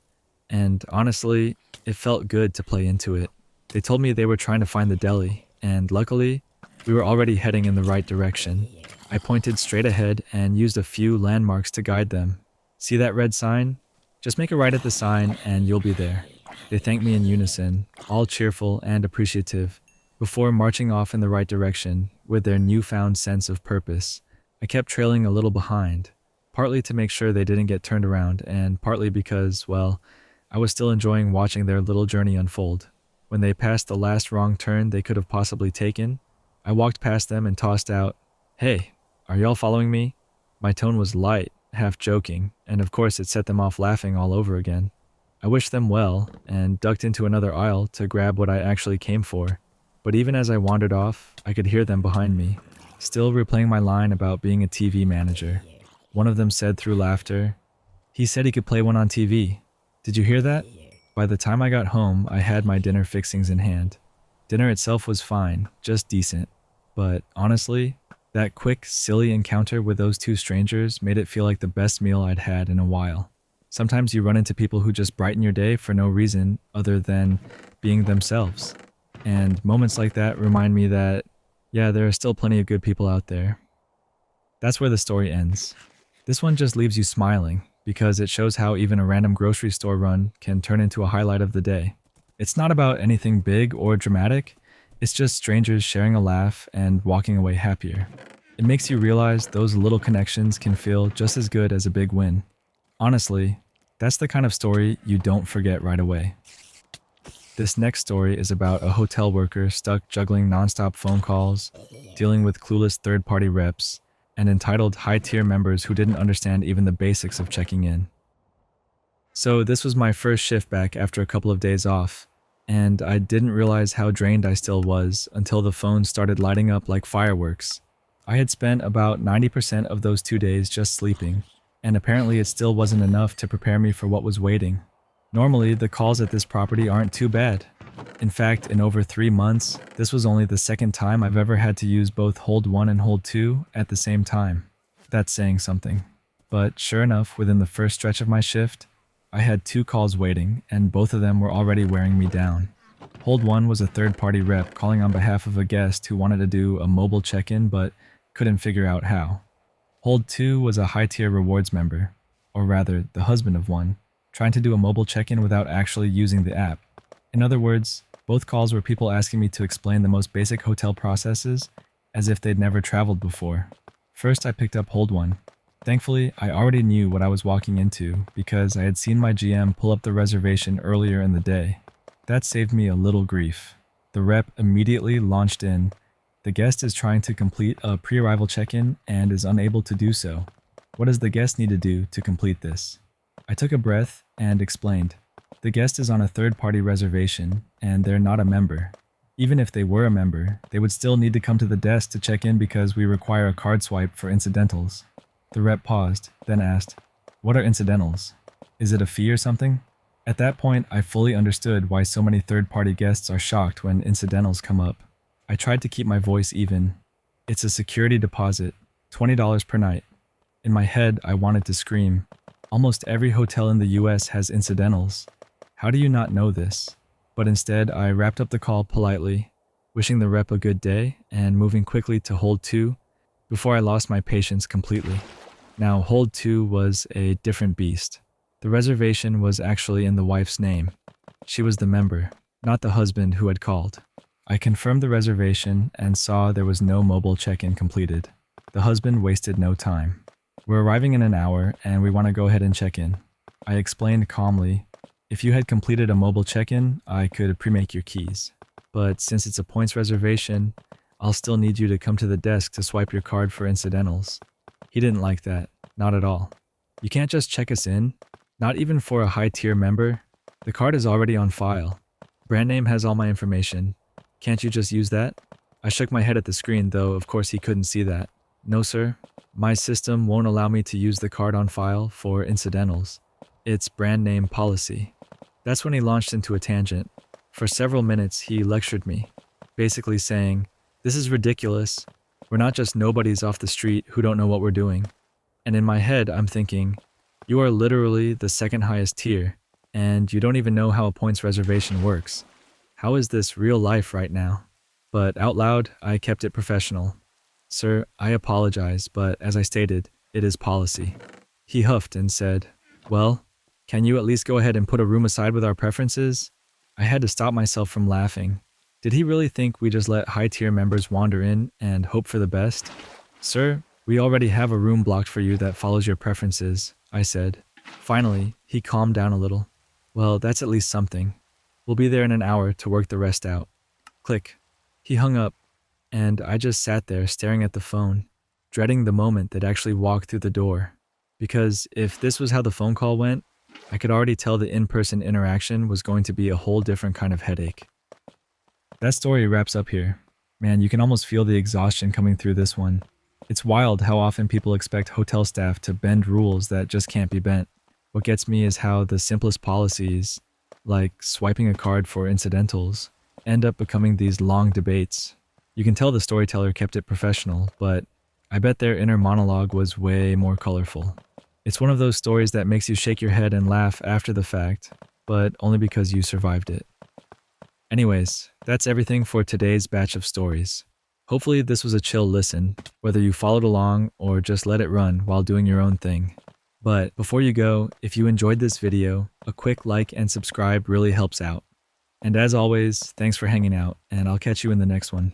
and honestly, it felt good to play into it. They told me they were trying to find the deli, and luckily, we were already heading in the right direction. I pointed straight ahead and used a few landmarks to guide them. "See that red sign? Just make a right at the sign and you'll be there." They thanked me in unison, all cheerful and appreciative, before marching off in the right direction with their newfound sense of purpose. I kept trailing a little behind, partly to make sure they didn't get turned around, and partly because, well, I was still enjoying watching their little journey unfold. When they passed the last wrong turn they could have possibly taken, I walked past them and tossed out, "Hey, are y'all following me?" My tone was light, half joking, and of course it set them off laughing all over again. I wished them well, and ducked into another aisle to grab what I actually came for. But even as I wandered off, I could hear them behind me, still replaying my line about being a TV manager. One of them said through laughter, "He said he could play one on TV. Did you hear that?" By the time I got home, I had my dinner fixings in hand. Dinner itself was fine, just decent. But honestly, that quick, silly encounter with those two strangers made it feel like the best meal I'd had in a while. Sometimes you run into people who just brighten your day for no reason other than being themselves. And moments like that remind me that, yeah, there are still plenty of good people out there. That's where the story ends. This one just leaves you smiling, because it shows how even a random grocery store run can turn into a highlight of the day. It's not about anything big or dramatic, it's just strangers sharing a laugh and walking away happier. It makes you realize those little connections can feel just as good as a big win. Honestly, that's the kind of story you don't forget right away. This next story is about a hotel worker stuck juggling nonstop phone calls, dealing with clueless third-party reps, and entitled high-tier members who didn't understand even the basics of checking in. So this was my first shift back after a couple of days off, and I didn't realize how drained I still was until the phone started lighting up like fireworks. I had spent about 90% of those 2 days just sleeping, and apparently it still wasn't enough to prepare me for what was waiting. Normally, the calls at this property aren't too bad. In fact, in over 3 months, this was only the second time I've ever had to use both Hold 1 and Hold 2 at the same time. That's saying something. But sure enough, within the first stretch of my shift, I had 2 calls waiting, and both of them were already wearing me down. Hold 1 was a third-party rep calling on behalf of a guest who wanted to do a mobile check-in but couldn't figure out how. Hold 2 was a high-tier rewards member, or rather, the husband of one, trying to do a mobile check-in without actually using the app. In other words, both calls were people asking me to explain the most basic hotel processes as if they'd never traveled before. First, I picked up Hold 1. Thankfully, I already knew what I was walking into because I had seen my GM pull up the reservation earlier in the day. That saved me a little grief. The rep immediately launched in, "The guest is trying to complete a pre-arrival check-in and is unable to do so. What does the guest need to do to complete this?" I took a breath and explained, "The guest is on a third-party reservation and they're not a member. Even if they were a member, they would still need to come to the desk to check in because we require a card swipe for incidentals." The rep paused, then asked, "What are incidentals? Is it a fee or something?" At that point, I fully understood why so many third-party guests are shocked when incidentals come up. I tried to keep my voice even. "It's a security deposit, $20 per night." In my head, I wanted to scream, Almost every hotel in the US has incidentals. How do you not know this? But instead, I wrapped up the call politely, wishing the rep a good day and moving quickly to hold 2 before I lost my patience completely. Now, hold 2 was a different beast. The reservation was actually in the wife's name. She was the member, not the husband who had called. I confirmed the reservation and saw there was no mobile check-in completed. The husband wasted no time. We're arriving in an hour and we want to go ahead and check in. I explained calmly, if you had completed a mobile check-in, I could pre-make your keys. But since it's a points reservation, I'll still need you to come to the desk to swipe your card for incidentals. He didn't like that, not at all. You can't just check us in, not even for a high-tier member. The card is already on file. Brand name has all my information. Can't you just use that? I shook my head at the screen, though of course he couldn't see that. No sir, my system won't allow me to use the card on file for incidentals. It's brand name policy. That's when he launched into a tangent. For several minutes he lectured me, basically saying, this is ridiculous. We're not just nobodies off the street who don't know what we're doing. And in my head I'm thinking, you are literally the second highest tier, and you don't even know how a points reservation works. How is this real life right now? But out loud, I kept it professional. Sir, I apologize, but as I stated, it is policy. He huffed and said, well, can you at least go ahead and put a room aside with our preferences? I had to stop myself from laughing. Did he really think we just let high-tier members wander in and hope for the best? Sir, we already have a room blocked for you that follows your preferences, I said. Finally, he calmed down a little. Well, that's at least something. We'll be there in an hour to work the rest out. Click. He hung up, and I just sat there staring at the phone, dreading the moment that actually walked through the door. Because if this was how the phone call went, I could already tell the in-person interaction was going to be a whole different kind of headache. That story wraps up here. Man, you can almost feel the exhaustion coming through this one. It's wild how often people expect hotel staff to bend rules that just can't be bent. What gets me is how the simplest policies, like swiping a card for incidentals, end up becoming these long debates. You can tell the storyteller kept it professional, but I bet their inner monologue was way more colorful. It's one of those stories that makes you shake your head and laugh after the fact, but only because you survived it. Anyways, that's everything for today's batch of stories. Hopefully this was a chill listen, whether you followed along or just let it run while doing your own thing. But before you go, if you enjoyed this video, a quick like and subscribe really helps out. And as always, thanks for hanging out, and I'll catch you in the next one.